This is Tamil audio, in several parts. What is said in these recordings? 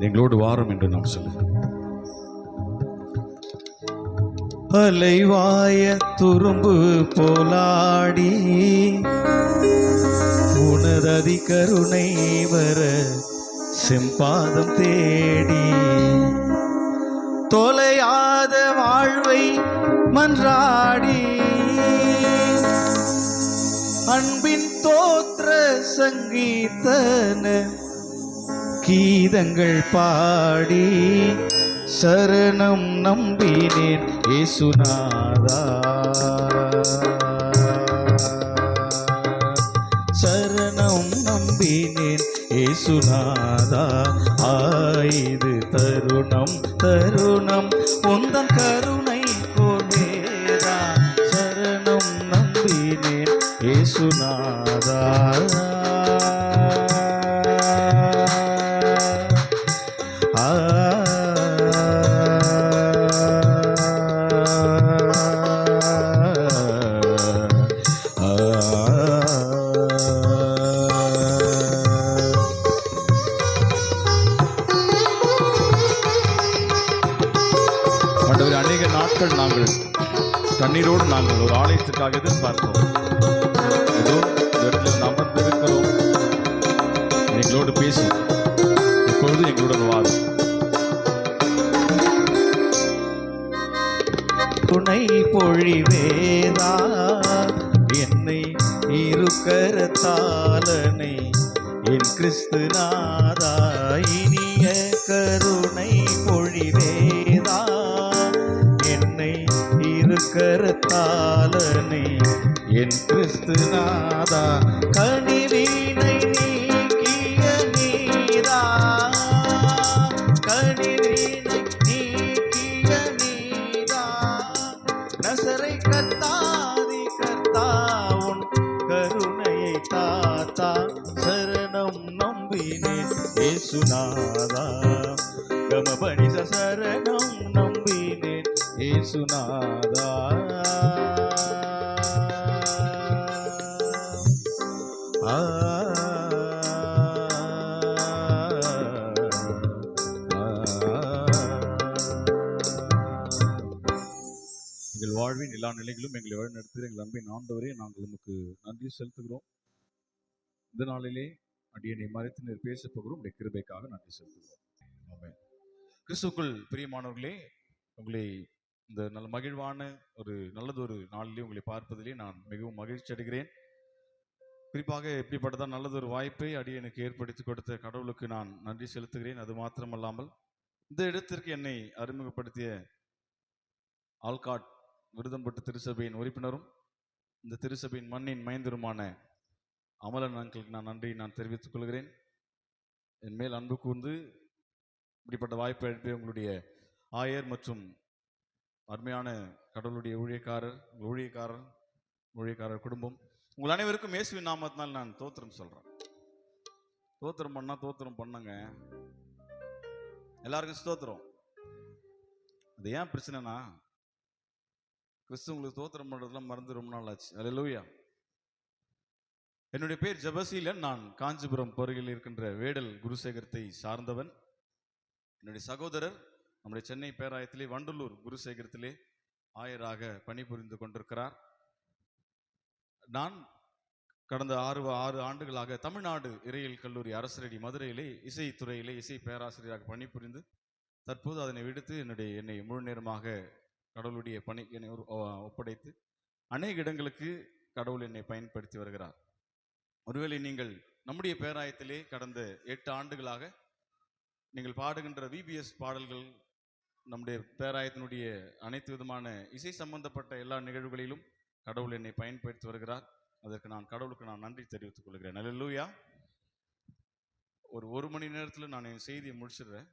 எங்களோடு வாரும் என்று நாம் சொல்லுவோம். அலைவாய துரும்பு போலாடி உனததி கருணை வர செம்பாதம் தேடி தொலையாத வாழ்வை மன்றாடி அன்பின் தோற்ற சங்கீதன கீதங்கள் பாடி சரணம் நம்பினேன் இயேசுநாதா. சரணம் நம்பினேன் இயேசுநாதா. ஆயுது தருணம் தருணம் உந்தன் கருணை கோலேதா. சரணம் நம்பினேன் இயேசுநாதா. அநேக நாட்கள் நாங்கள் கண்ணீரோடு நாங்கள் ஒரு ஆலயத்திற்காக எதிர்பார்க்கிறோம். ஏதோ இடத்துல அமர்ந்திருக்கிறோம். எங்களோடு பேசும் இப்பொழுது எங்களுடன் வாரும். துணை பொழிவேதா என்னை இருக்கரத்தாலனை என் கிறிஸ்துநாதா. இனிய கருணை பொழிவேதா என்னை இருக்கரத்தாலனை என் கிறிஸ்துநாதா. கனிவீனை நீக்கிய நீரா. கனிவீனை நீக்கிய நீரா. நசரை கர்த்தாதி கர்த்தா உன் கருணையை தாத்தா. சரணம் நம்பினேன் இயேசுநாதா. கமபனிச சரணம் நம்பினேன் இயேசுநாதா. எங்கள் வாழ்வின் எல்லா நிலைகளும் எங்களை வழிநடத்துகிற எங்கள் அன்பின் ஆண்டவரே, நாங்கள் உமக்கு நன்றி செலுத்துகிறோம். இந்த நாளிலே அடியனை மறைத்து நீர் பேச போகிறோம். உடைய கிருபைக்காக நன்றி செலுத்துகிறோம். ஆமென். கிறிஸ்துவுக்குள் பிரியமானவர்களே, உங்களை இந்த நல்ல மகிழ்வான ஒரு நல்லதொரு நாளிலே உங்களை பார்ப்பதிலே நான் மிகவும் மகிழ்ச்சி அடைகிறேன். குறிப்பாக எப்படிப்பட்டதான் நல்லதொரு வாய்ப்பை அடியனுக்கு ஏற்படுத்தி கொடுத்த கடவுளுக்கு நான் நன்றி செலுத்துகிறேன். அது மாத்திரமல்லாமல் இந்த இடத்திற்கு என்னை அறிமுகப்படுத்திய ஆல்காட் விருதம்பட்டு திருச்சபையின் உறுப்பினரும் இந்த திருச்சபையின் மண்ணின் மைந்தருமான அமலன் அங்கிளுக்கு நான் தெரிவித்துக் கொள்கிறேன். என் மேல் அன்பு கூர்ந்து இப்படிப்பட்ட வாய்ப்பை அளிப்பே உங்களுடைய ஆயர் மற்றும் அருமையான கடவுளுடைய ஊழியக்காரர் குடும்பம் உங்கள் அனைவருக்கும் இயேசுவின் நாமத்தினால் நான் தோத்திரம் சொல்றேன். தோத்திரம் பண்ணங்க எல்லாருக்கும் ஸ்தோத்திரம். அது ஏன் பிரச்சனைனா, கிறிஸ்து உங்களுக்கு தோத்திரம் பண்றதுலாம் மறந்து ரொம்ப நாள் ஆச்சு. அல்லேலூயா. என்னுடைய பேர் ஜெபசீலன். நான் காஞ்சிபுரம் பகுதியில் இருக்கின்ற வேடல் குருசேகரத்தை சார்ந்தவன். என்னுடைய சகோதரர் நம்முடைய சென்னை பேராயத்திலே வண்டலூர் குருசேகரத்திலே ஆயராக பணிபுரிந்து கொண்டிருக்கிறார். நான் கடந்த 6 ஆண்டுகளாக தமிழ்நாடு இறையியல் கல்லூரி அரசரடி மதுரையிலே இசைத்துறையிலே இசை பேராசிரியராக பணிபுரிந்து தற்போது அதனை விடுத்து என்னை முழு நேரமாக கடவுளுடைய பணி என்னை ஒப்படைத்து அநேக இடங்களுக்கு கடவுள் என்னை பயன்படுத்தி வருகிறார். ஒருவேளை நீங்கள் நம்முடைய பேராயத்திலே கடந்த 8 ஆண்டுகளாக நீங்கள் பாடுகின்ற விபிஎஸ் பாடல்கள், நம்முடைய பேராயத்தினுடைய அனைத்து விதமான இசை சம்பந்தப்பட்ட எல்லா நிகழ்வுகளிலும் கடவுள் என்னை பயன்படுத்தி வருகிறார். அதற்கு நான் கடவுளுக்கு நன்றி தெரிவித்துக் கொள்கிறேன். அல்லேலூயா. ஒரு மணி நேரத்தில் நான் என் செய்தியை முடிச்சிடுறேன்.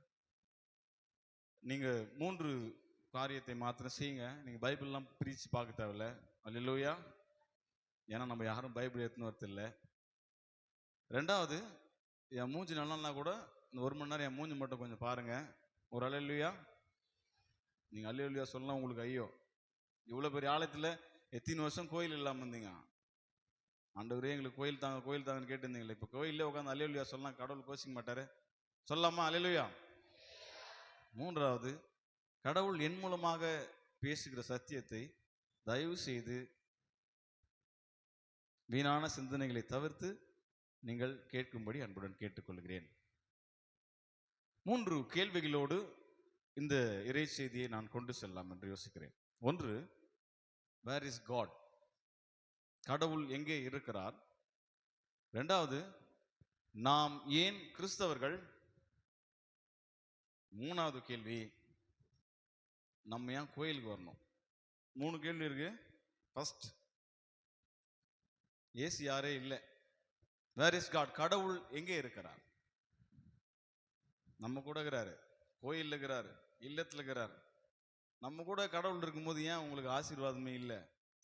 நீங்கள் 3 காரியத்தை மாத்திரம் செய்யுங்க. நீங்கள் பைபிள்லாம் பிரித்து பார்க்க தேவையில்ல. அல்லேலூயா. ஏன்னா நம்ம யாரும் பைபிள் எடுத்துன்னு வரதில்லை. 2வது, என் மூஞ்சி நல்லா கூட இந்த 1 மணி நேரம் என் மூஞ்சி மட்டும் கொஞ்சம் பாருங்கள். ஒரு அல்லேலூயா. நீங்கள் அல்லேலூயா சொல்லலாம். உங்களுக்கு ஐயோ, இவ்வளோ பெரிய ஆலயத்தில் எத்தனை வருஷம் கோயில் இல்லாமல் இருந்தீங்க. ஆண்டவரே எங்களுக்கு கோயில் தாங்கன்னு கேட்டுருந்தீங்களே. இப்போ கோயிலே உட்காந்து அல்லேலூயா சொல்லலாம். கடவுள் கோச்சிக்க மாட்டார். சொல்லலாமா? அல்லேலூயா. மூன்றாவது, கடவுள் என் மூலமாக பேசுகிற சத்தியத்தை தயவு செய்து வீணான சிந்தனைகளை தவிர்த்து நீங்கள் கேட்கும்படி அன்புடன் கேட்டுக்கொள்கிறேன். 3 கேள்விகளோடு இந்த இறை செய்தியை நான் கொண்டு செல்லலாம் என்று யோசிக்கிறேன். ஒன்று, வேர் இஸ் காட்? கடவுள் எங்கே இருக்கிறார்? இரண்டாவது, நாம் ஏன் கிறிஸ்தவர்கள்? மூணாவது கேள்வி, நம்ம ஏன் கோயிலுக்கு வரணும்? 3 கேள்வி இருக்கு. ஃபர்ஸ்ட், ஏசு யாரே இல்லை. Where is God? கடவுள் எங்கே இருக்கிறார்? நம்ம கூட இருக்கிறாரு, கோயில் இருக்கிறாரு, இல்லத்துல இருக்கிறாரு. நம்ம கூட கடவுள் இருக்கும்போது ஏன் உங்களுக்கு ஆசீர்வாதமே இல்லை?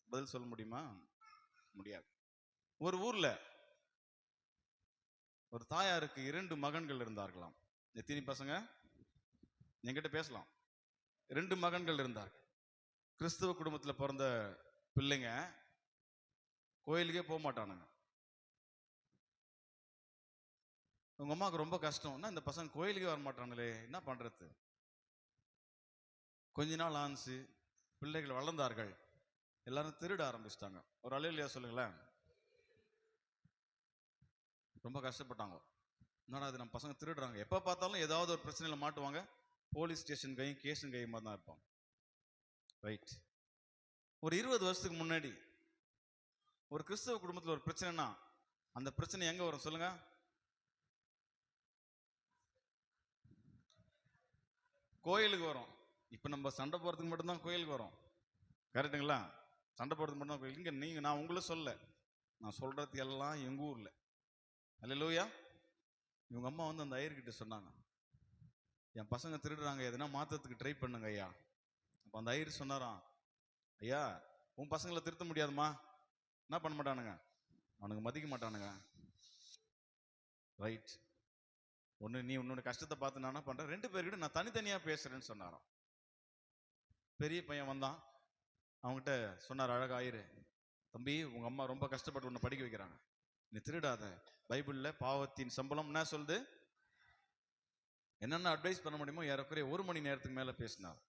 பதில் சொல்ல முடியுமா? முடியாது. ஒரு ஊர்ல ஒரு தாயாருக்கு 2 மகன்கள் இருந்தார்களாம். எத்தனை பசங்க? என்கிட்ட பேசலாம். 2 மகன்கள் இருந்தார்கள். கிறிஸ்தவ குடும்பத்தில் பிறந்த பிள்ளைங்க கோயிலுக்கே போக மாட்டானுங்க. உங்க அம்மாவுக்கு ரொம்ப கஷ்டம். இந்த பசங்க கோயிலுக்கே வர மாட்டாங்களே, என்ன பண்றது? கொஞ்ச நாள் ஆச்சு, பிள்ளைகள் வளர்ந்தார்கள், எல்லாரும் திருட ஆரம்பிச்சிட்டாங்க. ஒரு அல்லேலூயா சொல்லுங்களேன். ரொம்ப கஷ்டப்பட்டாங்க. என்னடா அது, நம்ம பசங்க திருடுறாங்க, எப்ப பார்த்தாலும் ஏதாவது ஒரு பிரச்சனையில மாட்டுவாங்க, போலீஸ் ஸ்டேஷன் கையும் கேஷன் கையுமா தான் இருப்பாங்க. ரைட். ஒரு 20 வருஷத்துக்கு முன்னாடி ஒரு கிறிஸ்தவ குடும்பத்தில் ஒரு பிரச்சனைனா அந்த பிரச்சனை எங்க வரும் சொல்லுங்க? கோயிலுக்கு வரும். இப்ப நம்ம சண்டை போறதுக்கு மட்டும்தான் கோயிலுக்கு வரும், கரெக்டுங்களா? சண்டை போறதுக்கு மட்டும் தான் கோயில். இங்க நீங்க, நான் உங்களை சொல்ல, நான் சொல்றது எல்லாம் எங்க ஊர்ல. அல்லேலூயா. இவங்க அம்மா அந்த ஐயர்கிட்ட சொன்னாங்க, என் பசங்க திருடுறாங்க, எதனா மாத்தத்துக்கு ட்ரை பண்ணுங்க ஐயா. அப்ப அந்த ஐயர் சொன்னாராம், ஐயா உன் பசங்களை திருத்த முடியாதுமா. என்ன பண்ண மாட்டானுங்க? அவனுக்கு மதிக்க மாட்டானுங்க. ரைட். ஒன்று, நீ உன்னோட கஷ்டத்தை பார்த்து நான் என்ன பண்றேன், 2 பேர்கிட்ட நான் தனித்தனியா பேசுறேன்னு சொன்னாராம். பெரிய பையன் வந்தான், அவங்ககிட்ட சொன்னார் அழகா ஆயிரு, தம்பி உங்க அம்மா ரொம்ப கஷ்டப்பட்டு உன்னை படிக்க வைக்கிறாங்க, நீ திருடாத, பைபிள்ல பாவத்தின் சம்பளம் என்ன சொல்லுது, என்னென்ன அட்வைஸ் பண்ண முடியுமோ ஏறக்குறைய 1 மணி நேரத்துக்கு மேல பேசினார்.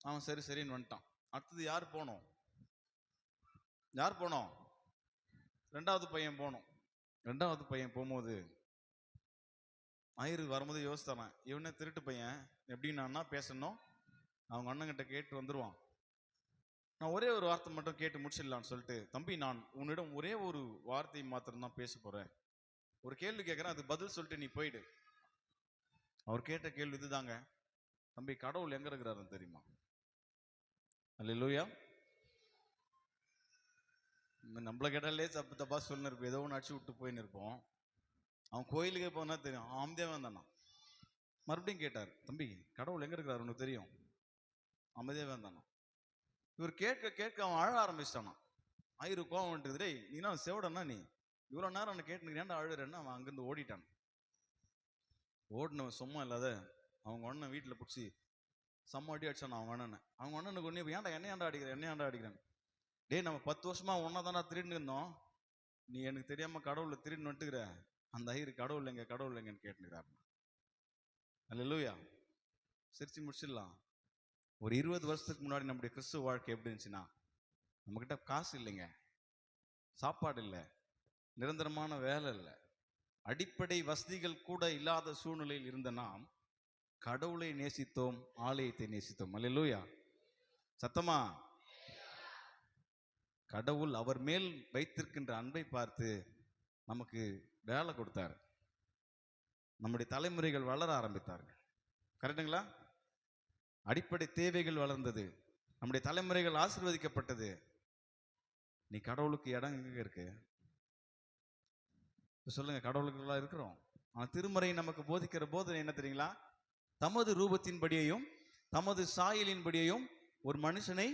அவன் சரி சரின்னு வந்துட்டான். அடுத்தது யார் போனோம்? ரெண்டாவது பையன் போனோம். ரெண்டாவது பையன் போகும்போது ஆயிரு வரும்போது யோசித்தானே, இவனே திருட்டு பையன், எப்படின்னா பேசணும், அவங்க அண்ணங்கிட்ட கேட்டு வந்துருவான், நான் ஒரே ஒரு வார்த்தை மட்டும் கேட்டு முடிச்சிடலான்னு சொல்லிட்டு, தம்பி நான் உன்னிடம் ஒரே ஒரு வார்த்தை மாத்திரம் தான் பேச போறேன், ஒரு கேள்வி கேட்கறேன், அது பதில் சொல்லிட்டு நீ போயிடு. அவர் கேட்ட கேள்வி இதுதாங்க, தம்பி கடவுள் எங்க இருக்கிறாருன்னு தெரியுமா? அல்லேலூயா. நம்மள கேட்டாலே தப்பு தப்பா சொல்லின்னு இருப்போம், ஏதோ ஒன்று அடிச்சு விட்டு போயின்னு இருப்போம். அவன் கோயிலுக்கே போனா தெரியும், அமைதியாக வந்தானா. மறுபடியும் கேட்டார், தம்பி கடவுள் எங்க இருக்கிறாரு உனக்கு தெரியும்? அமைதியாக வந்தானா. இவர் கேட்க கேட்க அவன் அழ ஆரம்பிச்சிட்டானா. ஆயிரு கோவம் வந்துட்டு, டேய் நீனா செவடனா, நீ இவ்வளோ நேரம் அவனை கேட்டுக்கிறேன் அழுறேன்னு அவன் அங்கேருந்து ஓடிட்டான். ஓடினவன் சும்மா இல்லாத அவங்க அண்ணன் வீட்டில் பிடிச்சி செம்ம அடி அடிச்சான் அவங்க அண்ணனை. அவங்க அண்ணனுக்கு ஒன்று, ஏன்டா என்னையாண்டா அடிக்கிறேன்? டேய் நம்ம 10 வருஷமா ஒன்னா தானே திருடின்னு இருந்தோம், நீ எனக்கு தெரியாம கடவுளை திருடின்னு வந்துட்டுக்கிற, அந்த ஐயரு கடவுள் எங்கன்னு கேட்டுக்கிறாரு. அல்லேலூயா. சிரிச்சு முடிச்சிடலாம். ஒரு 20 வருஷத்துக்கு முன்னாடி நம்முடைய கிறிஸ்துவ வாழ்க்கை எப்படி இருந்துச்சுன்னா, நம்ம கிட்ட காசு இல்லைங்க, சாப்பாடு இல்லை, நிரந்தரமான வேலை இல்லை, அடிப்படை வசதிகள் கூட இல்லாத சூழ்நிலையில் இருந்த நாம் கடவுளை நேசித்தோம், ஆலயத்தை நேசித்தோம். அல்லேலூயா. சத்தமா. கடவுள் அவர் மேல் வைத்திருக்கின்ற அன்பை பார்த்து நமக்கு வேலை கொடுத்தார், நம்முடைய தலைமுறைகள் வளர ஆரம்பித்தார்கள். கரெக்டுங்களா? அடிப்படை தேவைகள் வளர்ந்தது, நம்முடைய தலைமுறைகள் ஆசீர்வதிக்கப்பட்டது. நீ கடவுளுக்கு இடம் எங்க இருக்கு சொல்லுங்க? கடவுளுக்குள்ள இருக்கிறோம். ஆனா திருமறை நமக்கு போதிக்கிற போது என்ன தெரியுங்களா? தமது ரூபத்தின்படியையும் தமது சாயலின்படியையும் ஒரு மனுஷனை,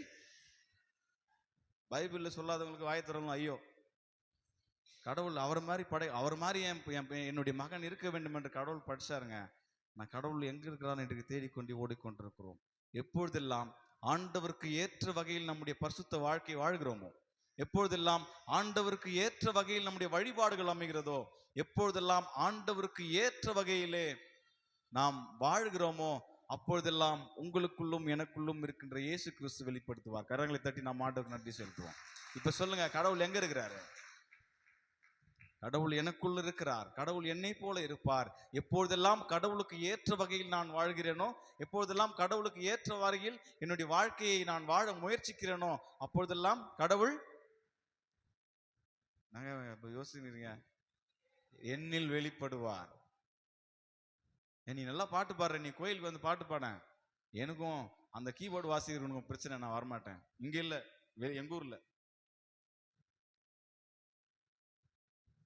பைபிள்ல சொல்லாதவங்களுக்கு வாய் திறந்து ஐயோ, கடவுள் அவர் மாதிரி என்னுடைய மகன் இருக்க வேண்டும் என்று கடவுள் படிச்சாருங்க. நான் கடவுள் எங்க இருக்கிறான்னு என்று தேடிக்கொண்டு ஓடிக்கொண்டிருக்கிறோம். எப்பொழுதெல்லாம் ஆண்டவருக்கு ஏற்ற வகையில் நம்முடைய பரிசுத்த வாழ்க்கை வாழ்கிறோமோ, எப்பொழுதெல்லாம் ஆண்டவருக்கு ஏற்ற வகையில் நம்முடைய வழிபாடுகள் அமைகிறதோ, எப்பொழுதெல்லாம் ஆண்டவருக்கு ஏற்ற வகையிலே நாம் வாழ்கிறோமோ அப்பொழுதெல்லாம் உங்களுக்குள்ளும் எனக்குள்ளும் இருக்கின்ற இயேசு கிறிஸ்து வெளிப்படுத்துவார். கரங்களை தட்டி நாம் ஆண்டவருக்கு நன்றி செலுத்துவோம். இப்ப சொல்லுங்க, கடவுள் எங்க இருக்கிறாரு? கடவுள் எனக்குள் இருக்கிறார். கடவுள் என்னை போல இருப்பார். எப்பொழுதெல்லாம் கடவுளுக்கு ஏற்ற வகையில் நான் வாழ்கிறேனோ, எப்பொழுதெல்லாம் கடவுளுக்கு ஏற்ற வகையில் என்னுடைய வாழ்க்கையை நான் வாழ முயற்சிக்கிறேனோ, அப்பொழுதெல்லாம் கடவுள் நாங்க யோசிக்கிறீங்க, என்னில் வெளிப்படுவார். நீ நல்லா பாட்டு பாடுற, நீ கோயிலுக்கு வந்து பாட்டு பாட, எனக்கும் அந்த கீபோர்டு வாசிக்கிறவனுக்கும் பிரச்சனை, நான் வரமாட்டேன். இங்க இல்ல, எங்க ஊர்ல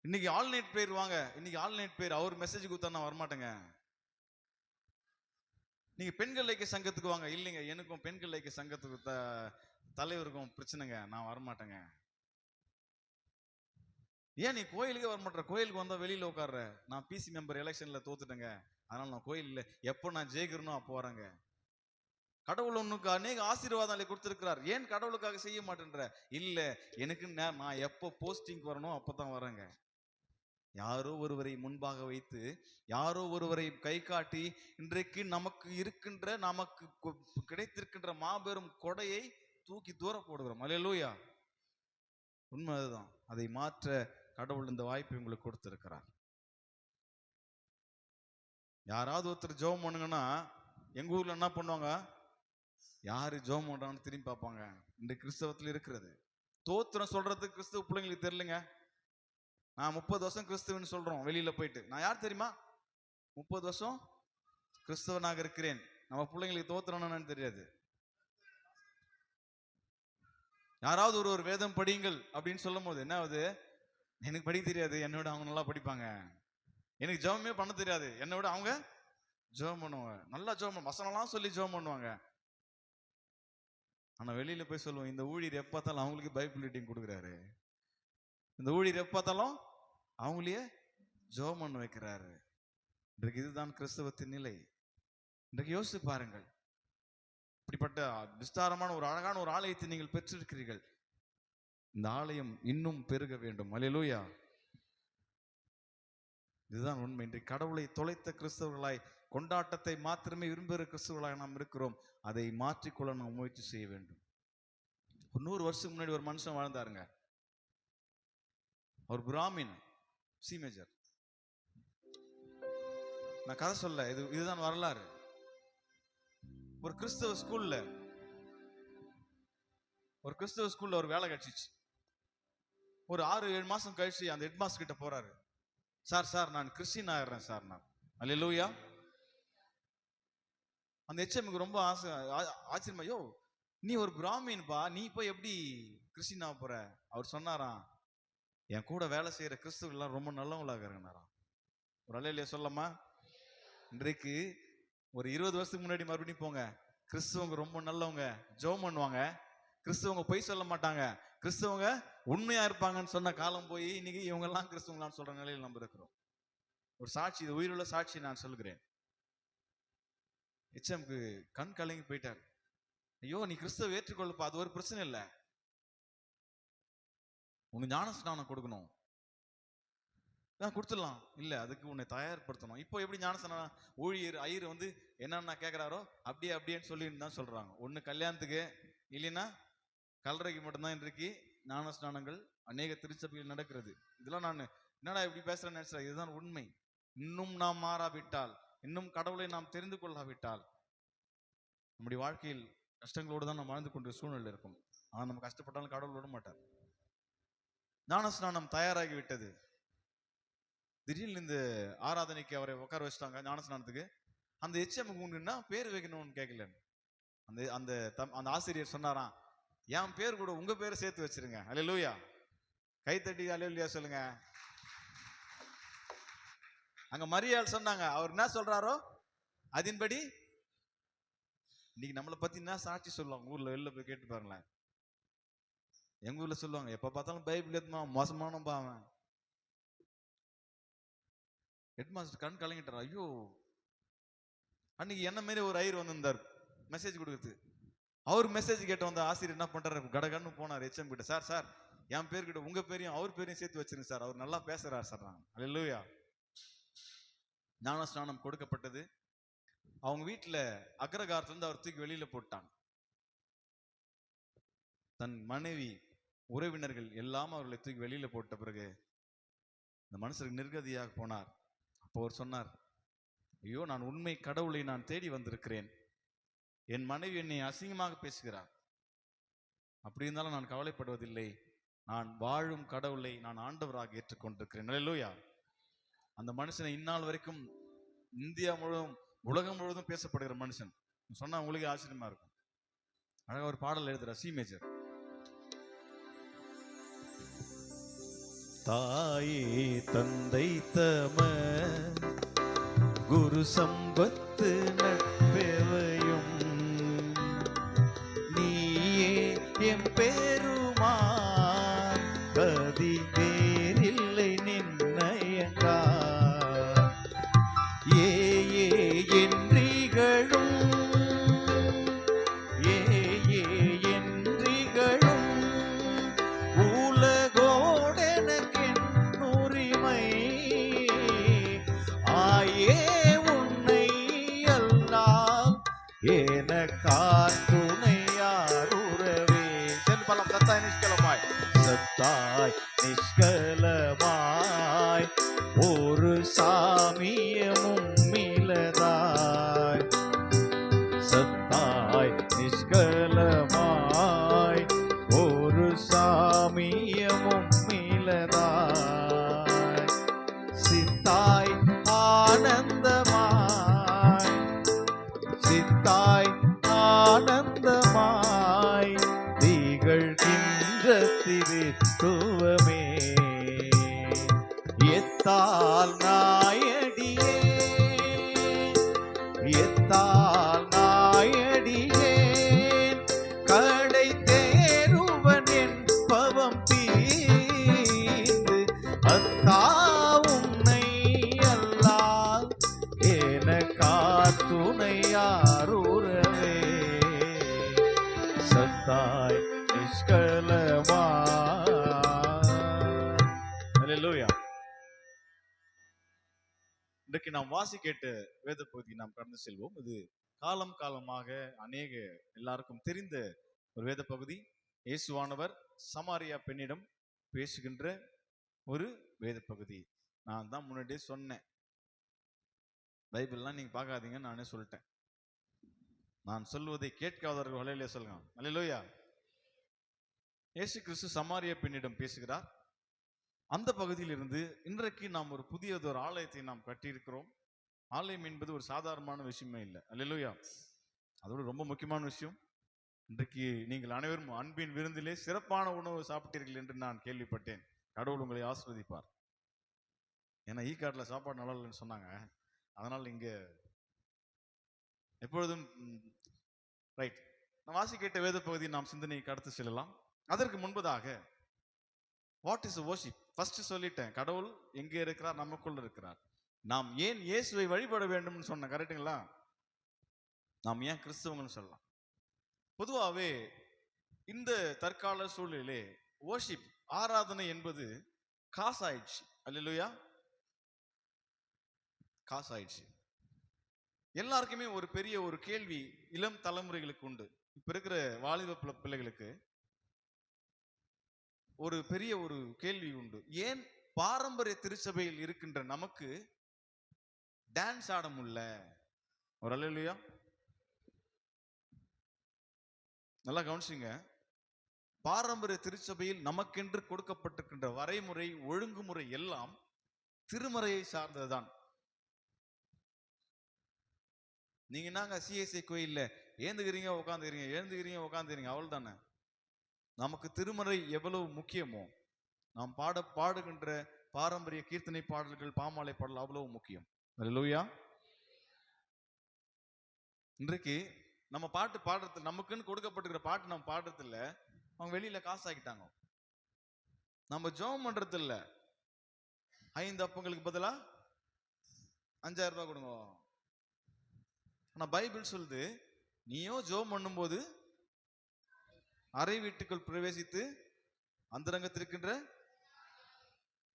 இன்னைக்கு ஆல்நைட் பேர் வாங்க, இன்னைக்கு ஆல்நைட் பேர் அவர் மெசேஜ் கொடுத்தா நான் வரமாட்டேங்க. நீங்க பெண்கள் ஐக்கிய சங்கத்துக்கு வாங்க, இல்லைங்க எனக்கும் பெண்கள் ஐக்கிய சங்கத்துக்கு தலைவருக்கும் பிரச்சனைங்க, நான் வரமாட்டேங்க. ஏன் நீ கோயிலுக்கே வரமாட்டேற? கோயிலுக்கு வந்தா வெளியில உட்கார்ற. நான் பிசி மெம்பர் எலெக்ஷன்ல தோத்துட்டேங்க, அதனால நான் கோயில் இல்லை, எப்போ நான் ஜெயிக்கிறனோ அப்போ வரேங்க. கடவுள் உனக்கு அநேக ஆசீர்வாதங்களை கொடுத்திருக்கிறார், ஏன் கடவுளுக்காக செய்ய மாட்டேன்ற? இல்ல, எனக்கு நான் எப்போ போஸ்டிங் வரணும் அப்பதான் வரேங்க. யாரோ ஒருவரை முன்பாக வைத்து, யாரோ ஒருவரை கை காட்டி, இன்றைக்கு நமக்கு இருக்கின்ற, நமக்கு கிடைத்திருக்கின்ற மாபெரும் கொடையை தூக்கி தூர போடுகிறோம். அல்லேலூயா. உண்மை அதுதான். அதை மாற்ற கடவுள் இந்த வாய்ப்பை உங்களுக்கு கொடுத்திருக்கிறார். யாராவது ஒருத்தர் ஜெபம் பண்ணுங்கன்னா எங்க ஊர்ல என்ன பண்ணுவாங்க? யாரு ஜெபம் பண்றாங்கன்னு திரும்பி பார்ப்பாங்க. இந்த கிறிஸ்தவத்தில் இருக்கிறது. தோத்திரம் சொல்றதுக்கு கிறிஸ்தவ பிள்ளைங்களுக்கு தெரியலங்க. நான் 30 வருஷம் கிறிஸ்தவன் சொல்றோம் வெளியில போயிட்டு. நான் யார் தெரியுமா? 30 வருஷம் கிறிஸ்தவனாக இருக்கிறேன். நம்ம பிள்ளைங்களுக்கு தோத்திரம்னு தெரியாது. யாராவது ஒரு வேதம் படியுங்கள் அப்படின்னு சொல்லும் போது என்ன ஆகுது? எனக்கு படிக்க தெரியாது, என்னோட அவங்க நல்லா படிப்பாங்க. எனக்கு ஜெபமே பண்ண தெரியாது, என்னோட அவங்க ஜெபம் பண்ணுவாங்க. நல்லா ஜெபம், வசனம்லாம் சொல்லி ஜெபம் பண்ணுவாங்க. ஆனா வெளியில போய் சொல்லுவோம், இந்த ஊழியர் எப்ப பார்த்தாலும் அவங்களுக்கு பைபிள் ரீடிங் கொடுக்குறாரு, இந்த ஊழியர் எப்ப பார்த்தாலும் அவங்களையே ஜெபம் பண்ண வைக்கிறாரு. இன்றைக்கு இதுதான் கிறிஸ்தவத்தின் நிலை. இன்றைக்கு யோசித்து பாருங்கள். இப்படிப்பட்ட விஸ்தாரமான ஒரு அழகான ஒரு ஆலயத்தை நீங்கள் பெற்றிருக்கிறீர்கள். இந்த ஆலயம் இன்னும் பெருக வேண்டும். அல்லேலூயா. இதுதான் உண்மை. இன்றைக்கு கடவுளை தொலைத்த கிறிஸ்தவர்களாய், கொண்டாட்டத்தை மாத்திரமே விரும்புகிற கிறிஸ்தவர்களாய் நாம் இருக்கிறோம். அதை மாற்றிக்கொள்ள நாம் முயற்சி செய்ய வேண்டும். 100 வருஷத்துக்கு முன்னாடி ஒரு மனுஷன் வாழ்ந்தாருங்க. அவர் பிராமின், சி மேஜர். நான் கதை சொல்ல, இதுதான் வரலாறு. ஒரு கிறிஸ்தவ ஸ்கூல்ல ஒரு வேலை கிடைச்சிச்சு. ஒரு 6-7 மாசம் கழிச்சு அந்த ஹெட் மாஸ்டர் கிட்ட போறாரு. சார் நான் கிறிஸ்டின் ஆயிடுறேன் சார் நான். அல்லேலூயா. அந்த ஹெச்எம்க்கு ரொம்ப ஆச்சரியமா, யோ நீ ஒரு பிராமின்பா, நீ போய் எப்படி கிறிஸ்டின் ஆக போற? அவர் சொன்னாராம், என் கூட வேலை செய்யற கிறிஸ்துவெல்லாம் ரொம்ப நல்லவங்களாக இருக்கிறாராம். ஒரு அல்லேலூயா சொல்லமா? இன்றைக்கு ஒரு 20 வருஷத்துக்கு முன்னாடி மறுபடியும் போங்க, கிறிஸ்துவங்க ரொம்ப நல்லவங்க, ஜெபம் பண்ணுவாங்க, கிறிஸ்துவங்க பொய் சொல்ல மாட்டாங்க, கிறிஸ்துவங்க உண்மையா இருப்பாங்கன்னு சொன்ன காலம் போய் இன்னைக்கு இவங்க எல்லாம் கிறிஸ்துவங்களான்னு சொல்ற நிலையில் நம்ம இருக்கிறோம். ஒரு சாட்சி, இது உயிருள்ள சாட்சி நான் சொல்கிறேன். எச்எம்க்கு கண் கலங்கி போயிட்டார். ஐயோ நீ கிறிஸ்துவ ஏற்றுக்கொள்ளப்பா, அது ஒரு பிரச்சனை இல்லை, உனக்கு ஞான ஸ்நானம் கொடுக்கணும். கொடுத்துடலாம். இல்ல, அதுக்கு உன்னை தயார்படுத்தணும். இப்போ எப்படி ஞானஸ்நானம்? ஊழியர் ஐயர் வந்து என்னன்னா கேட்கிறாரோ அப்படின்னு சொல்லின்னு தான் சொல்றாங்க. ஒண்ணு கல்யாணத்துக்கு, இல்லைன்னா கல்லறைக்கு மட்டும்தான் இன்றைக்கு ஞானஸ்நானங்கள் அநேக திருச்சபையில் நடக்கிறது. இதெல்லாம் நான் என்னடா இப்படி பேசுறேன்னு நினைச்சேன். இதுதான் உண்மை. இன்னும் நாம் மாறாவிட்டால், இன்னும் கடவுளை நாம் தெரிந்து கொள்ளாவிட்டால், நம்முடைய வாழ்க்கையில் கஷ்டங்களோடு தான் நாம் வாழ்ந்து கொண்ட சூழ்நிலை இருக்கும். ஆனா நம்ம கஷ்டப்பட்டாலும் கடவுள் விட மாட்டார். ஞானஸ்நானம் தயாராகி விட்டது. திடீர்னு இந்த ஆராதனைக்கு அவரை உட்கார வச்சுட்டாங்க ஞானஸ்நானத்துக்கு. அந்த எச்எம்க்கு உங்கன்னா பேர் வைக்கணும்னு கேட்கல. அந்த ஆசிரியர் சொன்னாராம், என் பேர் கூட உங்க பேரை சேர்த்து வச்சிருங்க. அல்லேலூயா. கைத்தட்டி அல்லேலூயா சொல்லுங்க. அங்க மரியாள் சொன்னாங்க, அவர் என்ன சொல்றாரோ அதன்படி. இன்னைக்கு நம்மளை பத்தி என்ன சாட்சி சொல்லுவாங்க ஊர்ல, வெளில போய் கேட்டு பாருங்களேன். எங்க ஊர்ல சொல்லுவாங்க, எப்ப பார்த்தாலும் பைபிள் எடுத்துமா, மோசமான பாவன். ஹெட் மாஸ்டர் கண் கலங்கிட்டார். ஐயோ, அன்னைக்கு என்ன மாரி ஒரு ஐயர் வந்திருந்தார் மெசேஜ் கொடுக்குறது. அவர் மெசேஜ் கேட்ட வந்த ஆசிரியர் என்ன பண்றாரு, கடகன்னு போனார் எச்எம் கிட்ட. சார் என் பேர் கிட்ட உங்க பேரையும் அவர் பேரையும் சேர்த்து வச்சிருங்க சார், அவர் நல்லா பேசுறாரு சார். அல்லேலூயா. ஞானஸ்நானம் கொடுக்கப்பட்டது. அவங்க வீட்டுல அக்ரகாரத்துல இருந்து அவர் தூக்கி வெளியில போட்டாங்க. தன் மனைவி, உறவினர்கள் எல்லாம் அவர்களை தூக்கி வெளியில போட்ட பிறகு இந்த மனுஷருக்கு நிர்கதியாக போனார். அப்போ அவர் சொன்னார், ஐயோ, நான் உண்மை கடவுளை நான் தேடி வந்திருக்கிறேன். என் மனைவி என்னை அசிங்கமாக பேசுகிறார். அப்படி இருந்தாலும் நான் கவலைப்படுவதில்லை. நான் வாழும் கடவுளை நான் ஆண்டவராக ஏற்றுக்கொண்டிருக்கிறேன். அல்லேலூயா. அந்த மனுஷனை இந்நாள் வரைக்கும் இந்தியா முழுவதும், உலகம் முழுவதும் பேசப்படுகிற மனுஷன். சொன்னா உங்களுக்கு ஆச்சரியமா இருக்கும். அழகா ஒரு பாடல் எழுதுற சி மேஜர். தாயே தந்தை தம குரு சம்பத்து நட்பெவையும் நீயே எம் பெருமா கதி வேறில்லை நின்னயங்கா ஏ என்றிகளும் ஏ என்றிகளும் உலகோடெனக்கென் உரிமை ஆயே உன்னை அல்லால் எனக்கார் துணையாருறவே. சென்று பலம் சத்தாய் நிஷ்கலமாய், சத்தாய் நிஷ்கலமாய் ஒரு சாமியமும் மிலதாய், சத்தாய் நிஷ்கலமாய் ஒரு சாமியமும் மிலதாய், சித்தாய் ஆனந்தமாய், சித்தாய் ஆனந்தமாய் திகழ்கின்ற திருத்துவமே எத்தால் நாயடியே, எத்தால் நாயடியேன் கடை தேருவன் என் பவம் தீர்ந்து அத்தா உன்னை அல்லால் எனக்கார் துணையாருறவே. சத்தாய் நிஷ்கலமா. அல்லேலூயா. இன்றைக்கு நாம் வாசி கேட்ட வேத பகுதியை நாம் கடந்து செல்வோம். இது காலம் காலமாக அநேக எல்லாருக்கும் தெரிந்த ஒரு வேத பகுதி. இயேசுவானவர் சமாரியா பெண்ணிடம் பேசுகின்ற ஒரு வேத பகுதி. நான் தான் முன்னாடியே சொன்னேன், பைபிள்லாம் நீங்க பார்க்காதீங்க, நானே சொல்லிட்டேன். நான் சொல்வதை கேட்காதவர்கள் ஹல்லேலூயா சொல்லுங்க. அல்லேலூயா. இயேசு கிறிஸ்து சமாரியா பெண்ணிடம் பேசுகிறார். அந்த பகுதியிலிருந்து இன்றைக்கு நாம் ஒரு புதியதொரு ஆலயத்தை நாம் கட்டியிருக்கிறோம். ஆலயம் என்பது ஒரு சாதாரணமான விஷயமே இல்லை. அல்லேலூயா. அதோட ரொம்ப முக்கியமான விஷயம், இன்றைக்கு நீங்கள் அனைவரும் அன்பின் விருந்திலே சிறப்பான உணவு சாப்பிட்டீர்கள் என்று நான் கேள்விப்பட்டேன். கடவுள் உங்களை ஆசீர்வதிப்பார். ஏன்னா ஈக்காட்டில் சாப்பாடு நல்லா இல்லைன்னு சொன்னாங்க. அதனால் இங்க எப்பொழுதும் ரைட். நான் வாசி கேட்ட வேத பகுதியை நாம் சிந்தனையை கடத்து செல்லலாம். அதற்கு முன்பதாக வாட் இஸ் வர்ஷிப் ஃபர்ஸ்ட் சொல்லிட்டேன். கடவுள் எங்கே இருக்கிறார்? நமக்குள்ள இருக்கிறார். நாம் ஏன் இயேசுவை வழிபட வேண்டும்னு சொன்ன, கரெக்டுங்களா? நாம் ஏன் கிறிஸ்தவங்கன்னு சொல்லலாம். பொதுவாகவே இந்த தற்கால சூழலிலே வர்ஷிப், ஆராதனை என்பது காசாயிடுச்சு. அல்லேலூயா. காசாயிடுச்சு. எல்லாருக்குமே ஒரு பெரிய ஒரு கேள்வி இளம் தலைமுறைகளுக்கு உண்டு. இப்ப இருக்கிற வாலிப பிள்ளைகளுக்கு ஒரு பெரிய ஒரு கேள்வி உண்டு. ஏன் பாரம்பரிய திருச்சபையில் இருக்கின்ற நமக்கு டான்ஸ் ஆட முடியல? ஒரு அல்லேலூயா. நல்லா கவனிச்சுங்க. பாரம்பரிய திருச்சபையில் நமக்கென்று கொடுக்கப்பட்டிருக்கின்ற வரைமுறை, ஒழுங்குமுறை எல்லாம் திருமறையை சார்ந்ததுதான். நீங்க என்னங்க சிஎஸ்ஐ கோயில்ல ஏந்துக்கிறீங்க உட்காந்துக்கிறீங்க, எழுந்துக்கிறீங்க உட்காந்துக்கிறீங்க, அவள் தானே. நமக்கு திருமறை எவ்வளவு முக்கியமோ, நாம் பாடுகின்ற பாரம்பரிய கீர்த்தனை பாடல்கள், பாமாலை பாடல் அவ்வளவு முக்கியம். அல்லேலூயா. இன்றைக்கு நம்ம பாட்டு பாடுறது, நமக்குன்னு கொடுக்கப்பட்டிருக்கிற பாட்டு நம்ம பாடுறது இல்ல, அவங்க வெளியில காசு ஆக்கிட்டாங்க. நம்ம ஜெபம் பண்றது இல்ல, 5 அப்பங்களுக்கு பதிலா 5000 ரூபாய் கொடுங்க. ஆனா பைபிள் சொல்லுது, நீயோ ஜெபம் பண்ணும்போது அறை வீட்டுக்குள் பிரவேசித்து அந்தரங்கத்திற்கின்ற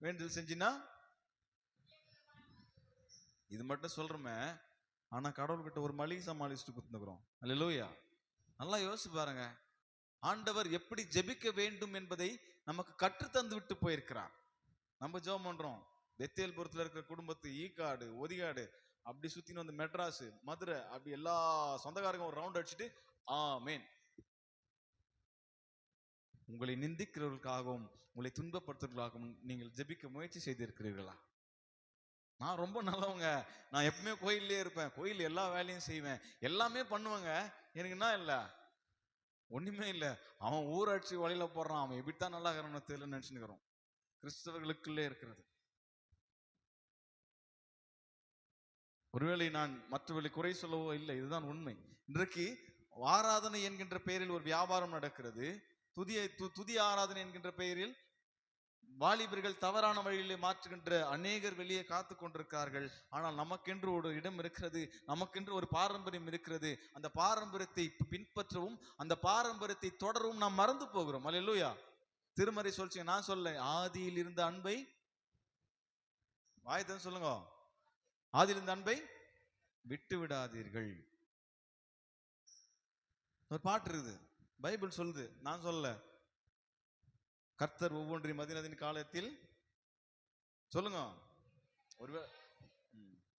வேண்டுதல் செஞ்சினா, இது மட்டும் சொல்றோமே, ஆனா கடவுள்கிட்ட ஒரு மளிகை சாமான் லிஸ்ட் கொடுத்துருக்கிறோம். அல்லேலூயா. நல்லா யோசிச்சு பாருங்க. ஆண்டவர் எப்படி ஜெபிக்க வேண்டும் என்பதை நமக்கு கற்றுத்தந்து விட்டு போயிருக்கிறார். நம்ம ஜெபம் பண்றோம். பெத்தேல்புரத்துல இருக்கிற குடும்பத்து ஈக்காடு ஒதிகாடு அப்படி சுத்தின்னு வந்து மெட்ராஸ் மதுரை அப்படி எல்லா சொந்தக்காரங்க ஒரு ரவுண்ட் அடிச்சுட்டு ஆமேன். உங்களை நிந்திக்கிறவர்களுக்காகவும் உங்களை துன்பப்படுத்துவதற்காகவும் நீங்கள் ஜெபிக்க முயற்சி செய்திருக்கிறீர்களா? நான் ரொம்ப நல்லவங்க, நான் எப்பவுமே கோயிலே இருப்பேன், கோயில் எல்லா வேலையும் செய்வேன், எல்லாமே பண்ணுவேங்க, எனக்கு என்ன இல்லை? ஒண்ணுமே இல்லை. அவன் ஊராட்சி வழியில போடுறான், அவன் எப்படித்தான் நல்லா இருக்கிறான்னு தெரியல நினைச்சுக்கிறோம். கிறிஸ்தவர்களுக்குள்ளே இருக்கிறது. ஒருவேளை நான் மற்றவர்களை குறை சொல்லவோ இல்லை, இதுதான் உண்மை. இன்றைக்கு ஆராதனை என்கின்ற பெயரில் ஒரு வியாபாரம் நடக்கிறது. துதி ஆராதனை என்கின்ற பெயரில் வாலிபர்கள் தவறான வழியிலே மாற்றுகின்ற அநேகர் வெளியே காத்து கொண்டிருக்கிறார்கள். ஆனால் நமக்கென்று ஒரு இடம் இருக்கிறது, நமக்கென்று ஒரு பாரம்பரியம் இருக்கிறது. அந்த பாரம்பரியத்தை பின்பற்றவும் அந்த பாரம்பரியத்தை தொடரவும் நாம் மறந்து போகிறோம். அல்லேலூயா. திருமறை சொல்லுங்க, நான் சொல்ல ஆதியில் இருந்த அன்பை வாய்தான் சொல்லுங்க, ஆதியில் இருந்த அன்பை விட்டு விடாதீர்கள். ஒரு பாட்டு இருக்குது, பைபிள் சொல்லுது, நான் சொல்ல. கர்த்தர் ஒவ்வொன்றையும் மதினத்தின் காலத்தில் சொல்லுங்க ஒரு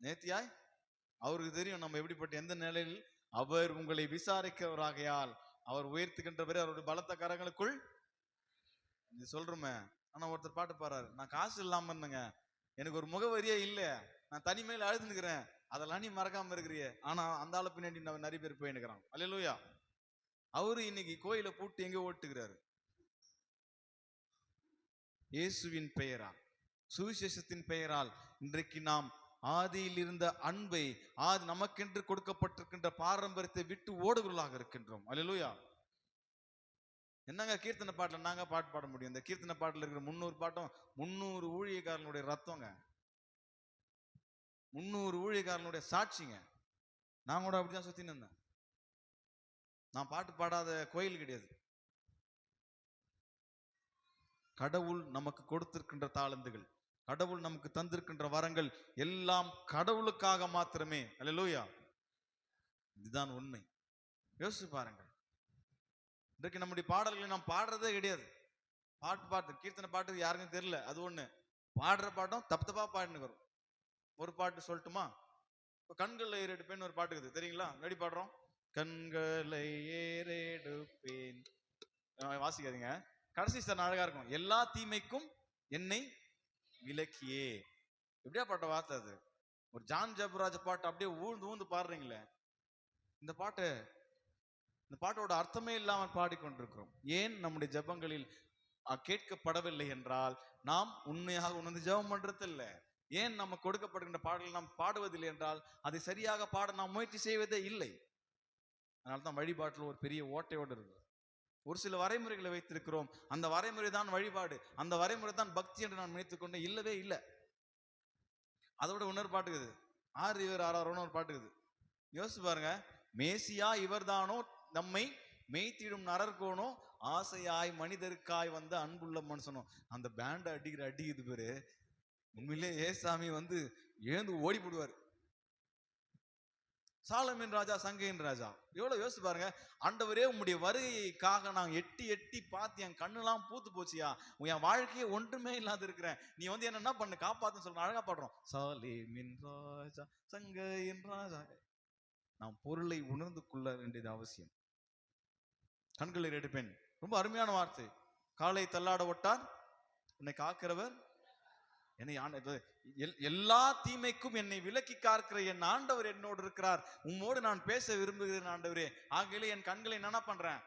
நேர்த்தியாய் அவருக்கு தெரியும் நம்ம எப்படிப்பட்ட எந்த நிலையில் அவர் உங்களை விசாரிக்கிறவராகையால் அவர் உயர்த்துகின்றவரை அவருடைய பலத்த கரங்களுக்குள் சொல்றோமே. ஆனா ஒருத்தர் பாட்டு பாடுறாரு, நான் காசு இல்லாம இருந்தேங்க, எனக்கு ஒரு முகவரியே இல்லை, நான் தனிமையில அழுதுனுக்கிறேன், அதெல்லாம் நீ மறக்காம இருக்கிறிய. ஆனா அந்த ஆளு பின்னாடி நம்ம நிறைய பேர் போயின்னுக்கிறான். அல்லேலூயா. அவரு இன்னைக்கு கோயிலை பூட்டு எங்க ஓட்டுகிறாரு? இயேசுவின் பெயரால், சுவிசேஷத்தின் பெயரால் இன்றைக்கு நாம் ஆதியில் இருந்த அன்பை, நமக்கென்று கொடுக்கப்பட்டிருக்கின்ற பாரம்பரியத்தை விட்டு ஓடுகளாக இருக்கின்றோம். அல்லேலூயா. என்னங்க கீர்த்தனை பாட்டுல நாங்க பாட்டு பாட முடியும்? இந்த கீர்த்தனை பாட்டுல இருக்கிற 300 பாட்டும் 300 ஊழியக்காரனுடைய ரத்தங்க, 300 ஊழியக்காரனுடைய சாட்சிங்க. நான் கூட அப்படிதான் சுத்தின்னு இருந்தேன். நான் பாட்டு பாடாத கோயில் கிடையாது. கடவுள் நமக்கு கொடுத்திருக்கின்ற தாளந்துகள், கடவுள் நமக்கு தந்திருக்கின்ற வரங்கள் எல்லாம் கடவுளுக்காக மாத்திரமே. அல்லேலூயா. இதுதான் உண்மை. யோசிச்சு பாருங்க. இன்றைக்கு நம்முடைய பாடல்களை நாம் பாடுறதே கிடையாது. பாட்டு கீர்த்தனை பாட்டு யாருக்கும் தெரியல, அது ஒண்ணு. பாடுற பாட்டும் தப்பா பாடினு வரும். ஒரு பாட்டு சொல்லட்டுமா? இப்போ கண்களை ஏறெடுப்பேன் ஒரு பாட்டு இருக்குது, தெரியுங்களா? எப்படி பாடுறோம்? கண்களை ஏறெடுப்பேன். வாசிக்காதீங்க, கடைசி சார் அழகா இருக்கும். எல்லா தீமைக்கும் என்னை விலக்கியே. எப்படியா பாட்ட வார்த்தை அது? ஒரு ஜான் ஜபராஜ் பாட்டு அப்படியே ஊழ்ந்து ஊழ்ந்து பாடுறீங்களே. இந்த பாட்டோட அர்த்தமே இல்லாமல் பாடிக்கொண்டிருக்கிறோம். ஏன் நம்முடைய ஜபங்களில் கேட்கப்படவில்லை என்றால் நாம் உண்மையாக உணர்ந்து ஜபம் பண்றது இல்லை. ஏன் நம்ம கொடுக்கப்படுகின்ற பாடல்கள் நாம் பாடுவதில்லை என்றால் அதை சரியாக பாட நாம் முயற்சி செய்வதே இல்லை. அதனால்தான் வழிபாட்டில் ஒரு பெரிய ஓட்டையோடு இருக்கு. ஒரு சில வரைமுறைகளை வைத்திருக்கிறோம், அந்த வரைமுறை தான் வழிபாடு, அந்த வரைமுறை தான் பக்தி என்று நான் நினைத்துக் கொண்டே இல்லவே இல்லை. அதோட இன்னொரு பாட்டுக்குது, இவர் ஆறாரோன்னு ஒரு பாட்டுக்குது. யோசிச்சு பாருங்க. மேசியா இவர் தானோ நம்மை மெய்த்திடும் நரர்கோனோ ஆசையாய் மனிதருக்காய் வந்த அன்புள்ள மனுஷனோ. அந்த பேண்ட் அடிக்குது பேரு. உண்மையிலே ஏசாமி எழுந்து ஓடி போடுவார். சாலமின் ராஜா, சங்கையின் ராஜா. எவ்வளவு யோசிச்சு பாருங்க. ஆண்டவரே உம்முடைய வருகைக்காக நான் எட்டி எட்டி பார்த்து என் கண்ணெல்லாம் பூத்து போச்சியா, என் வாழ்க்கையே ஒன்றுமே இல்லாத இருக்கிறேன், நீ என்ன பண்ணு, காப்பாத்துன்னு சொல்ற. அழகா பாடுறோம், சாலேமின் ராஜா, சங்கையின் ராஜா. நாம் பொருளை உணர்ந்து கொள்ள வேண்டியது அவசியம். கண்களை எடுப்பேன், ரொம்ப அருமையான வார்த்தை. காலை தள்ளாட ஒட்டார் என்னை காக்கிறவர், என்னை எல்லா தீமைக்கும் என்னை விலக்கி காக்கிற என் ஆண்டவர் என்னோடு இருக்கிறார். உம்மோடு நான் பேச விரும்புகிறேன் ஆண்டவரே. ஆகையில என் கண்களை என்ன பண்றேன்,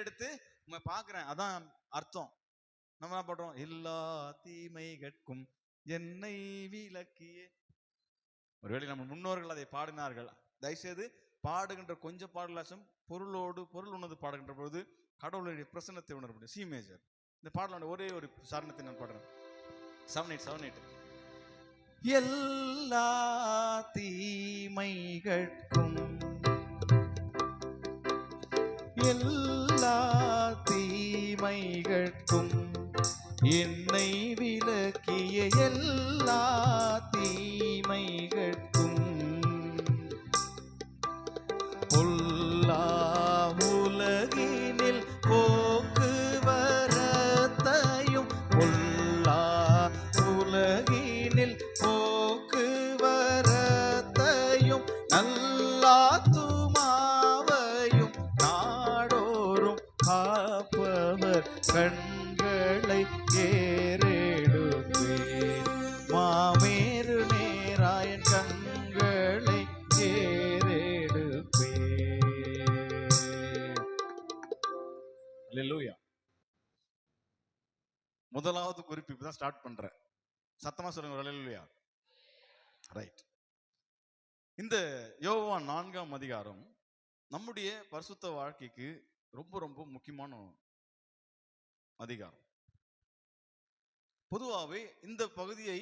எடுத்து உண்மை பாக்குறேன். அதான் அர்த்தம். நம்ம என்ன பண்றோம்? எல்லா தீமைகளுக்கும் என்னை விலக்கியே. ஒருவேளை நம்ம முன்னோர்கள் அதை பாடினார்கள். தயவுசெய்து பாடுகின்ற கொஞ்சம் பாடலாச்சும் பொருள் உணர்ந்து பாடுகின்ற பொழுது கடவுளுடைய பிரசன்னத்தை உணர முடியும். C major. இந்த பாடலோட ஒரே ஒரு சரணத்தை நான் பாடுறேன். 7-8 எல்லா தீமைகளுக்கும் என்னை விலக்கிய, எல்லா தீமைகளுக்கும் முதலாவது குறிப்பு இப்பதான் ஸ்டார்ட் பண்றேன். சத்தமா சொல்லுங்க அல்லேலூயா. ரைட். இந்த யோவான் 4ஆம் அதிகாரம் நம்முடைய பரிசுத்த வாழ்க்கைக்கு ரொம்ப ரொம்ப முக்கியமான அதிகாரம். பொதுவாகவே இந்த பகுதியை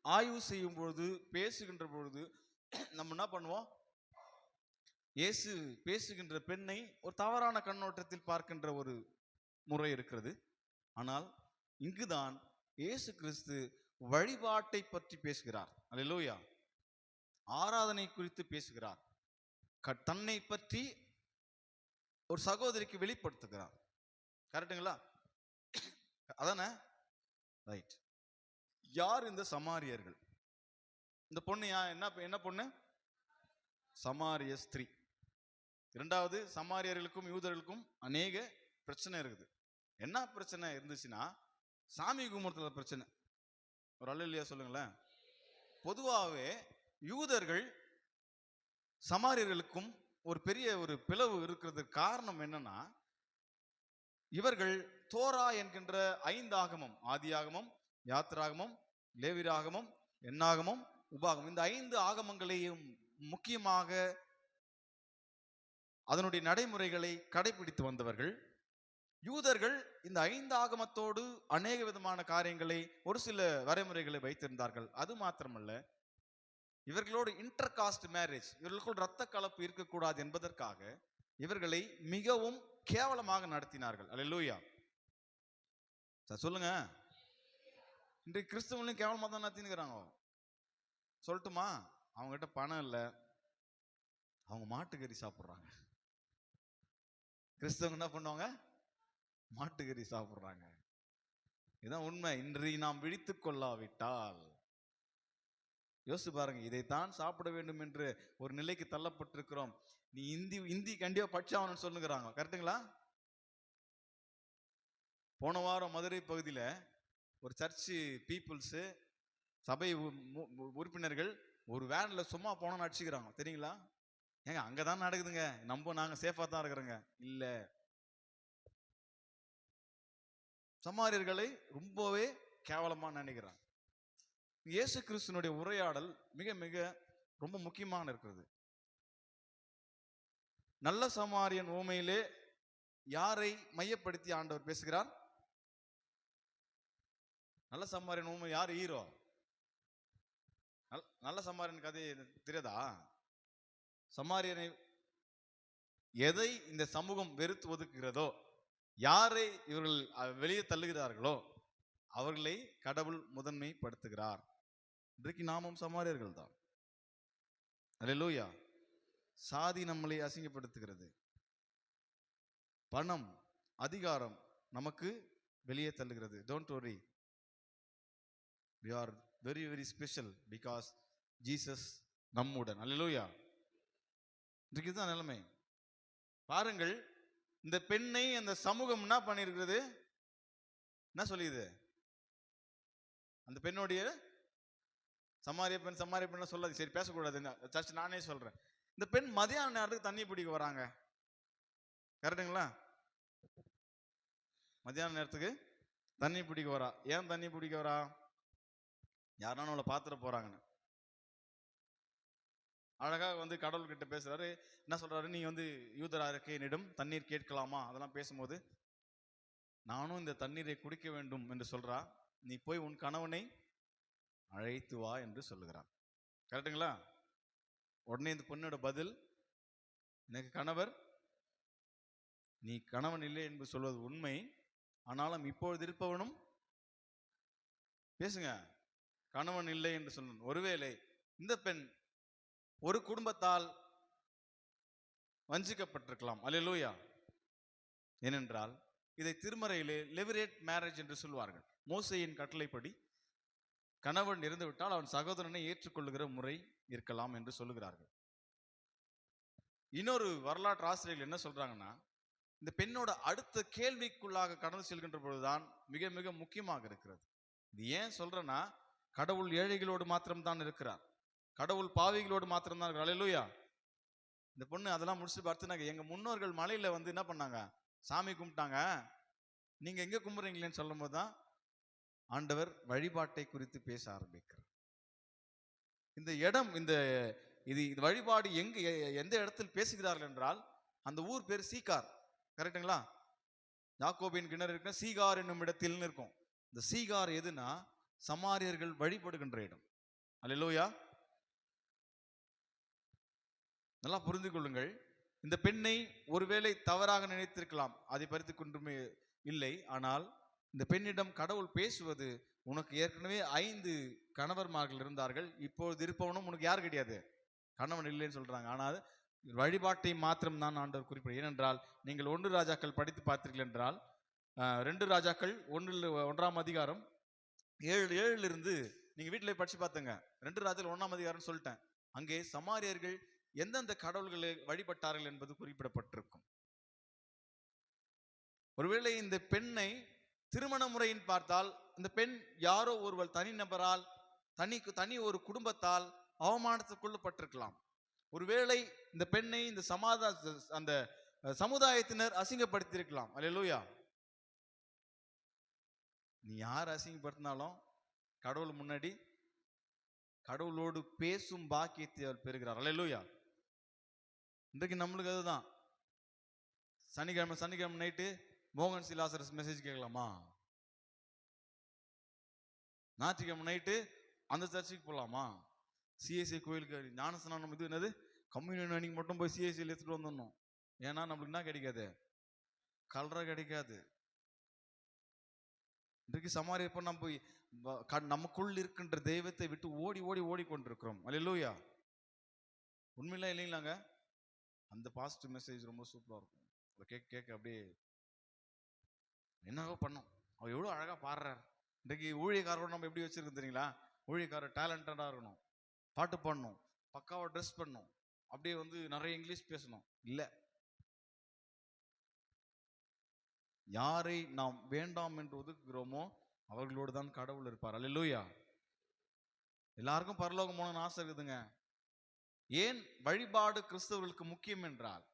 ஆய்வு செய்யும் பொழுது, பேசுகின்ற பொழுது நம்ம என்ன பண்ணுவோம்? இயேசு பேசுகின்ற பெண்ணை ஒரு தவறான கண்ணோட்டத்தில் பார்க்கின்ற ஒரு முறை இருக்கிறது. ஆனால் இங்குதான் இயேசு கிறிஸ்து வழிபாட்டை பற்றி பேசுகிறார். அல்லேலூயா. ஆராதனை குறித்து பேசுகிறார். தன்னை பற்றி ஒரு சகோதரிக்கு வெளிப்படுத்துகிறார். கரெக்டுங்களா? அதானே? ரைட். யார் இந்த சமாரியர்கள்? இந்த பொண்ணு என்ன பொண்ணு? சமாரிய ஸ்திரீ. இரண்டாவது, சமாரியர்களுக்கும் யூதர்களுக்கும் அநேக பிரச்சனை இருக்குது. என்ன பிரச்சனை இருந்துச்சுன்னா, சாமி கும்பிடுறதுல பிரச்சனை. ஒரு அல்லேலூயா சொல்லுங்களேன். பொதுவாகவே யூதர்கள் சமாரியர்களுக்கும் ஒரு பெரிய ஒரு பிளவு இருக்கிறதுக்கு காரணம் என்னன்னா, இவர்கள் தோரா என்கின்ற 5 ஆகமம், ஆதியாகமம், யாத்திராகமம், லேவியராகமம், எண்ணாகமம், உபாகமம், இந்த 5 ஆகமங்களையும் முக்கியமாக அதனுடைய நடைமுறைகளை கடைபிடித்து வந்தவர்கள். யூதர்கள் இந்த 5 ஆகமத்தோடு அநேக விதமான காரியங்களை, ஒரு சில வரைமுறைகளை வைத்திருந்தார்கள். அது மாத்திரமல்ல, இவர்களோடு இன்டர் காஸ்ட் மேரேஜ், இவர்களுக்குள் இரத்த கலப்பு இருக்கக்கூடாது என்பதற்காக இவர்களை மிகவும் கேவலமாக நடத்தினார்கள். அல்லேலூயா. சொல்லுங்க. இன்றைக்கு கிறிஸ்தவங்களையும் கேவலமாக தான் நடத்தினுக்கிறாங்க. சொல்லட்டுமா? அவங்ககிட்ட பணம் இல்லை, அவங்க மாட்டுக்கறி சாப்பிட்றாங்க. கிறிஸ்தவங்க என்ன பண்ணுவாங்க? மாட்டுக்கறி சாப்பிட்றாங்க. இதுதான் உண்மை. இன்று நாம் விழித்துக் கொள்ளாவிட்டால், யோசிச்சு பாருங்க, இதைத்தான் சாப்பிட வேண்டும் என்று ஒரு நிலைக்கு தள்ளப்பட்டிருக்கிறோம். நீ இந்தி கண்டிப்பா படிச்சாவணும்னு சொல்லுங்கிறாங்க. கரெக்டுங்களா? போன வாரம் மதுரை பகுதியில ஒரு சர்ச்சு பீப்புள்ஸ், சபை உறுப்பினர்கள் ஒரு வேன்ல சும்மா போனோம்னு அடிச்சுக்கிறாங்க. தெரியுங்களா? ஏங்க அங்கதான் நடக்குதுங்க, நாங்க சேஃபா தான் இருக்கிறோங்க. இல்ல, சமாரியர்களை ரொம்பவே கேவலமா நினைக்கிறாங்க. இயேசு கிறிஸ்துனுடைய உரையாடல் மிக மிக ரொம்ப முக்கியமான இருக்கிறது. நல்ல சமாரியன் உவமையிலே யாரை மையப்படுத்தி ஆண்டவர் பேசுகிறார்? நல்ல சமாரியன் உவமை யார் ஹீரோ? நல்ல சமாரியன் கதை தெரியாதா? சமாரியனை எதை இந்த சமூகம் வெறுத்து ஒதுக்குகிறதோ, யாரை இவர்கள் வெளியே தள்ளுகிறார்களோ அவர்களை கடவுள் முதன்மைப்படுத்துகிறார். இன்றைக்கு நாமும் சமாரியர்கள் தான். அல்லேலூயா. சாதி நம்மளை அசிங்கப்படுத்துகிறது. பணம், அதிகாரம் நமக்கு வெளியே தள்ளுகிறது. Don't worry, we are very very special because Jesus நம்முடன். அல்லேலூயா. இன்றைக்கு தான் நிலைமை. பாருங்கள், இந்த பெண்ணை அந்த சமூகம் என்ன பண்ணிருக்கிறது? என்ன சொல்லிது? அந்த பெண்ணுடைய சமாரிய பெண் சொல்லாது. சரி, பேசக்கூடாது சர்ச், நானே சொல்றேன். இந்த பெண் மதியான நேரத்துக்கு தண்ணி பிடிக்க வராங்க. கரெக்டுங்களா? மதியான நேரத்துக்கு தண்ணி பிடிக்க வரா. ஏன் தண்ணி பிடிக்க வரா? யாருன்னா அவளை பாத்துட போறாங்கன்னு. அழகா கடவுள் கிட்ட பேசுறாரு. என்ன சொல்றாரு? நீ யூதரா இருக்க, என்னிடம் தண்ணீர் கேட்கலாமா? அதெல்லாம் பேசும்போது, நானும் இந்த தண்ணீரை குடிக்க வேண்டும் என்று சொல்றா. நீ போய் உன் கணவனை அழைத்து வா என்று சொல்லுகிறான். கரெக்டுங்களா? உடனே இந்த பொண்ணோட பதில், எனக்கு கணவர், நீ கணவன் இல்லை என்று சொல்வது உண்மை, ஆனாலும் இப்பொழுது இருப்பவனும், பேசுங்க, கணவன் இல்லை என்று சொல்லணும். ஒருவேளை இந்த பெண் ஒரு குடும்பத்தால் வஞ்சிக்கப்பட்டிருக்கலாம். அல்லேலூயா. ஏனென்றால் இதை திருமறையிலே லெவிரேட் மேரேஜ் என்று சொல்வார்கள். மோசேயின் கட்டளைப்படி கணவன் இறந்து விட்டால் அவன் சகோதரனை ஏற்றுக்கொள்ளுகிற முறை இருக்கலாம் என்று சொல்லுகிறார்கள். இன்னொரு வரலாற்று ஆசிரியர்கள் என்ன சொல்றாங்கன்னா, இந்த பெண்ணோட அடுத்த கேள்விக்குள்ளாக கடந்து செல்கின்ற பொழுதுதான் மிக மிக முக்கியமாக இருக்கிறது. இது ஏன் சொல்றேன்னா, கடவுள் ஏழைகளோடு மாத்திரம்தான் இருக்கிறார், கடவுள் பாவிகளோடு மாத்திரம்தான் இருக்கிறார். அல்லேலூயா. இந்த பொண்ணு அதெல்லாம் முடிச்சு பார்த்து, எங்க முன்னோர்கள் மலையில என்ன பண்ணாங்க? சாமி கும்பிட்டாங்க, நீங்க எங்க கும்பிடுறீங்களேன்னு சொல்லும் போதுதான் ஆண்டவர் வழிபாட்டை குறித்து பேச ஆரம்பிக்கிறார். இந்த இடம் இது வழிபாடு எந்த இடத்தில் பேசுகிறார்கள் என்றால், அந்த ஊர் பேர் சீகார். கரெக்டுங்களா? யாக்கோபின் கிணறு இருக்க சீகார் என்னும் இடத்தில் இருக்கும். இந்த சீகார் எதுனா சமாரியர்கள் வழிபடுகின்ற இடம். அல்லேலூயா. நல்லா புரிந்து கொள்ளுங்கள். இந்த பெண்ணை ஒருவேளை தவறாக நினைத்திருக்கலாம், அதை பறித்து கொண்டுமே இல்லை. ஆனால் இந்த பெண்ணிடம் கடவுள் பேசுவது, உனக்கு ஏற்கனவே 5 கணவர்மார்கள் இருந்தார்கள், இப்பொழுது இருப்பவனும் உனக்கு யார் கிடையாது, கணவன் இல்லைன்னு சொல்றாங்க. ஆனால் வழிபாட்டை மாத்திரம் தான் ஆண்டவர் குறிப்பிட. ஏனென்றால் நீங்கள் 1 ராஜாக்கள் படித்து பார்த்தீர்கள் என்றால், 2 ராஜாக்கள் 1ஆம் அதிகாரம் 7 இருந்து நீங்க வீட்டில் படிச்சு பார்த்துங்க. 2 ராஜாக்கள் 1ஆம் அதிகாரம் சொல்லிட்டேன். அங்கே சமாரியர்கள் எந்தெந்த கடவுள்களை வழிபட்டார்கள் என்பது குறிப்பிடப்பட்டிருக்கும். ஒருவேளை இந்த பெண்ணை திருமண முறையின் பார்த்தால், இந்த பெண் யாரோ ஒருவர் தனிநபரால் தனி ஒரு குடும்பத்தால் அவமானத்துக்குள்ளப்பட்டிருக்கலாம். ஒருவேளை இந்த பெண்ணை இந்த அந்த சமுதாயத்தினர் அசிங்கப்படுத்தியிருக்கலாம். அல்லேலூயா. நீ யார் அசிங்கப்படுத்தினாலும் கடவுள் முன்னாடி கடவுளோடு பேசும் பாக்கியத்தை அவர் பெறுகிறார். அல்லேலூயா. இன்றைக்கு நம்மளுக்கு அதுதான். சனிக்கிழமை நைட்டு மோகன் சிலாசரஸ் மெசேஜ் கேட்கலாமா? ஞாயிற்றுக்கிழமை நைட்டு அந்த சர்ச்சுக்கு போகலாமா? சிஎஸ்ஐ கோயிலுக்கு ஞானஸ்நானம் இது என்னது கம்யூனியன் அன்னைக்கு மட்டும் போய் சிஎஸ்ஐயில் எடுத்துட்டு வந்துடணும். ஏன்னா நம்மளுக்கு என்ன கிடைக்காது, கல்ற கிடைக்காது. இன்றைக்கு சமாரி எப்ப நம்ம நமக்குள் இருக்கின்ற தெய்வத்தை விட்டு ஓடி கொண்டிருக்கிறோம். அல்லேலூயா. உண்மையில இல்லைங்களாங்க? அந்த பாசிட்டிவ் மெசேஜ் ரொம்ப சூப்பரா இருக்கும். அதை கேட்க அப்படியே என்னவோ பண்ணோம். அவர் எவ்வளவு அழகா பாடுறார். இன்றைக்கு ஊழியக்காரரோட நம்ம எப்படி வச்சிருக்கோம் தெரியுங்களா? ஊழியக்காரர் டேலண்டடா இருக்கணும், பாட்டு பாடணும், பக்காவா ட்ரெஸ் பண்ணணும், அப்படியே நிறைய இங்கிலீஷ் பேசணும். இல்ல, யாரை நாம் வேண்டாம் என்று ஒதுக்குகிறோமோ அவர்களோடு தான் கடவுள் இருப்பார். அல்லேலூயா. எல்லாருக்கும் பரலோகம் போகணும்னு ஆசை இருக்குதுங்க. ஏன் வழிபாடு கிறிஸ்தவர்களுக்கு முக்கியம் என்றால்,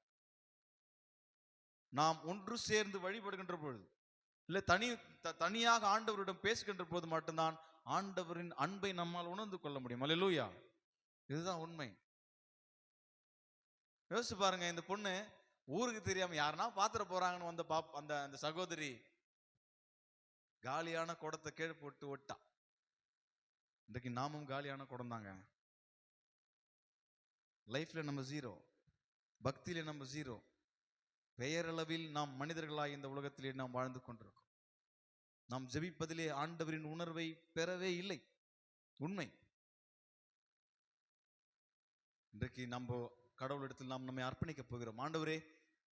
நாம் ஒன்று சேர்ந்து வழிபடுகின்ற பொழுது, இல்ல தனியாக ஆண்டவரிடம் பேசுகின்ற போது மட்டும்தான் ஆண்டவரின் அன்பை நம்மால் உணர்ந்து கொள்ள முடியும். அல்லேலூயா. இதுதான் உண்மை. யோசிச்சு பாருங்க, இந்த பொண்ணு ஊருக்கு தெரியாம யாருன்னா பாத்திர போறாங்கன்னு வந்த அந்த சகோதரி காலியான குடத்தை கீழே போட்டு ஒட்டா. இன்றைக்கு நாமும் காலியான குடம் தாங்க. லைஃப்ல நம்ம 0, பக்தியில நம்ம 0, பெயரளவில் நாம் மனிதர்களாய் இந்த உலகத்திலே நாம் வாழ்ந்து கொண்டிருக்கோம். நாம் ஜெபிப்பதிலே ஆண்டவரின் உணர்வை பெறவே இல்லை. உண்மை. இன்றைக்கு நம்ம கடவுளிடத்தில் நாம் நம்மை அர்ப்பணிக்க போகிறோம். ஆண்டவரே,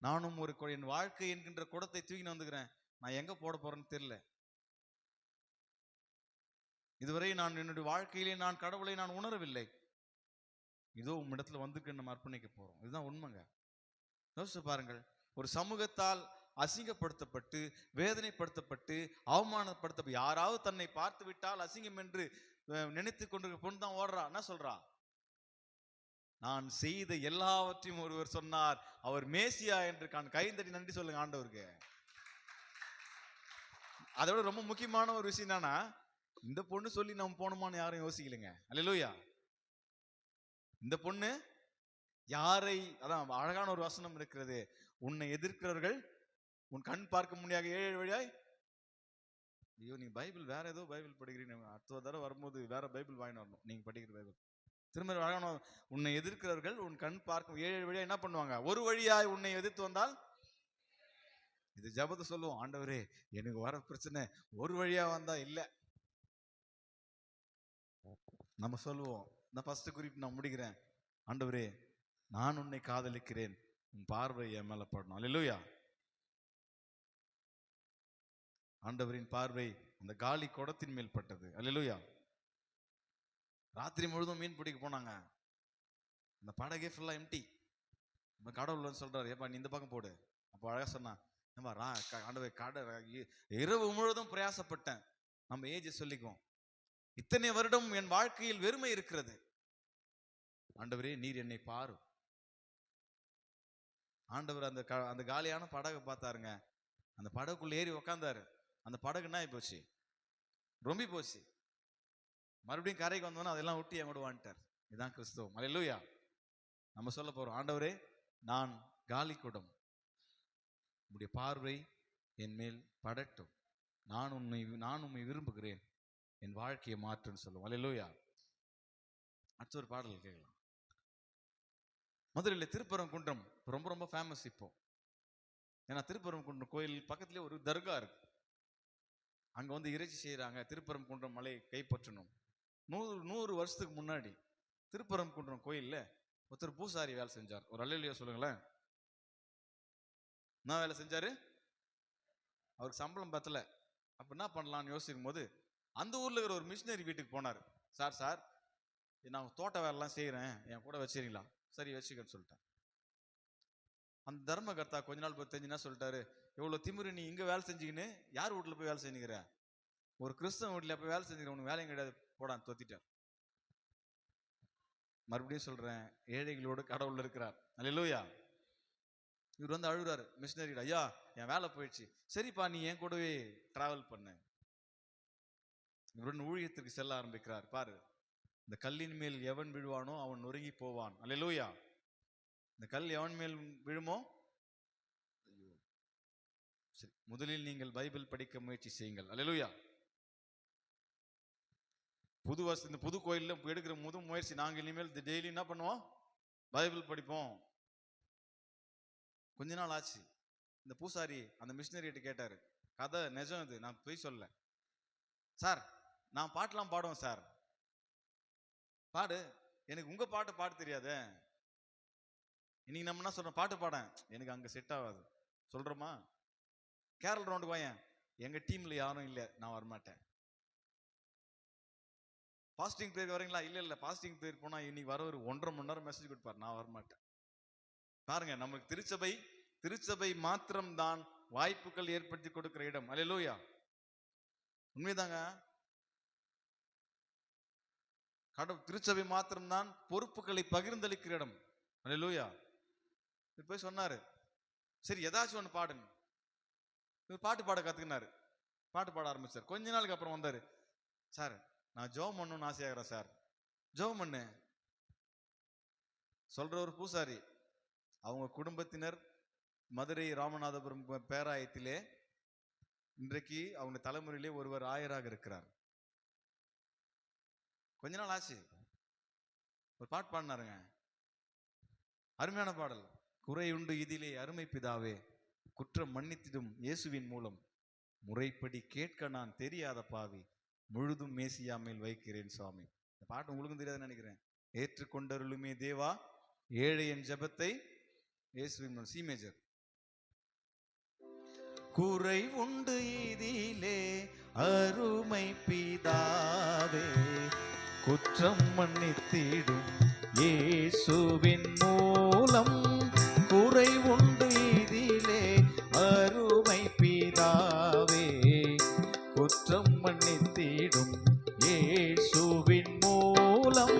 நானும் என் வாழ்க்கை என்கின்ற குடத்தை தூக்கின்னு வந்துக்கிறேன். நான் எங்க போட போறேன்னு தெரியல. இதுவரை நான் என்னுடைய வாழ்க்கையிலே நான் கடவுளை நான் உணரவில்லை. இதோ உம்மிடத்துல வந்துக்கு நம்ம அர்ப்பணிக்க போறோம். இதுதான் உண்மைங்க. யோசிச்சு பாருங்கள், ஒரு சமூகத்தால் அசிங்கப்படுத்தப்பட்டு, வேதனைப்படுத்தப்பட்டு, அவமானப்படுத்த, யாராவது தன்னை பார்த்து விட்டால் அசிங்கம் என்று நினைத்து கொண்டிருக்க பொண்ணு தான் ஓடுறா. என்ன சொல்றா? நான் செய்த எல்லாவற்றையும் ஒருவர் சொன்னார், அவர் மேசியா என்று கைந்தடி நன்றி சொல்லுங்க ஆண்டவருக்கு. அதோட ரொம்ப முக்கியமான ஒரு விஷயம் என்னன்னா, இந்த பொண்ணு சொல்லி நம்ம போனோமான்னு யாரும் யோசிக்கலைங்க. அல்லேலூயா. இந்த பொண்ணு யாரை, அதான் அழகான ஒரு வசனம் இருக்கிறது, உன்னை எதிர்க்கிறவர்கள் உன் கண் பார்க்க முடியாத 7 வழியாய். ஐயோ, நீங்க பைபிள் வேற ஏதோ பைபிள் படிக்கிறீங்க, அடுத்த தடவை வரும்போது வேற பைபிள் வாங்கிட்டு வரணும். நீங்க படிக்கிற பைபிள் திரும்ப அழகான, உன்னை எதிர்க்கிறவர்கள் உன் கண் பார்க்கும் 7 வழியா என்ன பண்ணுவாங்க? ஒரு வழியாய் உன்னை எதிர்த்து வந்தால். இது ஜபத்தை சொல்லுவோம், ஆண்டவரே எனக்கு வர பிரச்சனை ஒரு வழியா வந்தா இல்ல. நம்ம சொல்லுவோம், நான் ஃபர்ஸ்ட் குறிப்பு நான் முடிக்கிறேன், ஆண்டவரே நான் உன்னை காதலிக்கிறேன், உன் பார்வை என் மேல படணும். அல்லேலூயா. ஆண்டவரின் பார்வை அந்த காலி குடத்தின் மேல் பட்டது. அல்லேலூயா. ராத்திரி முழுதும் மீன் பிடிக்க போனாங்க. அந்த படகே ஃபுல்லா எம்டி. நம்ம கடவுள் சொல்றாரு, ஏப்பா நீ இந்த பக்கம் போடு. அப்போ அழகா சொன்னா, ஆண்டவரே இரவு முழுதும் பிரயாசப்பட்டேன். நம்ம ஏஜ் சொல்லிக்குவோம், இத்தனை வருடம் என் வாழ்க்கையில் வெறுமை இருக்கிறது, ஆண்டவரே நீர் என்னை பாரு. ஆண்டவர் அந்த காலியான படகை பார்த்தாருங்க. அந்த படகுக்குள்ள ஏறி உக்காந்தாரு. அந்த படகு என்ன ஆகி போச்சு? ரொம்ப போச்சு. மறுபடியும் கரைக்கு வந்தோன்னா அதெல்லாம் விட்டு என் கூட வந்துட்டார். இதுதான் கிறிஸ்தவம். அல்லேலூயா. நம்ம சொல்ல போறோம், ஆண்டவரே நான் காலி குடம், உம்முடைய பார்வை என் மேல் படட்டும், நான் உம்மை விரும்புகிறேன், என் வாழ்க்கையை மாற்றுன்னு சொல்லுவோம். அல்லேலூயா. அடுத்த ஒரு பாடல் கேட்கலாம். மதுரையில் திருப்பரங்குன்றம் ரொம்ப ரொம்ப ஃபேமஸ் இப்போ. ஏன்னா திருப்பரங்குன்றம் கோயில் பக்கத்துலேயே ஒரு தர்கா இருக்கு. அங்க வந்து இறைச்சி செய்யறாங்க. திருப்பரங்குன்றம் மலை கைப்பற்றணும். 100 வருஷத்துக்கு முன்னாடி திருப்பரங்குன்றம் கோயில்ல ஒருத்தர் பூசாரி வேலை செஞ்சார். ஒரு அல்லேலூயா சொல்லுங்களேன். என்ன வேலை செஞ்சாரு? அவருக்கு சம்பளம் பத்தல. அப்ப என்ன பண்ணலாம்னு யோசிக்கும் போது அந்த ஊர்ல இருக்கிற ஒரு மிஷினரி வீட்டுக்கு போனார். சார் நான் தோட்ட வேலைலாம் செய்யறேன், என் கூட வச்சுறீங்களா? சரி வச்சுக்கன்னு சொல்லிட்டேன். அந்த தர்மகர்த்தா கொஞ்ச நாள் போய் தெரிஞ்சு என்ன சொல்லிட்டாரு, எவ்வளவு திமிரு நீ இங்க வேலை செஞ்சுக்கின்னு யார் வீட்டுல போய் வேலை செஞ்சுக்கிற? ஒரு கிறிஸ்தவ வீட்டுல போய் வேலை செஞ்சுக்கிற, உனக்கு வேலையும் கிடையாது போடான்னு தொத்திட்டார். மறுபடியும் சொல்றேன், ஏழைகளோடு கடவுள் இருக்கிறார். அல்லேலூயா. இவர் வந்து அழுகுறாரு மிஷினரி, ஐயா என் வேலை போயிடுச்சு. சரிப்பா நீ என் கூடவே டிராவல் பண்ணு. இவருடன் ஊழியத்திற்கு செல்ல ஆரம்பிக்கிறார். பாரு, இந்த கல்லின் மேல் எவன் விழுவானோ அவன் நொறுங்கி போவான். அல்லேலூயா. இந்த கல் எவன் மேல் விழுமோ, சரி, முதலில் நீங்கள் பைபிள் படிக்க முயற்சி செய்யுங்கள். அல்லேலூயா. இந்த புது கோயில்ல எடுக்கிற முயற்சி, நாங்கள் இனிமேல் டெய்லி என்ன பண்ணுவோம்? பைபிள் படிப்போம். கொஞ்ச நாள் ஆச்சு. இந்த பூசாரி அந்த மிஷினரிட்ட கேட்டாரு, கதை நிஜம் இது, நான் போய் சொல்ல. சார் நான் பாட்டெல்லாம் பாடுவேன் சார். பாடு. எனக்கு உங்க பாட்டு பாட தெரியாது. இன்னைக்கு நம்ம என்ன சொல்றோம், பாட்டு பாட எனக்கு அங்க செட் ஆகாது சொல்றோமா? கேரள் ரவுண்டுக்கு வாயேன், எங்க டீம்ல யாரும் இல்லை, நான் வரமாட்டேன். பாஸ்டிங் பிரேயர் வரீங்களா? இல்ல பாஸ்டிங் பிரேயர் போனா இன்னைக்கு வர ஒரு 1.5 மணி நேரம் மெசேஜ் கொடுப்பார், நான் வரமாட்டேன். பாருங்க, நமக்கு திருச்சபை மாத்திரம் தான் வாய்ப்புகள் ஏற்படுத்தி கொடுக்கிற இடம். அல்லேலூயா. உண்மைதாங்க. திருச்சபை மாத்திரம் தான் பொறுப்புகளை பகிர்ந்தளிக்கிற இடம். அல்லேலூயா. போய் சொன்னாரு, சரி ஏதாச்சும் ஒண்ணு பாடுங்க. பாட்டு பாட கத்துக்கினாரு. பாட்டு பாட ஆரம்பிச்சார். கொஞ்ச நாளுக்கு அப்புறம் வந்தாரு, சார் நான் ஜெபம் பண்ணணும்னு ஆசையாகிறேன் சார். ஜெபம் பண்ணு சொல்ற ஒரு பூசாரி. அவங்க குடும்பத்தினர் மதுரை ராமநாதபுரம் பேராயத்திலே இன்றைக்கு அவங்க தலைமுறையிலே ஒருவர் ஆயராக இருக்கிறார். கொஞ்ச நாள் ஆச்சு, ஒரு பாட்டு பாடினாருங்க. அருமையான பாடல். குறையுண்டு இதிலே அருமை பிதாவே, குற்றம் மன்னித்திடும் இயேசுவின் மூலம், முறைப்படி கேட்க நான் தெரியாத பாவி, முழுதும் மேசியா மேல் வைக்கிறேன் சுவாமி. இந்த பாட்டு உங்களுக்கும் தெரியாதுன்னு நினைக்கிறேன். ஏற்றுக்கொண்டருளுமே தேவா ஏழையின் ஜெபத்தை இயேசுவின், சி மேஜர். குறை உண்டு இதிலே அருமை பிதாவே, குற்றம் மன்னித்திடும் இயேசுவின் மூலம், குறை உண்டு இதிலே அருமை பிதாவே, குற்றம் மன்னித்திடும் இயேசுவின் மூலம்,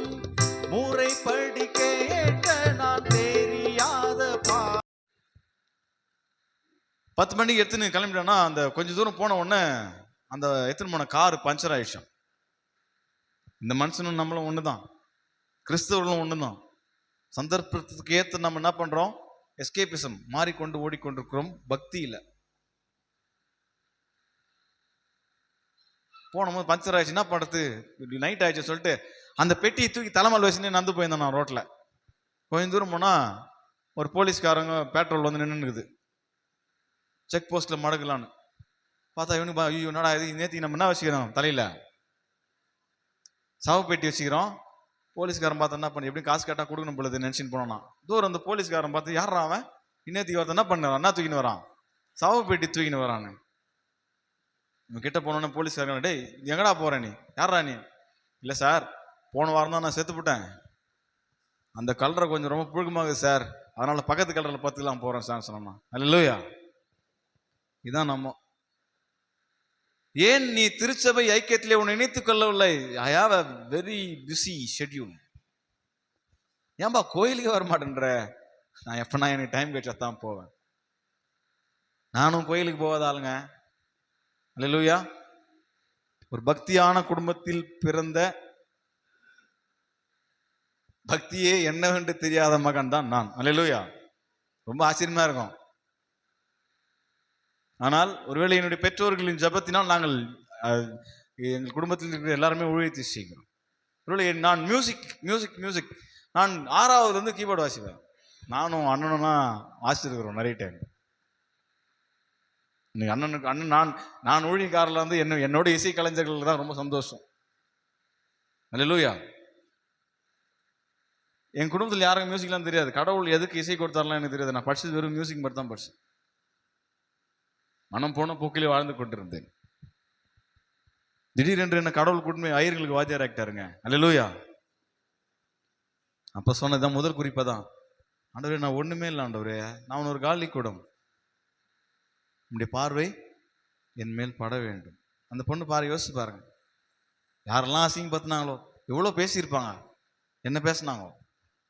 முறைப்படி கேட்க நான் தெரியாத 10 மணிக்கு எடுத்துன்னு கிளம்பிட்டோன்னா, அந்த கொஞ்சம் தூரம் போன உடனே அந்த எடுத்துன்னு போன கார் பஞ்சர் ஆயிடுச்சு. இந்த மனுஷனும் நம்மளும் ஒண்ணுதான், கிறிஸ்தவர்களும் ஒண்ணுதான். சந்தர்ப்பத்துக்கு ஏற்ற நம்ம என்ன பண்றோம்? எஸ்கேபிசம் மாறிக்கொண்டு ஓடிக்கொண்டிருக்கிறோம். பக்தி இல்லை. போனபோது பஞ்சர் ஆயிடுச்சு, என்ன பண்றது, நைட் ஆயிடுச்சு சொல்லிட்டு அந்த பெட்டியை தூக்கி தலைமையில் வச்சுன்னு நடந்து போயிருந்தேன் நான் ரோட்ல. கொஞ்சம் தூரம் போனா ஒரு போலீஸ்காரங்க பெட்ரோல் வந்து நின்றுக்குது. செக் போஸ்ட்ல மடக்கலான்னு பார்த்தா இவனுக்கு ஐயோ என்னடா இது, நேற்று நம்ம என்ன வச்சுக்கிறோம் தலையில, சவப்பெட்டி வச்சுக்கிறோம். போலீஸ்காரன் பார்த்தா என்ன பண்ணி, எப்படி காசு கேட்டா கொடுக்கணும் பொழுது நினைச்சுன்னு போனோம்னா, தூரம் அந்த போலீஸ்காரன் பார்த்து யாரா அவன், இன்னத்துக்கு ஒருத்தன் என்ன பண்ணுறான், என்ன தூக்கின்னு வரான், சவப்பெட்டி தூக்கின்னு வரான்னு. இவன் கிட்ட போனோன்னு போலீஸ்காரன், டேய் எங்கடா போற நீ, யாரா நீ? இல்லை சார் போன வாரம் தான் நான் செத்துப்பட்டேன், அந்த கலரை கொஞ்சம் ரொம்ப புழுக்கமாகுது சார், அதனால பக்கத்து கலரில் பார்த்துக்கலாம் போறேன் சார் சொன்னா. அல்லேலூயா. இதான் நம்ம. ஏன் நீ திருச்சபை ஐக்கியத்திலே உன்னை இணைத்துக் கொள்ளவில்லை? I have a very busy schedule. ஏன்பா கோயிலுக்கு வர மாட்டேன்ற? நான் எப்பனா எனக்கு டைம் கிடைச்சா தான் போவேன். நானும் கோயிலுக்கு போகாத ஆளுங்க. அல்லேலூயா. ஒரு பக்தியான குடும்பத்தில் பிறந்த பக்தியே என்னவென்று தெரியாத மகன் தான் நான். அல்லேலூயா. ரொம்ப ஆச்சரியமா இருக்கும். ஆனால் ஒருவேளை என்னுடைய பெற்றோர்களின் ஜபத்தினால் நாங்கள் எங்கள் குடும்பத்தில் இருக்கிற எல்லாருமே ஊழியத்தை செய்கிறோம். ஒருவேளை நான் மியூசிக் நான் 6வது இருந்து கீபோர்டு வாசிப்பேன். நானும் அண்ணனும்னா வாசிச்சிருக்கிறோம் நிறைய டைம். அண்ணன் நான் ஊழியக்காரில் வந்து என்னோட இசை கலைஞர்கள் தான் ரொம்ப சந்தோஷம். அல்லேலூயா. என் குடும்பத்தில் யாருக்கும் மியூசிக்லாம் தெரியாது. கடவுள் எதுக்கு இசை கொடுத்தாருலாம் எனக்கு தெரியாது. நான் படிச்சது வெறும் மியூசிக் மட்டும் தான் படிச்சேன். மனம் போன போக்கிலே வாழ்ந்து கொண்டிருந்தேன். திடீரென்று என்ன கடவுள் கூட்டமே ஐயர்களுக்கு வாத்தியார் ஆக்கிட்டாருங்க. அல்லேலூயா. அப்ப சொன்னதான் முதல் குறிப்பை தான், ஆண்டவரே நான் ஒண்ணுமே இல்லை ஆண்டவரே, நான் ஒரு காலி கூடம், உங்களுடைய பார்வை என் மேல் பட வேண்டும். அந்த பொண்ணு பாருங்க, யோசிச்சு பாருங்க, யாரெல்லாம் அசிங்க பார்த்தினாங்களோ, எவ்வளோ பேசியிருப்பாங்க, என்ன பேசினாங்களோ.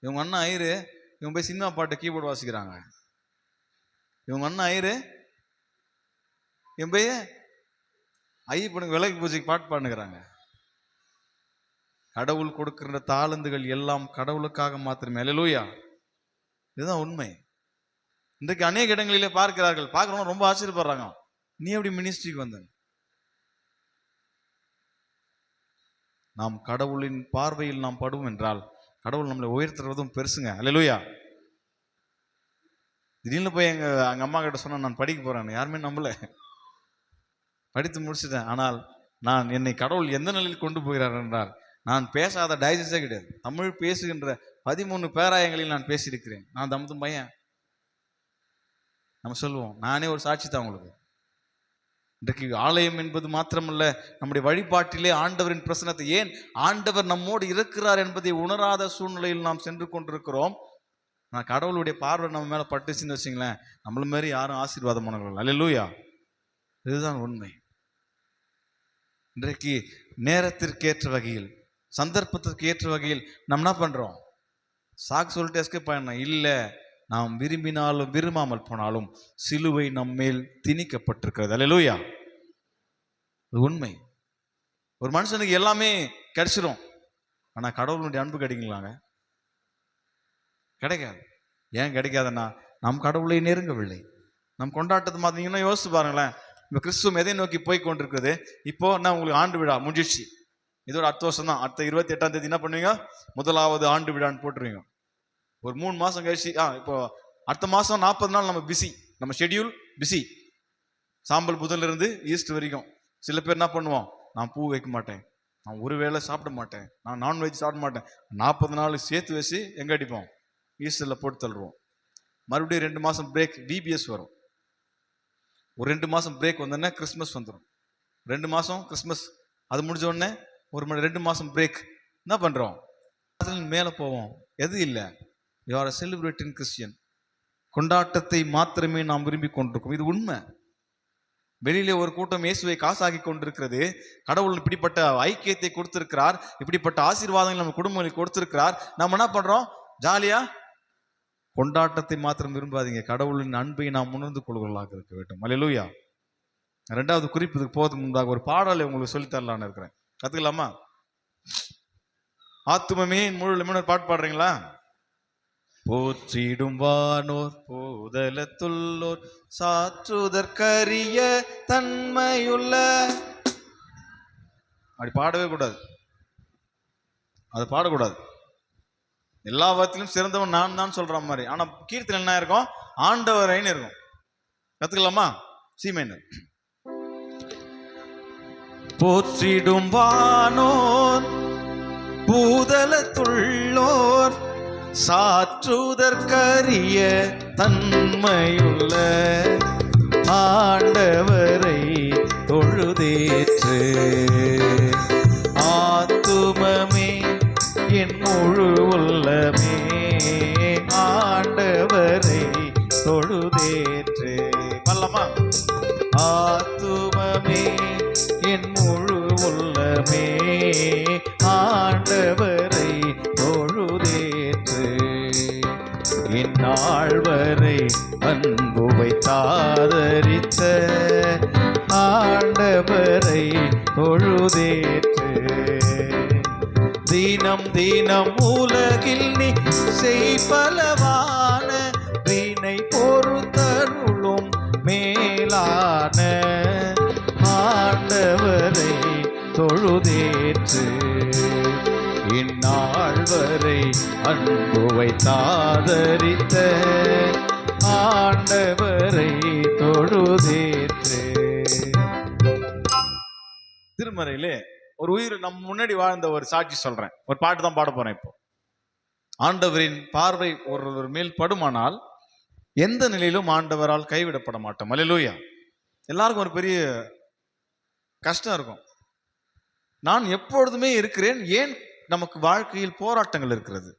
இவங்க அண்ணன் ஐயரு இவங்க போய் சினிமா பாட்டு கீபோர்டு வாசிக்கிறாங்க. இவங்க அண்ணன் ஐயரு இவன் போய் ஐயப்பனுக்கு விளக்கு பூஜைக்கு பாட்டு பாடுகிறாங்க. கடவுள் கொடுக்கிற தாளந்துகள் எல்லாம் கடவுளுக்காக மாத்திரமே. அல்லேலூயா. இதுதான் உண்மை. இன்றைக்கு அநேக இடங்களிலே பார்க்கிறார்கள், பார்க்கிறவங்க ரொம்ப ஆச்சரியப்படுறாங்க, நீ எப்படி மினிஸ்ட்ரிக்கு வந்த? நாம் கடவுளின் பார்வையில் நாம் படுவோம் என்றால் கடவுள் நம்மளை உயர்த்துறதும் பெருசுங்க. அல்லேலூயா. திடீர்னு போய் எங்க அம்மா கிட்ட சொன்னா நான் படிக்க போறேன், யாருமே நம்பல. படித்து முடிச்சுட்டேன். ஆனால் நான் என்னை கடவுள் எந்த நிலையில் கொண்டு போகிறார் என்றால், நான் பேசாத டைஜஸ்டே கிடையாது. தமிழ் பேசுகின்ற 13 பேராயங்களில் நான் பேசியிருக்கிறேன். நான் தமதும் பையன். நம்ம சொல்லுவோம், நானே ஒரு சாட்சி தான் உங்களுக்கு. இன்றைக்கு ஆலயம் என்பது மாத்திரமல்ல, நம்முடைய வழிபாட்டிலே ஆண்டவரின் பிரசனத்தை, ஏன் ஆண்டவர் நம்மோடு இருக்கிறார் என்பதை உணராத சூழ்நிலையில் நாம் சென்று கொண்டிருக்கிறோம். நான் கடவுளுடைய பார்வை நம்ம மேல பட்டுச்சுன்னு வச்சுங்களேன், நம்மள மாதிரி யாரும் ஆசீர்வாதமானவர்கள். அல்லேலூயா. இதுதான் உண்மை. இன்றைக்கு நேரத்திற்கு ஏற்ற வகையில், சந்தர்ப்பத்திற்கு ஏற்ற வகையில் நாம் என்ன பண்றோம்? சாக்கு சொல்லிட்டு எஸ்கேப் பண்ணணும் இல்லை. நாம் விரும்பினாலும் விரும்பாமல் போனாலும் சிலுவை நம்மேல் திணிக்கப்பட்டிருக்கிறது. அல்லேலூயா. இது உண்மை. ஒரு மனுஷனுக்கு எல்லாமே கிடைச்சிரும், ஆனா கடவுளுடைய அன்பு கிடைக்குங்களாங்க? கிடைக்காது. ஏன் கிடைக்காதுன்னா, நாம் கடவுளை நெருங்கவில்லை. நம் கொண்டாட்டத்தை பார்த்தீங்கன்னா யோசிச்சு பாருங்களேன். இப்போ கிறிஸ்துவம் எதை நோக்கி போய் கொண்டிருக்குது? இப்போ என்ன, உங்களுக்கு ஆண்டு விழா முடிஞ்சிடுச்சு, இதோட அடுத்த வருஷம் தான், அடுத்த 28ஆம் தேதி என்ன பண்ணுவீங்க? முதலாவது ஆண்டு விழான்னு போட்டுருவீங்க. ஒரு 3 மாசம் கழிச்சு, இப்போ அடுத்த மாசம் 40 நாள் நம்ம பிஸி, நம்ம ஷெட்யூல் பிஸி. சாம்பல் புதன்ல இருந்து ஈஸ்ட் வரைக்கும். சில பேர் என்ன பண்ணுவோம், நான் பூ வைக்க மாட்டேன், நான் ஒரு வேளை சாப்பிட மாட்டேன், நான் நான்வெஜ் சாப்பிட மாட்டேன். 40 நாள் சேர்த்து வச்சு எங்க அடிப்போம்? ஈஸ்டர்ல போட்டு தள்ளுவோம். மறுபடியும் 2 மாசம் பிரேக், விபிஎஸ் வரும். ஒரு 2 மாசம் பிரேக் வந்தோடனே கிறிஸ்மஸ் வந்துடும். 2 மாசம் கிறிஸ்மஸ், அது முடிஞ்ச உடனே ஒரு 2 மாசம் பிரேக். என்ன பண்றோம்? மேல போவோம். எது இல்லை, you are a celebrating Christian. கொண்டாட்டத்தை மாத்திரமே நாம் விரும்பி கொண்டிருக்கோம். இது உண்மை. வெளியிலே ஒரு கூட்டம் இயேசுவை காசாக்கி கொண்டிருக்கிறது. கடவுள் இப்படிப்பட்ட ஐக்கியத்தை கொடுத்திருக்கிறார், இப்படிப்பட்ட ஆசீர்வாதங்கள் நம்ம குடும்பங்களுக்கு கொடுத்திருக்கிறார். நம்ம என்ன பண்றோம்? ஜாலியா கொண்டாட்டத்தை மாத்திரம் விரும்பாதீங்க, கடவுளின் அன்பை நாம் உணர்ந்து கொள்வர்களாக இருக்க வேண்டும். அல்லேலூயா. 2வது குறிப்புக்கு போவதுக்கு முன்பாக ஒரு பாடலை உங்களுக்கு சொல்லி தரலான்னு இருக்கிறேன். கத்துக்கலாமா? ஆத்துமமே முழு பாட்டு பாடுறீங்களா? போற்றிடும் வானோர் போதலத்துள்ளோர் சாற்றுதற்கரிய தன்மையுள்ள, அப்படி பாடவே கூடாது. அது பாடக்கூடாது. எல்லா வார்த்தையிலும் சிறந்தவன் நான் தான் சொல்ற மாதிரி. ஆனா கீர்த்தனை என்ன இருக்கும்? ஆண்டவரைன்னு இருக்கும். கத்துக்கலாமா? C minor. போற்றிடும் வானோர் பூதலத்துள்ளோர் சாற்றுதற்கரிய தன்மையுள்ள ஆண்டவரை தொழுதேற்று. ஆத்துமமே என் முழு உள்ளமே ஆண்டவரை தொழுதேற்று. பல்லமா? ஆத்துமமே என் முழு உள்ளமே ஆண்டவரை தொழுதேற்று. இந்நாள் வரை அன்பு வைத்தாதரித்த ஆண்டவரை தொழுதேற்று. தினம் தினம் உலகில் நீ செய்பலவான வீணை பொறுத்தருளும் மேலான ஆண்டவரை தொழுதேற்று. இந்நாள் வரை அன்பு வைத்தாதரித்த ஆண்டவரை தொழுதேற்று. திருமறையிலே ஒரு உயிர் நம்ம முன்னாடி வாழ்ந்த ஒரு சாட்சி சொல்றேன். ஒரு பாட்டு தான் பாட போறேன் இப்போ. ஆண்டவரின் பார்வை ஒரு மேல் படுமானால் எந்த நிலையிலும் ஆண்டவரால் கைவிடப்பட மாட்டோம். அல்லேலூயா. எல்லாருக்கும் ஒரு பெரிய கஷ்டம் இருக்கும். நான் எப்பொழுதுமே இருக்கிறேன், ஏன் நமக்கு வாழ்க்கையில் போராட்டங்கள் இருக்கிறது.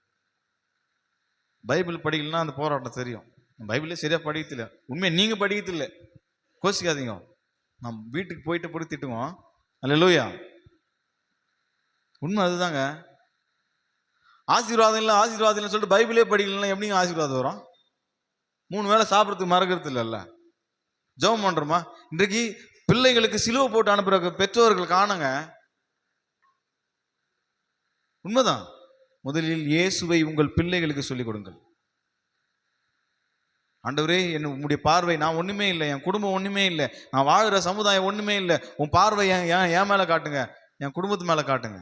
பைபிள் படிக்கலன்னா அந்த போராட்டம் தெரியும். பைபிளே சரியா படிக்கல, உண்மையை நீங்க படிக்கல, கோச்சிக்காதீங்க. நம்ம வீட்டுக்கு போயிட்டு போய் திட்டுவோம். அல்லேலூயா. உண்மை அதுதாங்க. ஆசீர்வாதம் இல்லை ஆசீர்வாதம் இல்லைன்னு சொல்லிட்டு பைபிளே படிக்கலன்னா எப்படிங்க ஆசீர்வாதம் வரும்? 3 வேளை சாப்பிட்றதுக்கு மறக்கிறது இல்லைல்ல. ஜெபம் பண்றோமா? இன்றைக்கு பிள்ளைகளுக்கு சிலுவை போட்டு அனுப்புற பெற்றோர்கள் காணுங்க. உண்மைதான். முதலில் இயேசுவை உங்கள் பிள்ளைகளுக்கு சொல்லிக் கொடுங்கள். ஆண்டவரே, என்னுடைய பார்வை, நான் ஒண்ணுமே இல்லை, என் குடும்பம் ஒண்ணுமே இல்லை, நான் வாழுற சமுதாயம் ஒண்ணுமே இல்லை, உன் பார்வை என் மேல காட்டுங்க, என் குடும்பத்து மேல காட்டுங்க.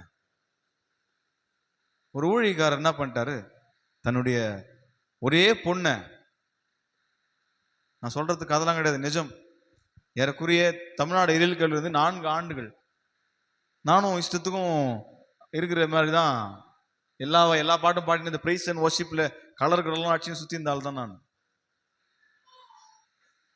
ஒரு ஊழியக்காரர் என்ன பண்ணிட்டாரு, தன்னுடைய ஒரே பொண்ணை, நான் சொல்றதுக்கு அதெல்லாம் கிடையாது, நிஜம், ஏறக்குறைய தமிழ்நாடு எழில் கல்வி வந்து 4 ஆண்டுகள் நானும் இஷ்டத்துக்கும் இருக்கிற மாதிரி தான் எல்லா பாட்டும் பாடின இந்த பிரைஸ் அண்ட் வர்ஷிப்ல கலர்களெல்லாம் அடிச்சுன்னு சுத்தி இருந்தால் தான் நான்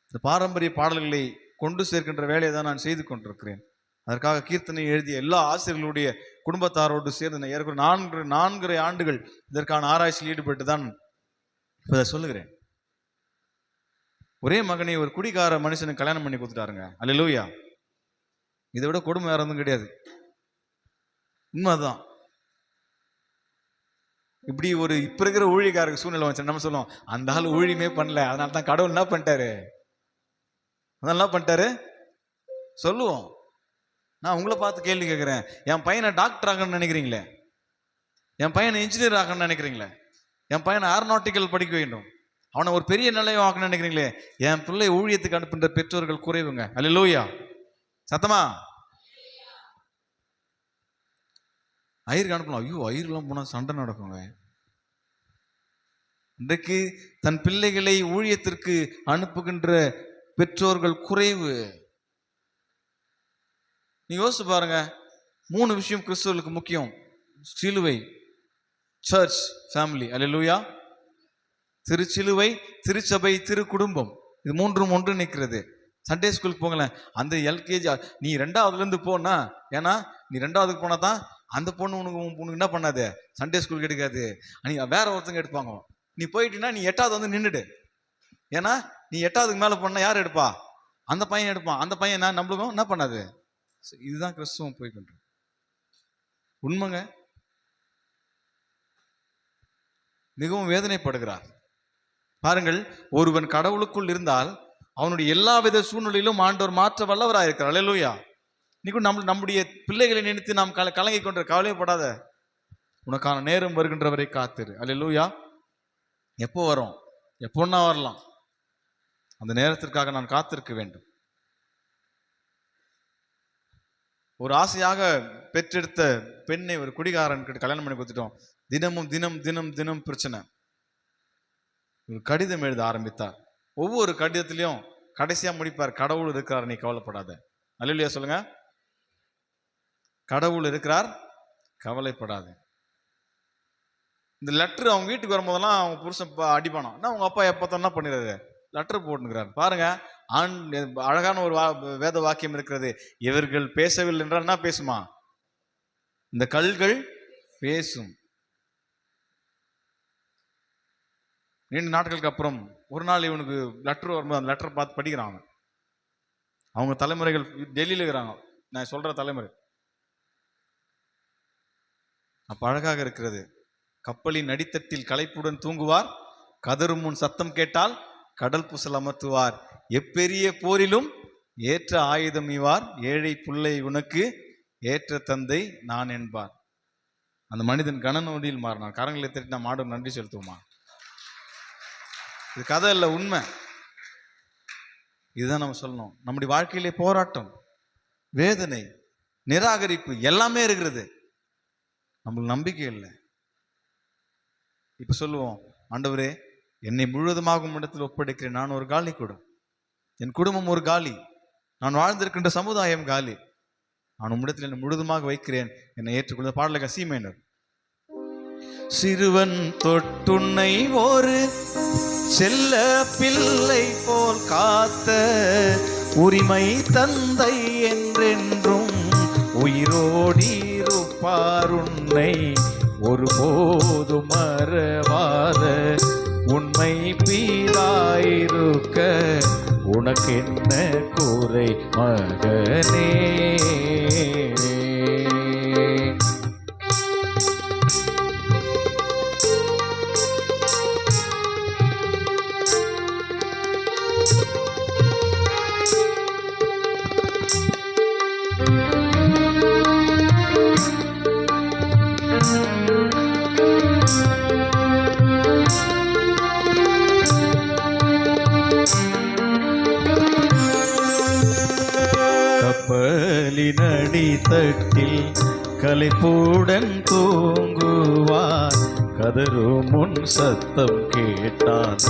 இந்த பாரம்பரிய பாடல்களை கொண்டு சேர்க்கின்ற வேலையை தான் நான் செய்து கொண்டிருக்கிறேன். அதற்காக கீர்த்தனை எழுதிய எல்லா ஆசிரியர்களுடைய குடும்பத்தாரோடு சேர்ந்து ஏறக்குறைய 4 ஆண்டுகள் இதற்கான ஆராய்ச்சியில் ஈடுபட்டு தான் இதை சொல்லுகிறேன். ஒரே மகனை ஒரு குடிகார மனுஷனுக்கு கல்யாணம் பண்ணி கொடுத்துட்டாருங்க. அல்லேலூயா. இதை விட கொடுமை வேற ஒன்றும் கிடையாது. உண்மைதான். இப்படி ஒரு இப்ப இருக்கிற ஊழியக்காரருக்கு சூழ்நிலை வச்சு நம்ம சொல்லுவோம், அந்த ஆள் ஊழியமே பண்ணல, அதனால தான் கடவுள் என்ன பண்ணிட்டாரு, அதெல்லாம் பண்ணிட்டாரு சொல்லுவோம். நான் உங்களை பார்த்து கேள்வி கேட்கிறேன், என் பையனை டாக்டர் ஆகணும்னு நினைக்கிறீங்களே, என் பையனை இன்ஜினியர் ஆகணும்னு நினைக்கிறீங்களே, என் பையனை ஏரோநாட்டிக்கல் படிக்க வேண்டும், அவனை ஒரு பெரிய நிலையம் ஆகணும்னு நினைக்கிறீங்களே, என் பிள்ளை ஊழியத்துக்கு அனுப்புகின்ற பெற்றோர்கள் குறைவுங்க. அல்லேலூயா. சத்தமா ஐயருக்கு அனுப்பலாம். ஐயோ, ஐயர்லாம் போனா சண்டை நடக்குங்க. இன்றைக்கு தன் பிள்ளைகளை ஊழியத்திற்கு அனுப்புகின்ற பெற்றோர்கள் குறைவு. நீ யோசிச்சு பாருங்க. 3 விஷயம் கிறிஸ்தவர்களுக்கு முக்கியம்: சிலுவை, சர்ச், ஃபேமிலி. அல்லேலூயா. திருச்சிலுவை, திருச்சபை, திரு குடும்பம், இது 3ம் ஒன்று நிற்கிறது. சண்டே ஸ்கூலுக்கு போங்களேன். அந்த எல்கேஜி நீ 2வதுல இருந்து போனா, ஏன்னா நீ 2வதுக்கு போனா தான் அந்த பொண்ணு உனக்கு என்ன பண்ணாது, சண்டே ஸ்கூலுக்கு எடுக்காது, நீ வேற ஒருத்தங்க எடுப்பாங்க. நீ போயிட்டீங்கன்னா நீ 8வது வந்து நின்றுடு. ஏன்னா நீ 8வதுக்கு மேல போனா யார் எடுப்பா, அந்த பையன் எடுப்பான். அந்த பையன் நம்மளுக்கும் என்ன பண்ணாது. இதுதான் கிறிஸ்துவம் போய்கின்ற உண்மைங்க. மிகவும் வேதனைப்படுகிறார். பாருங்கள், ஒருவன் கடவுளுக்குள் இருந்தால் அவனுடைய எல்லா வித சூழ்நிலையிலும் ஆண்டவர் மாற்ற வல்லவராக இருக்கிறார். அல்லேலூயா. இன்னைக்கு நம்முடைய பிள்ளைகளை நினைத்து நாம் கலங்கி கொண்ட கவலைப்படாத, உனக்கான நேரம் வருகின்றவரை காத்திரு. அல்லேலூயா. எப்போ வரும், எப்போன்னா வரலாம், அந்த நேரத்திற்காக நான் காத்திருக்க வேண்டும். ஒரு ஆசையாக பெற்றெடுத்த பெண்ணை ஒரு குடிகாரன் கிட்ட கல்யாணம் பண்ணி கொடுத்துட்டோம். தினமும் தினம் தினம் தினம் பிரச்சனை. ஒரு கடிதம் எழுத ஆரம்பித்தார். ஒவ்வொரு கடிதத்திலையும் கடைசியா முடிப்பார், கடவுள் இருக்கிறார், நீ கவலைப்படாத. அல்லேலூயா சொல்லுங்க. கடவுள் இருக்கிறார், கவலைப்படாது. இந்த லெட்டர் அவங்க வீட்டுக்கு வரும்போதெல்லாம் அவங்க புருஷன் அடிப்பானோ, அவங்க அப்பா எப்போ என்ன பண்ணிடுறாரு, லெட்டர் போட்டுக்கிறார். பாருங்க, அழகான ஒரு வேத வாக்கியம் இருக்கிறது. இவர்கள் பேசவில்லை என்றால் என்ன பேசுமா, இந்த கல்கள் பேசும். நீண்ட நாட்களுக்கு அப்புறம் ஒரு நாள் இவனுக்கு லெட்டர் வரும்போது அந்த லெட்டர் பார்த்து படிக்கிறாங்க. அவங்க தலைமுறைகள் டெல்லியில் இருக்கிறாங்க, நான் சொல்ற தலைமுறை. அப்ப அழகாக இருக்கிறது. கப்பலின் அடித்தட்டில் களைப்புடன் தூங்குவார், கதரும் முன் சத்தம் கேட்டால் கடல் புசல் அமர்த்துவார், எப்பெரிய போரிலும் ஏற்ற ஆயுதம் இவார், ஏழை புள்ளை உனக்கு ஏற்ற தந்தை நான் என்பார். அந்த மனிதன் கனநொடியில் மாறினான். கரங்களை தட்டி நாம் ஆண்டவருக்கு நன்றி செலுத்துவோமா? இது கதை இல்ல, உண்மை. இதுதான் நம்ம சொல்லணும். நம்முடைய வாழ்க்கையிலே போராட்டம், வேதனை, நிராகரிப்பு எல்லாமே இருக்கிறது. நம்மளுக்கு நம்பிக்கை இல்லை. இப்ப சொல்லுவோம், ஆண்டவரே என்னை முழுவதுமாக உம்மிடத்தில் ஒப்படைக்கிறேன். நான் ஒரு காலி கூட, என் குடும்பம் ஒரு காலி, நான் வாழ்ந்திருக்கின்ற சமுதாயம் காலி, நான் உம்மிடத்தில் என்னை முழுவதுமாக வைக்கிறேன், என்னை ஏற்றுக்கொள்ள. பாடலுக்கு சி மைனர். சிறுவன் தொட்டுன்னை ஒரு செல்ல பிள்ளை போல் காத்த உரிமை தந்தை என்றென்றும் உயிரோடிருப்பார். உன்னை ஒருபோதும் மறவாத உண்மை பீதாயிருக்க உனக்கென்ன குறை மகனே. கப்பலினடி தட்டில் கலைப்புடன் தூங்குவார். கதரும் முன் சத்தம் கேட்டான்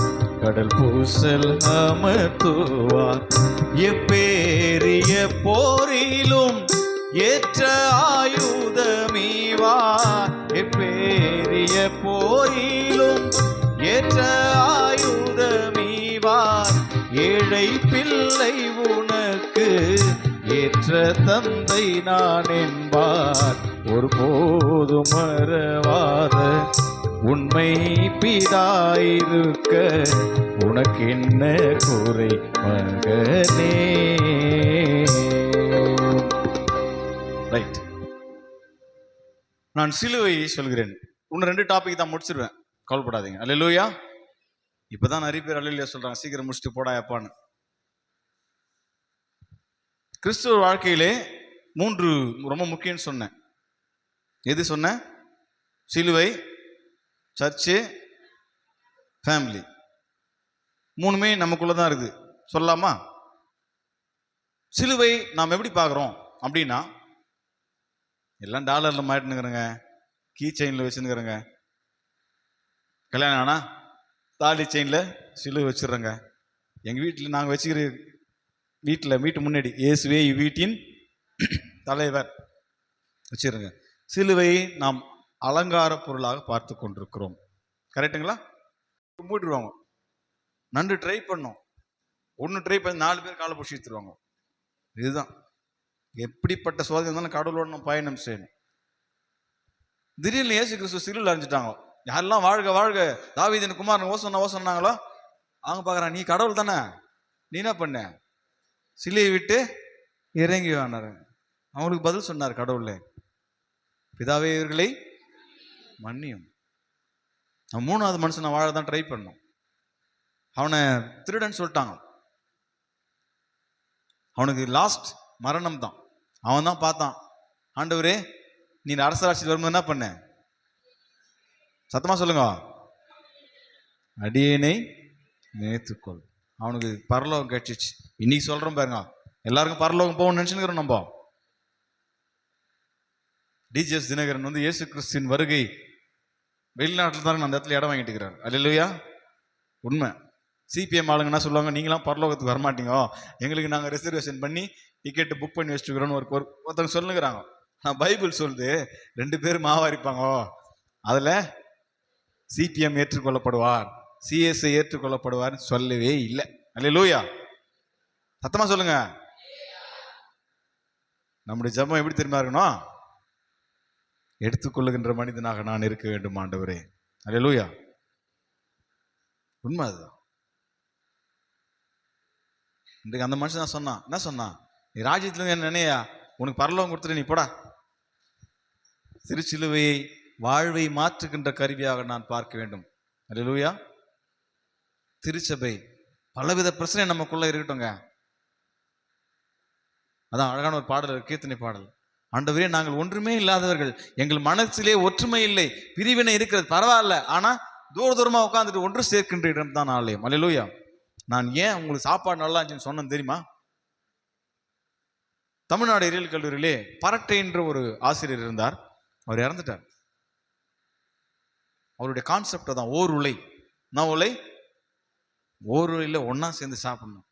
கடல் பூசல் அமர்த்துவார். எப்பேரிய போரிலும் ஏற்ற ஆயுதமீவார். எப்பேரிய போரிலும் ஏற்ற ஆயுதமீவார். ஏழை பிள்ளை உனக்கு ஏற்ற தந்தை நான் என்பார். ஒருபோதும் மறவாத உண்மை பிதாயிருக்க உனக்கென்ன குறை மகனே. ரைட், நான் சிலுவையை சொல்கிறேன். இன்னும் 2 டாபிக் தான் முடிச்சிருவேன், கவலைப்படாதீங்க. அல்லேலூயா. இப்பதான் நிறைய பேர் அல்லேலூயா சொல்றாங்க, சீக்கிரம் முடிச்சுட்டு போடா அப்பான்னு. கிறிஸ்துவ வாழ்க்கையிலே 3 ரொம்ப முக்கியம்னு சொன்னேன். எது சொன்னேன்? சிலுவை, சர்ச்சு, ஃபேமிலி. 3மே நமக்குள்ளதான் இருக்குது. சொல்லலாமா? சிலுவை நாம் எப்படி பார்க்குறோம் அப்படின்னா, எல்லாம் டாலர்ல மாட்டினுங்கிறங்க, கீ செயின்ல வச்சுருக்கிறேங்க. கல்யாணம் ஆனா தாலி செயின்ல சிலுவை வச்சிடுறேங்க. எங்க வீட்டில் நாங்கள் வச்சுக்கிற வீட்டு முன்னாடி இயேசுவே வீட்டின் தலைவர் வச்சிருங்க. சிலுவையை நாம் அலங்கார பொருளாக பார்த்து கொண்டிருக்கிறோம். கரெக்டுங்களா? மூடிடுவாங்க. நன்று ட்ரை பண்ணோம், ஒன்று ட்ரை பண்ணி 4 பேர் காலை பிடிச்சி எடுத்துருவாங்க. இதுதான் எப்படிப்பட்ட சோதனை இருந்தாலும் கடவுளோட நம்ம பயணம் செய்யணும். திடீர்னு இயேசு கிறிஸ்து சிலுவையில் அரைஞ்சிட்டாங்க. யாரெல்லாம் வாழ்க வாழ்க தாவீதின் குமாரன் ஓ சொன்னாங்களோ அவங்க பார்க்குறாங்க, நீ கடவுள் தானே, நீ என்ன பண்ண? சிலுவையை விட்டு இறங்கி வானாரு. அவங்களுக்கு பதில் சொன்னார் கடவுளே, பிதாவே இவர்களை மன்னியும். அவன் 3வது மனுஷனை வாழ தான் ட்ரை பண்ணோம். அவனை திருடன் சொல்லிட்டாங்க. அவனுக்கு லாஸ்ட் மரணம் தான். அவன் தான் பார்த்தான், ஆண்டவரே நீ அரசராட்சியில் வரும்போது என்ன பண்ண? சத்தமா சொல்லுங்க, அடியேனை நினைத்துக்கொள். அவனுக்கு பரலோகம் கிடைச்சிச்சு. இன்னைக்கு சொல்றோம் பாருங்க, எல்லாருக்கும் பரலோகம் போகணும்னு நினைச்சுக்கிறோம். நம்ம டிஜிஎஸ் தினகரன் வந்து இயேசு கிறிஸ்துவின் வருகை வெளிநாட்டில் தான் அந்த இடத்துல இடம் வாங்கிட்டு இருக்கிறார். அல்லேலூயா. உண்மை. சிபிஎம் ஆளுங்க என்ன சொல்லுவாங்க, நீங்களாம் பரலோகத்துக்கு வரமாட்டீங்க, எங்களுக்கு நாங்கள் ரிசர்வேஷன் பண்ணி டிக்கெட்டு புக் பண்ணி வச்சுக்கிறோன்னு ஒருத்தவங்க சொல்லுங்கிறாங்க. நான் பைபிள் சொல்லுது 2 பேர் மாவாரிப்பாங்க, அதில் சிபிஎம் ஏற்றுக்கொள்ளப்படுவார், சிஎஸ்ஐ ஏற்றுக்கொள்ளப்படுவார் சொல்லவே இல்லை. அல்லேலூயா. சத்தமா சொல்லுங்க. நம்முடைய ஜெபம் எப்படி தெரியுமா இருக்கணும்? எடுத்துக்கொள்ளுகின்ற மனிதனாக நான் இருக்க வேண்டும் ஆண்டவரே. அல்லேலூயா. உண்மை அதுதான். இன்றைக்கு அந்த மனுஷன் தான் சொன்னான். என்ன சொன்னான்? நீ ராஜ்யத்துல என்ன நினையா, உனக்கு பரலோகம் கொடுத்துட்டு நீ போடா. திருச்சிலுவையை வாழ்வை மாற்றுகின்ற கருவியாக நான் பார்க்க வேண்டும். அல்லேலூயா. திருச்சபை பலவித பிரச்சனை நமக்குள்ள இருக்கட்டும்ங்க. அதான் அழகான ஒரு பாடல், கீர்த்தனை பாடல். ஆண்டவரே, நாங்கள் ஒன்றுமே இல்லாதவர்கள், எங்கள் மனசிலே ஒற்றுமை இல்லை, பிரிவினை இருக்கிறது, பரவாயில்ல, ஆனா தூர தூரமா உட்காந்துட்டு ஒன்று சேர்க்கின்ற இடம் தான் ஆலயம். அல்லேலூயா. நான் ஏன் உங்களுக்கு சாப்பாடு நல்லா இருந்துச்சுன்னு சொன்னேன் தெரியுமா? தமிழ்நாடு எரியல் கல்லூரியிலே பரட்டை என்ற ஒரு ஆசிரியர் இருந்தார். அவர் இறந்துட்டார். அவருடைய கான்செப்ட் தான் ஓர் உலை. நான் உலை, ஓர் உலையில ஒன்னா சேர்ந்து சாப்பிடணும்.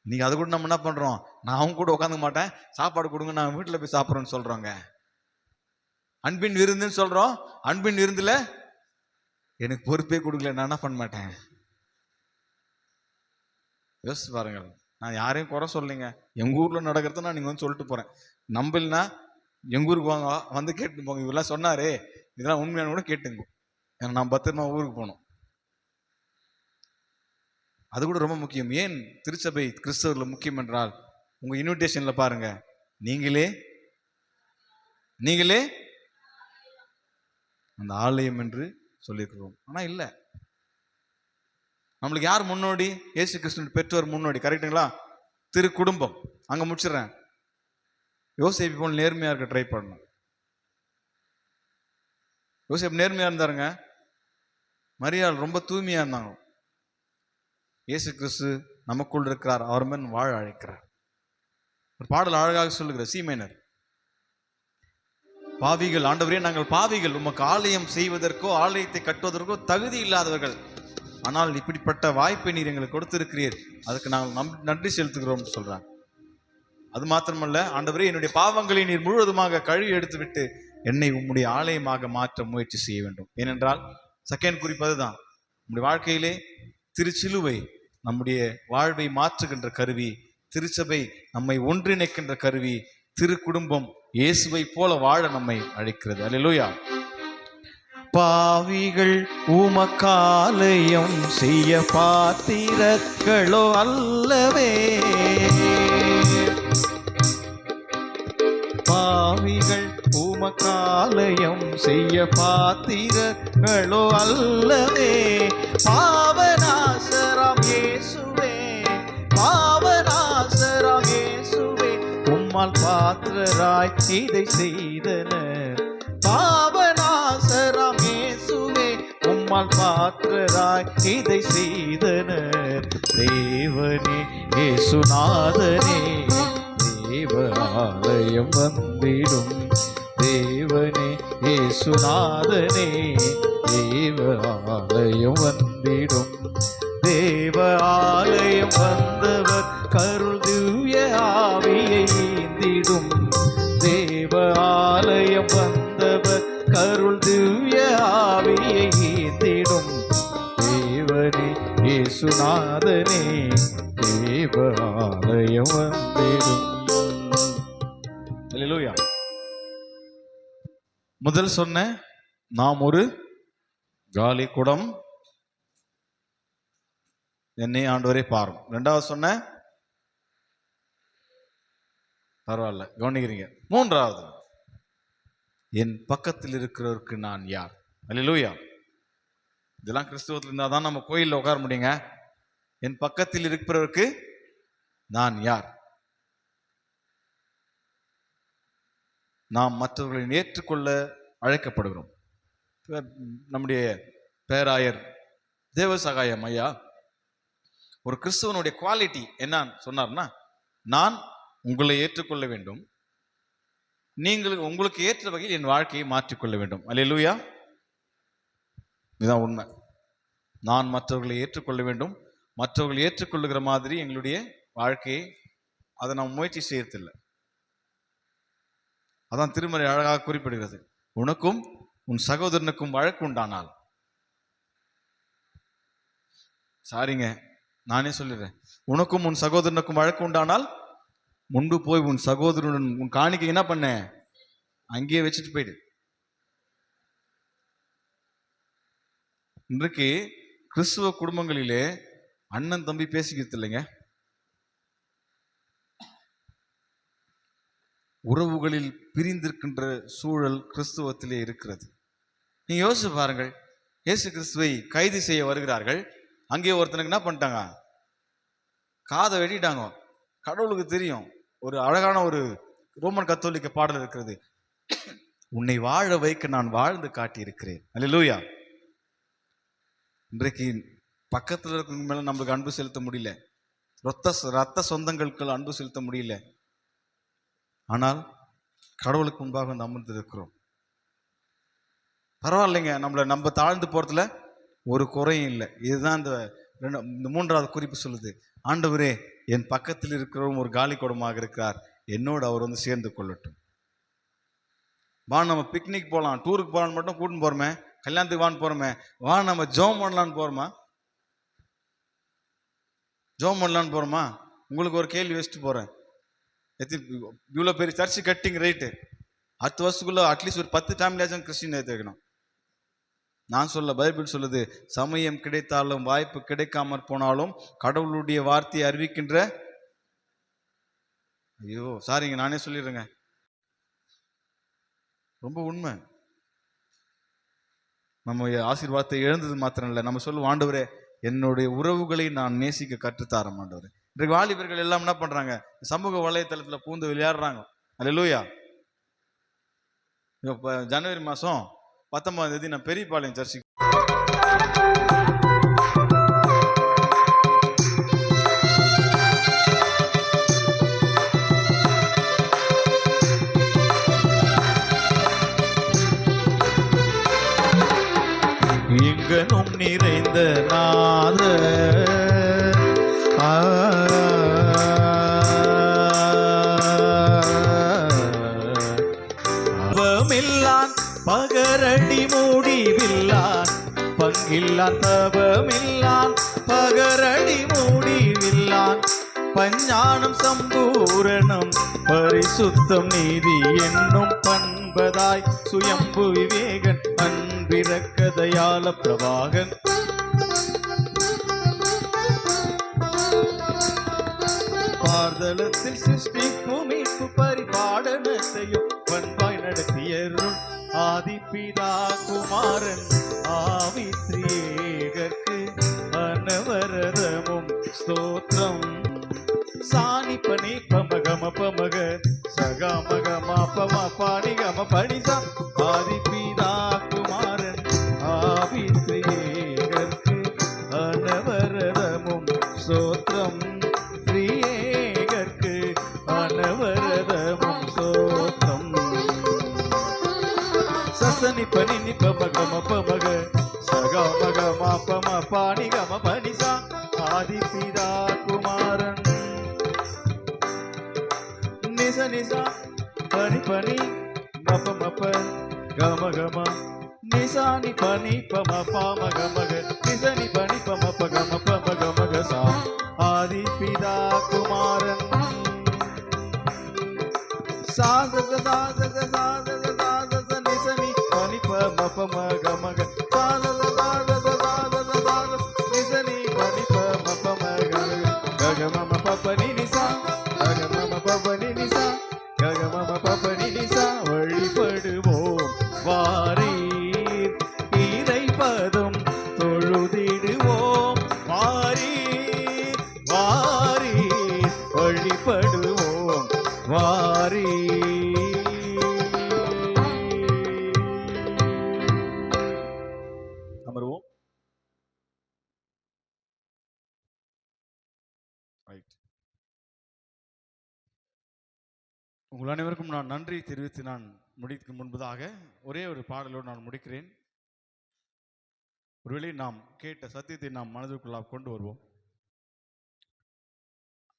இன்னைக்கு அது கூட நம்ம என்ன பண்றோம்? நான் அவங்க கூட உட்காந்துக்க மாட்டேன், சாப்பாடு கொடுங்க, நான் வீட்டுல போய் சாப்பிட்றேன்னு சொல்றோங்க. அன்பின் விருந்துன்னு சொல்றோம். அன்பின் விருந்துல எனக்கு பொறுப்பே கொடுக்கல, நான் என்ன பண்ண மாட்டேன். யோசிச்சு பாருங்கள். நான் யாரையும் குறை சொல்லலைங்க. எங்க ஊர்ல நடக்கிறத நான் நீங்க வந்து சொல்லிட்டு போறேன். நம்பலனா எங்க ஊருக்கு வாங்க, வந்து கேட்டு போங்க. இவெல்லாம் சொன்னாரு, இதெல்லாம் உண்மையான கூட கேட்டுங்க. ஏன்னா நான் பத்திரமா ஊருக்கு போகணும். அது கூட ரொம்ப முக்கியம். ஏன் திருச்சபை கிறிஸ்தவர்ல முக்கியம் என்றால், உங்க இன்விடேஷன்ல பாருங்க, நீங்களே அந்த ஆலயம் என்று சொல்லியிருக்கிறோம். ஆனா இல்ல, நம்மளுக்கு யார் முன்னோடி? இயேசு கிறிஸ்துவின் பெற்றோர் முன்னோடி. கரெக்டுங்களா? திரு குடும்பம். அங்க முடிச்சிடறேன். யோசேப்பு போல் நேர்மையா இருக்க ட்ரை பண்ணணும். யோசேப்பு நேர்மையா இருந்தாருங்க. மரியாள் ரொம்ப தூய்மையா இருந்தாங்க. இயேசு கிறிஸ்து நமக்குள் இருக்கிறார், அவர் மேல் வாழ அழைக்கிறார். ஒரு பாடல் அழகாக சொல்லுகிற சி மைனர், பாவிகள், ஆண்டவரே நாங்கள் பாவிகள், உமக்கு ஆலயம் செய்வதற்கோ ஆலயத்தை கட்டுவதற்கோ தகுதி இல்லாதவர்கள், ஆனால் இப்படிப்பட்ட வாய்ப்பை நீர் எங்களுக்கு கொடுத்திருக்கிறீர், அதுக்கு நாங்கள் நன்றி செலுத்துகிறோம் சொல்றாங்க. அது மாத்திரமல்ல, ஆண்டவரே என்னுடைய பாவங்களை நீர் முழுவதுமாக கழுவி எடுத்துவிட்டு என்னை உம்முடைய ஆலயமாக மாற்ற முயற்சி செய்ய வேண்டும். ஏனென்றால் செகண்ட் குறிப்பது தான், நம்முடைய வாழ்க்கையிலே திருச்சிலுவை நம்முடைய வாழ்வை மாற்றுகின்ற கருவி, திருச்சபை நம்மை ஒன்றிணைக்கின்ற கருவி, திரு குடும்பம் இயேசுவை போல வாழ நம்மை அழைக்கிறது. அல்லேலூயா. பாவிகள் உமக்காலயம் செய்ய பாத்திரர்களோ அல்லவே, பாவிகள் உமக்காலயம் செய்ய பாத்திரர்களோ அல்லவே, பாவநாசராம் இயேசுவே, பாவநாசராம் இயேசுவே, உம்மால் பாத்திரராய் இதை செய்தனர். பாவநாசராம் இயேசுவே, உம்மால் பாத்திரராய் இதை செய்தனர். தேவனே இயேசுநாதனே, தேவ ஆலயம் வந்திடும். தேவனே இயேசுநாதனே, தேவ ஆலயம் வந்திடும். தேவ ஆலயம் வந்தவர் கருள் திவ்ய ஆவியை ஈந்திடும். தேவ ஆலயம் வந்தவர் கருள் திவ்ய ஆவியை ஈந்திடும். தேவனே இயேசுநாதனே, தேவ ஆலயம் வந்திடும். அல்லேலூயா. முதல் சொன்ன நாம் ஒரு காலி குடம், என்னை ஆண்டவரே பாரும். ரெண்டாவது சொன்ன பரவாயில்ல கவனிக்கிறீங்க. மூன்றாவது, என் பக்கத்தில் இருக்கிறவருக்கு நான் யார்? அல்லேலூயா. இதெல்லாம் கிறிஸ்துவத்தில் இருந்தால் தான் நம்ம கோயிலில் உட்கார முடியுங்க. என் பக்கத்தில் இருக்கிறவருக்கு நான் யார்? நாம் மற்றவர்களை ஏற்றுக்கொள்ள அழைக்கப்படுகிறோம். நம்முடைய பேராயர் தேவசகாயம் ஐயா ஒரு கிறிஸ்துவனுடைய குவாலிட்டி என்னன்னு சொன்னார்னா, நான் உங்களை ஏற்றுக்கொள்ள வேண்டும், நீங்கள் உங்களுக்கு ஏற்ற வகையில் என் வாழ்க்கையை மாற்றிக்கொள்ள வேண்டும். அல்லேலூயா. இதுதான் உண்மை. நான் மற்றவர்களை ஏற்றுக்கொள்ள வேண்டும், மற்றவர்கள் ஏற்றுக்கொள்ளுகிற மாதிரி எங்களுடைய வாழ்க்கையை அதை நாம் முயற்சி செய்யறதில்லை. அதான் திருமறை அழகாக குறிப்பிடுகிறது, உனக்கும் உன் சகோதரனுக்கும் வழக்கு உண்டானால், சாரிங்க நானே சொல்லிடுறேன், உனக்கும் உன் சகோதரனுக்கும் வழக்கு உண்டானால் முன்பு போய் உன் சகோதரனுடன் உன் காணிக்கை என்ன பண்ண, அங்கேயே வச்சுட்டு போயிடு. இன்றைக்கு கிறிஸ்துவ குடும்பங்களிலே அண்ணன் தம்பி பேசிக்கிறது இல்லைங்க. உறவுகளில் பிரிந்திருக்கின்ற சூழல் கிறிஸ்துவத்திலே இருக்கிறது. நீங்க யோசிச்சு பாருங்கள், இயேசு கிறிஸ்துவை கைது செய்ய வருகிறார்கள். அங்கே ஒருத்தனுக்கு என்ன பண்ணிட்டாங்க, காதை வெட்டிட்டாங்க. கடவுளுக்கு தெரியும் ஒரு அழகான ஒரு ரோமன் கத்தோலிக்க பாடல் இருக்கிறது. உன்னை வாழ வைக்க நான் வாழ்ந்து காட்டியிருக்கிறேன். அல்லேலூயா. இன்றைக்கு பக்கத்துல இருக்கிறவங்க மேல நம்மளுக்கு அன்பு செலுத்த முடியல, ரத்த சொந்தங்களுக்கு அன்பு செலுத்த முடியல. ஆனால் கடவுளுக்கு முன்பாக வந்து அமர்ந்து இருக்கிறோம். பரவாயில்லைங்க, நம்ம தாழ்ந்து போறதுல ஒரு குறையும் இல்லை. இதுதான் இந்த மூன்றாவது குறிப்பு சொல்லுது. ஆண்டவரே, என் பக்கத்தில் இருக்கிறவரும் ஒரு காலி குடமாக இருக்கிறார், என்னோடு அவர் வந்து சேர்ந்து கொள்ளட்டும். வா நம்ம பிக்னிக் போகலாம், டூருக்கு போகலான்னு மட்டும் கூட்டின்னு போறோமே, கல்யாணத்துக்கு வான்னு போறோமே, வா நம்ம ஜோம் பண்ணலான்னு போறோமா? ஜோம் பண்ணலான்னு போறோமா? உங்களுக்கு ஒரு கேள்வி வச்சுட்டு போறேன். இவ்வளோ பெரிய சர்ச்சு கட்டிங் ரைட்டு, 10 வருஷத்துக்குள்ள அட்லீஸ்ட் ஒரு 10 ஃபேமிலியாச்சும் கிறிஸ்டின் ஏற்றுக்கணும். நான் சொல்ல, பைபிள் சொல்லுது, சமயம் கிடைத்தாலும் வாய்ப்பு கிடைக்காமற் போனாலும் கடவுளுடைய வார்த்தையை அறிவிக்கின்ற, ஐயோ சாரிங்க நானே சொல்லிடுறேங்க, ரொம்ப உண்மை. நம்ம ஆசீர்வாதத்தை இழந்தது மாத்திரம் இல்லை, நம்ம சொல்லுவோம், ஆண்டவரே என்னுடைய உறவுகளை நான் நேசிக்க கற்றுத்தாரம் ஆண்டவரே. இன்றைக்கு வாலிபர்கள் எல்லாம் என்ன பண்றாங்க? சமூக வலைத்தளத்துல பூந்து விளையாடுறாங்க. அல்லேலூயா. ஜனவரி மாசம் 19ஆம் தேதி நான் பெரியபாளையம் சர்ச்சுக்கு எங்கனும் நிறைந்த நாத அவமில்லான் பகரடி மூடிவில்லான் பங்கில்லான் தபமில்லான் பகரடி மூடிவில்லான் பஞ்ஞானம் சம்பூரணம் பரிசுத்தம் நீதி என்னும் பண்பதாய் சுயம்பு விவேகன் அன்பிறக்கதையால பிரபாகன் பார்தலத்தில் சிருஷ்டிக்கும் மீட்பு பரிபாடனத்தையும் பண்பாய் நடத்தியருள் ஆதிபிதா குமாரன் ஆவித்ரியேகர்க்கு அனவரதமும் ஸ்தோத்திரம். சாணி பனி பமகம பமக சகமகமா பம பாணி கம பனிசா ஆதிபிதா குமாரன் ஆவித்ரியேகர்க்கு அனவரதமும் ஸ்தோத்திரம். திரியேகர்க்கு அனவரதமும் ஸ்தோத்திரம். சசனி பனி நிபமகம பமக சகமகமா பம பாணி கம பனிசா ஆதிபிதா குமாரன் நிச நிசா பனி பனி மப மப கம கம நிசா நி பனி பம பாம கமக நிச நி பனி பம பகம பம கமக சா ஆதிபிதா குமாரன் சாசக சாசக சாசக சாசக நிச நி பனி பம பம கமக சாசக சாசக சாசக சாசக நிச நி பனி பம பம கமக பப்பனி நிசா ககமம பப்பனி நிசா ககமம பப்பனி நிசா. வழிபடுவோம் வாரீர் இறைபதம் தொழுதிடுவோம் வாரீர் வாரீர் வழிபடுவோம் வாரீர். அமருவோம். ரைட். உங்கள் அனைவருக்கும் நான் நன்றி தெரிவித்து நான் முடிக்கும் முன்பதாக ஒரே ஒரு பாடலோடு நான் முடிக்கிறேன். ஒருவேளை நாம் கேட்ட சத்தியத்தை நாம் மனதிற்குள்ளாக கொண்டு வருவோம்.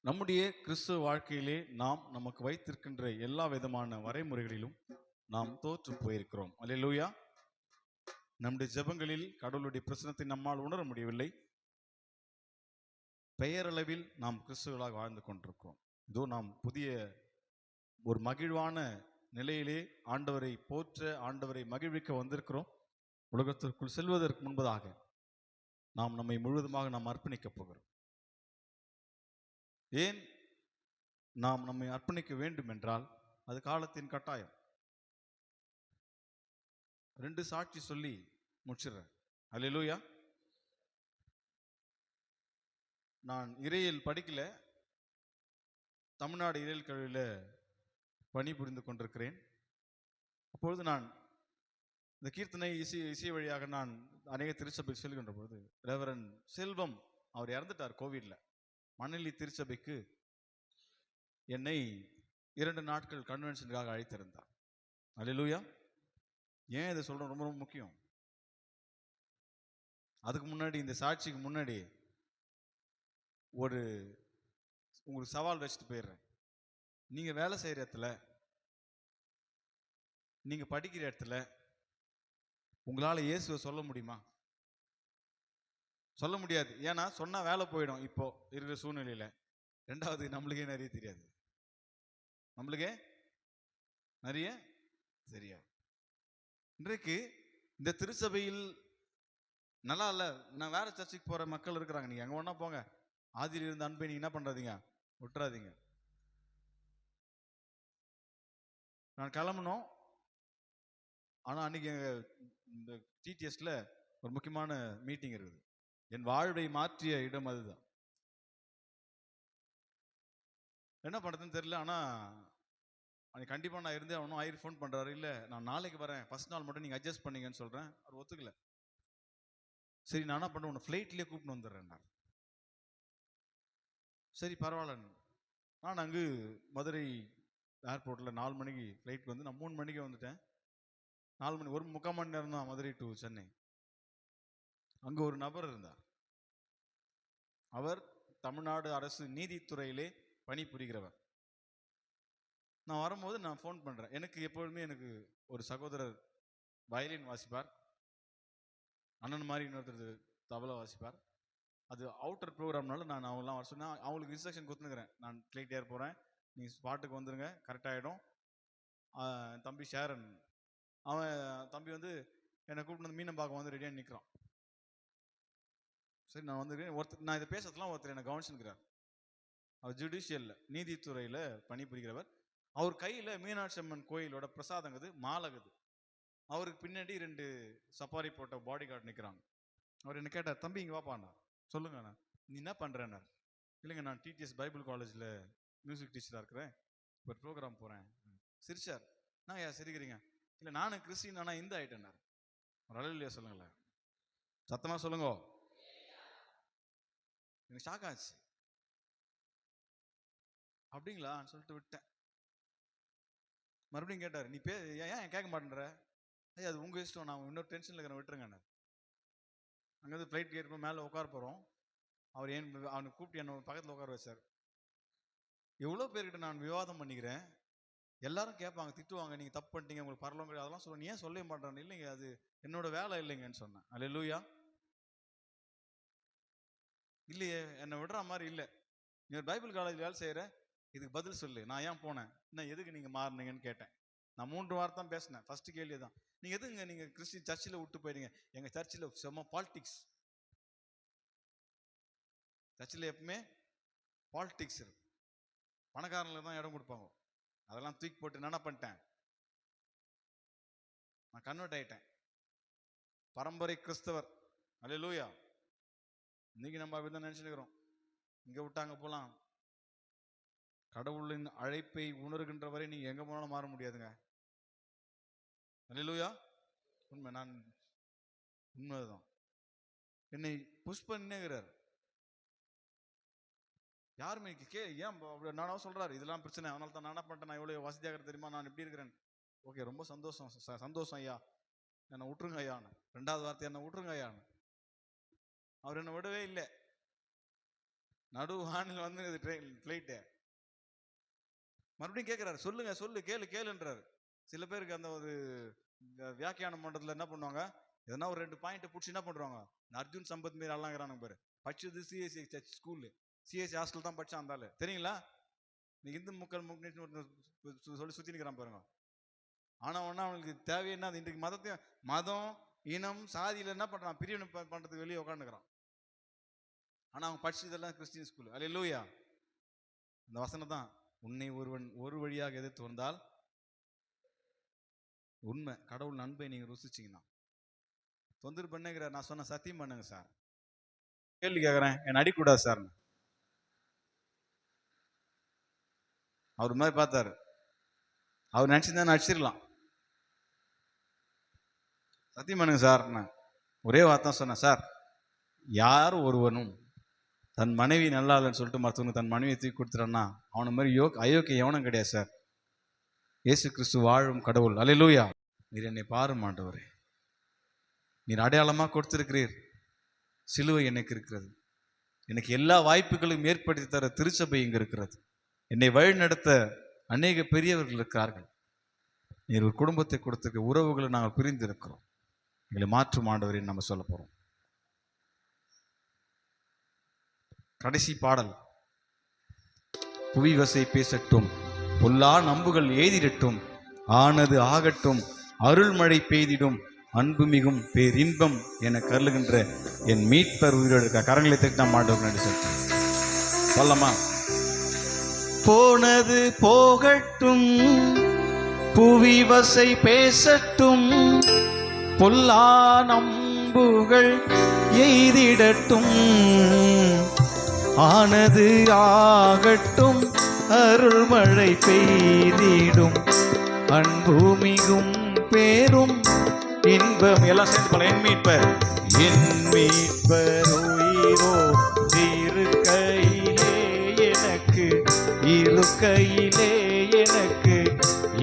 நம்முடைய கிறிஸ்துவ வாழ்க்கையிலே நாம் நமக்கு வைத்திருக்கின்ற எல்லா விதமான வரைமுறைகளிலும் நாம் தோற்று போயிருக்கிறோம். அல்லேலூயா. நம்முடைய ஜெபங்களில் கடவுளுடைய பிரசனத்தை நம்மால் உணர முடியவில்லை. பெயரளவில் நாம் கிறிஸ்துவர்களாக வாழ்ந்து கொண்டிருக்கிறோம். இதோ நாம் புதிய ஒரு மகிழ்வான நிலையிலே ஆண்டவரை போற்ற, ஆண்டவரை மகிழ்விக்க வந்திருக்கிறோம். உலகத்திற்குள் செல்வதற்கு முன்பதாக நாம் நம்மை முழுவதுமாக நாம் அர்ப்பணிக்க போகிறோம். ஏன் நாம் நம்மை அர்ப்பணிக்க வேண்டும் என்றால் அது காலத்தின் கட்டாயம். 2 சாட்சி சொல்லி முடிச்சிடுறேன். அல்லேலூயா. நான் இறையில் படிக்கல, தமிழ்நாடு இறையியல் கல்லூரியில் பணிபுரிந்து கொண்டிருக்கிறேன். அப்பொழுது நான் இந்த கீர்த்தனை இசை வழியாக நான் அநேக திருச்சபை செல்கின்ற பொழுது ரெவரன் செல்வம் அவர் இறந்துட்டார் கோவிட்ல. மணலி திருச்சபைக்கு என்னை 2 நாட்கள் கன்வென்ஷனுக்காக அழைத்திருந்தார். அல்லேலூயா. ஏன் இதை சொல்றோம், ரொம்ப ரொம்ப முக்கியம். அதுக்கு முன்னாடி, இந்த சாட்சிக்கு முன்னாடி ஒரு உங்களுக்கு சவால் வச்சுட்டு போயிடுறேன். நீங்க வேலை செய்யற இடத்துல, நீங்க படிக்கிற இடத்துல உங்களால இயேசுவை சொல்ல முடியுமா? சொல்ல முடியாது. ஏன்னா சொன்னா வேலை போயிடும் இப்போ இருக்கிற சூழ்நிலையில. 2வது, நம்மளுக்கே நிறைய தெரியாது. நம்மளுக்கே நிறைய தெரியாது. இன்றைக்கு இந்த திருச்சபையில் நல்லா இல்ல, நான் வேற சர்ச்சுக்கு போற மக்கள் இருக்கிறாங்க. நீங்க எங்க வேணா போங்க, ஆதியில் இருந்த அன்பை நீங்க என்ன பண்றாதீங்க, விட்டுறாதீங்க. நான் கிளம்பணும். ஆனா அன்னைக்கு இந்த டிடிஎஸ்ல ஒரு முக்கியமான மீட்டிங் இருக்குது. என் வாழ்வை மாற்றிய இடம் அதுதான். என்ன பண்றதுன்னு தெரியல. ஆனா அன்னைக்கு கண்டிப்பா நான் இருந்தே அவனும் ஆயிரம் ஃபோன் பண்றாரு. இல்ல நான் நாளைக்கு வரேன், ஃபர்ஸ்ட் நாள் மட்டும் நீங்க அட்ஜஸ்ட் பண்ணீங்கன்னு சொல்றேன். அவர் ஒத்துக்கல. சரி நான் என்ன பண்ண, உன்னை ஃப்ளைட்லயே கூப்பிட்டு வந்துடுறேன். சரி பரவாயில்ல. நான் அங்கு மதுரை ஏர்போர்ட்ல 4 மணிக்கு ஃப்ளைட் வந்து நான் 3 மணிக்கு வந்துட்டேன். 4 மணி, ஒரு 3/4 மணி நேரம் தான் மதுரை டு சென்னை. அங்க ஒரு நபர் இருந்தார். அவர் தமிழ்நாடு அரசு நீதித்துறையிலே பணிபுரிகிறவர். நான் வரும்போது நான் ஃபோன் பண்றேன். எனக்கு எப்பொழுதுமே எனக்கு ஒரு சகோதரர் வயலின் வாசிப்பார், அண்ணன் மாதிரி இன்னொருத்தர் தபலா வாசிப்பார். அது அவுட்டர் ப்ரோக்ராம்னால நான் அவங்களாம் வர சொன்னா அவங்களுக்கு இன்ஸ்ட்ரக்ஷன் கொடுத்துருக்கிறேன். நான் ஃப்ளைட் ஏற போறேன், நீ ஸ்பாட்டுக்கு வந்துருங்க, கரெக்டாகிடும். தம்பி ஷேரன், அவன் தம்பி வந்து என்னை கூப்பிட்டு வந்து மீனம்பாக்கம் வந்து ரெடியாக நிற்கிறான். சரி நான் வந்துருக்கேன். ஒருத்தர், நான் இதை பேசுறதுலாம் ஒருத்தர் என்னை கவனிச்சுக்கிறார். அவர் ஜுடிஷியல்ல நீதித்துறையில பணிபுரிகிறவர். அவர் கையில மீனாட்சி அம்மன் கோயிலோட பிரசாதங்குது, மாலகுது. அவருக்கு பின்னாடி 2 சப்பாரி போட்ட பாடி கார்டு நிற்கிறாங்க. அவர் என்ன கேட்டார், தம்பி இங்கே வாப்பாண்ணா. சொல்லுங்க அண்ணா, நீ என்ன பண்றேன்னா? இல்லைங்க நான் டிடிஎஸ் பைபிள் காலேஜில் மியூசிக் டீச்சராக இருக்கிறேன், ஒரு ப்ரோக்ராம் போகிறேன். சிரிச்சார். நான் ஏன் சிரிக்கிறீங்க? இல்லை நானும் கிறிஸ்டின் ஆனால் இந்த ஆயிட்டேன்னார். ஒரு அழகிலையா சொல்லுங்களேன், சத்தமாக சொல்லுங்க. எனக்கு ஷாக் ஆச்சு. அப்படிங்களான்னு சொல்லிட்டு விட்டேன். மறுபடியும் கேட்டார், நீ ஏன் கேட்க மாட்டேன்ற? ஐயா அது உங்கள் இஷ்டம், நான் இன்னொரு டென்ஷனில் இருக்கிறேன், விட்டுருங்க. அங்கேருந்து ஃப்ளைட் ஏறி மேலே உட்கார போகிறோம். அவர் அவனுக்கு கூப்பிட்டு என்ன பக்கத்தில் உட்கார வச்சார். எவ்வளோ பேர்கிட்ட நான் விவாதம் பண்ணிக்கிறேன், எல்லாரும் கேட்பாங்க, திட்டுவாங்க, நீங்கள் தப்பு பண்ணிட்டீங்க, உங்களுக்கு பரலோகம் கிடையாது, அதெல்லாம் சொல்லுவேன். ஏன் சொல்லவே மாட்டேன்? இல்லைங்க அது என்னோட வேலை இல்லைங்கன்னு சொன்னேன். அல்லேலூயா. இல்லையே என்னை விடுற மாதிரி இல்லை, நீ ஒரு பைபிள் காலேஜ் வேலை செய்கிற, இதுக்கு பதில் சொல்லு. நான் ஏன் போனேன், என்ன எதுக்கு நீங்கள் மாறினீங்கன்னு கேட்டேன். நான் 3 வாரம் தான் பேசினேன். ஃபர்ஸ்ட் கேள்வி தான், நீங்கள் எதுங்க நீங்கள் கிறிஸ்டின் சர்ச்சில் விட்டு போயிடுங்க? எங்கள் சர்ச்சில் செம்ம பாலிடிக்ஸ். சர்ச்சில் எப்பவுமே பாலிடிக்ஸ் இருக்கு, பணக்காரங்களுக்கு தான் இடம் கொடுப்பாங்க. அதெல்லாம் தூக்கி போட்டு என்ன பண்ணிட்டேன், நான் கன்வெர்ட் ஆயிட்டேன். பரம்பரை கிறிஸ்தவர். அல்லேலூயா. இன்னைக்கு நம்ம அப்படிதான் நினைச்சுக்கிறோம், இங்க விட்டாங்க போலாம். கடவுளின் அழைப்பை உணர்கின்ற வரை நீங்க எங்க போனாலும் மாற முடியாதுங்க. அல்லேலூயா. உண்மை, நான் உண்மைதான். என்னை புஷ் பண்ணிக்கிறார். யாருமே ஏன் நானும் சொல்றாரு, இதெல்லாம் பிரச்சனை, அதனால தான் நான் பண்ணிட்டேன், நான் எவ்வளவு வசதியாக தெரியுமா, நான் எப்படி இருக்கிறேன். ஓகே ரொம்ப சந்தோஷம், சந்தோஷம் ஐயா, என்னை விட்டுருங்க ஐயான்னு. 2வது வார்த்தை என்னை விட்டுருங்க ஐயான்னு. அவர் என்னை விடவே இல்லை. நடு வானில் வந்து ஃப்ளைட்டு மறுபடியும் கேட்கிறாரு, சொல்லுங்க சொல்லு, கேளுன்றாரு. சில பேருக்கு அந்த ஒரு வியாக்கியானம் பண்றதுல என்ன பண்ணுவாங்க, எதனா ஒரு 2 பாயிண்ட் பிடிச்சி என்ன பண்றாங்க, அர்ஜுன் சம்பத் மாரி அல்லாங்கிறானுங்க பாரு. படிச்சது CSC church school, CSC hostel தான் படிச்சான் அந்த ஆளு, தெரியுங்களா? நீ இந்து முக்கள் சொல்லி சுத்தி நிற்கிறான் பாருங்க. ஆனா ஒன்னா அவனுக்கு தேவை என்ன, இன்றைக்கு மதத்தையும் மதம் இனம் சாதியில என்ன பண்றான், பிரிவினை பண்றதுக்கு வெளியே உட்காந்துக்கிறான். ஆனா அவன் படிச்சதெல்லாம் கிறிஸ்டின் ஸ்கூல். அல்லேலூயா. அந்த வசனம் தான், உன்னை ஒருவன் ஒரு வழியாக எதிர்த்து வந்தால், உண்மை கடவுள் அன்பை நீங்க ருசிச்சீங்கன்னா தொந்தரவு பண்ணுங்கிறார். நான் சொன்ன சத்தியம் பண்ணுங்க சார், கேள்வி கேட்கறேன், என்ன அடிக்கூடாது சார். அவர் மாதிரி பார்த்தாரு. அவர் நினைச்சிருந்தா நடிச்சிடலாம். சத்தியம் பண்ணுங்க சார், நான் ஒரே வார்த்தை சொன்னேன், சார் யார் ஒருவனும் தன் மனைவி நல்லா இல்லைன்னு சொல்லிட்டு மற்றவங்க தன் மனைவியை தூக்கி கொடுத்துட்டான்னா அவனை மாதிரி அயோக்கிய எவனும் கிடையாது சார். இயேசு கிறிஸ்து வாழும் கடவுள். அல்லேலூயா. நீர் என்னை பாரும் ஆண்டவரே, நீர் அடையாளமாக கொடுத்திருக்கிறீர். சிலுவை எனக்கு இருக்கிறது. எனக்கு எல்லா வாய்ப்புகளையும் ஏற்படுத்தி தர திருச்சபை இங்கு இருக்கிறது. என்னை வழி நடத்த அநேக பெரியவர்கள் இருக்கிறார்கள். நீர் ஒரு குடும்பத்தை கொடுத்திருக்க, உறவுகளை நாங்கள் பிரிந்து இருக்கிறோம். எங்களை மாற்றும் ஆண்டவரே நம்ம சொல்ல போறோம். கடைசி பாடல். புவிவசை பேசட்டும், பொல்லா நம்புகள் எய்திடட்டும், ஆனது ஆகட்டும், அருள்மழை பெய்திடும், அன்பு மிகும் பேரின்பம் என கருளுகின்ற என் மீட்பர் உயிரோடு இருக்க. கரங்களை தட்டி மாட்டோம் நடிச்சு சொல்லமா. போனது போகட்டும், புவிவசை பேசட்டும், பொல்லா நம்புகள் எய்திடட்டும், ஆனது ஆகட்டும், அருள்மழை பெய்திடும், அன்பு மிகும் பேரும் இன்பம். எல்லாம் சேர்ந்து போல. என் மீட்பர், என் மீட்பர் உயிரோ இருக்கையிலே எனக்கு, இருக்கையிலே எனக்கு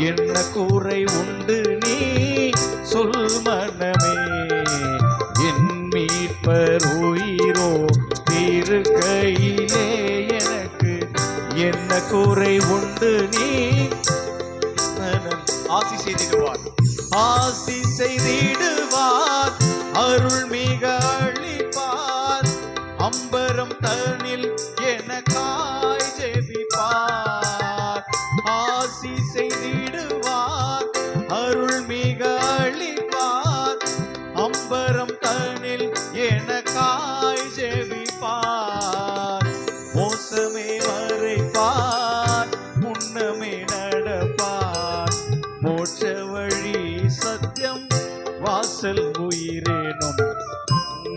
என்ன குறை உண்டு நீ சொல் மனமே. என் மீட்பர் உயிரோ இருக்கையிலே எனக்கு என்ன குறை உண்டு நீ. ஆசி செய்திடுவார், ஆசி செய்திடுவார், அருள் மிக அளிப்பார், அம்பரம் தனில் எனக்காய் ஜெபிப்பார். ஆசி செய்திடுவார், அருள் மிக அளிப்பார், அம்பரம் தனில் எனக்காய் ஜெபிப்பார். மோசமே மறைப்பார், முன்னமே நடப்பார், மோட்ச வழி சத்தியம் வாசல் உயிரேனும்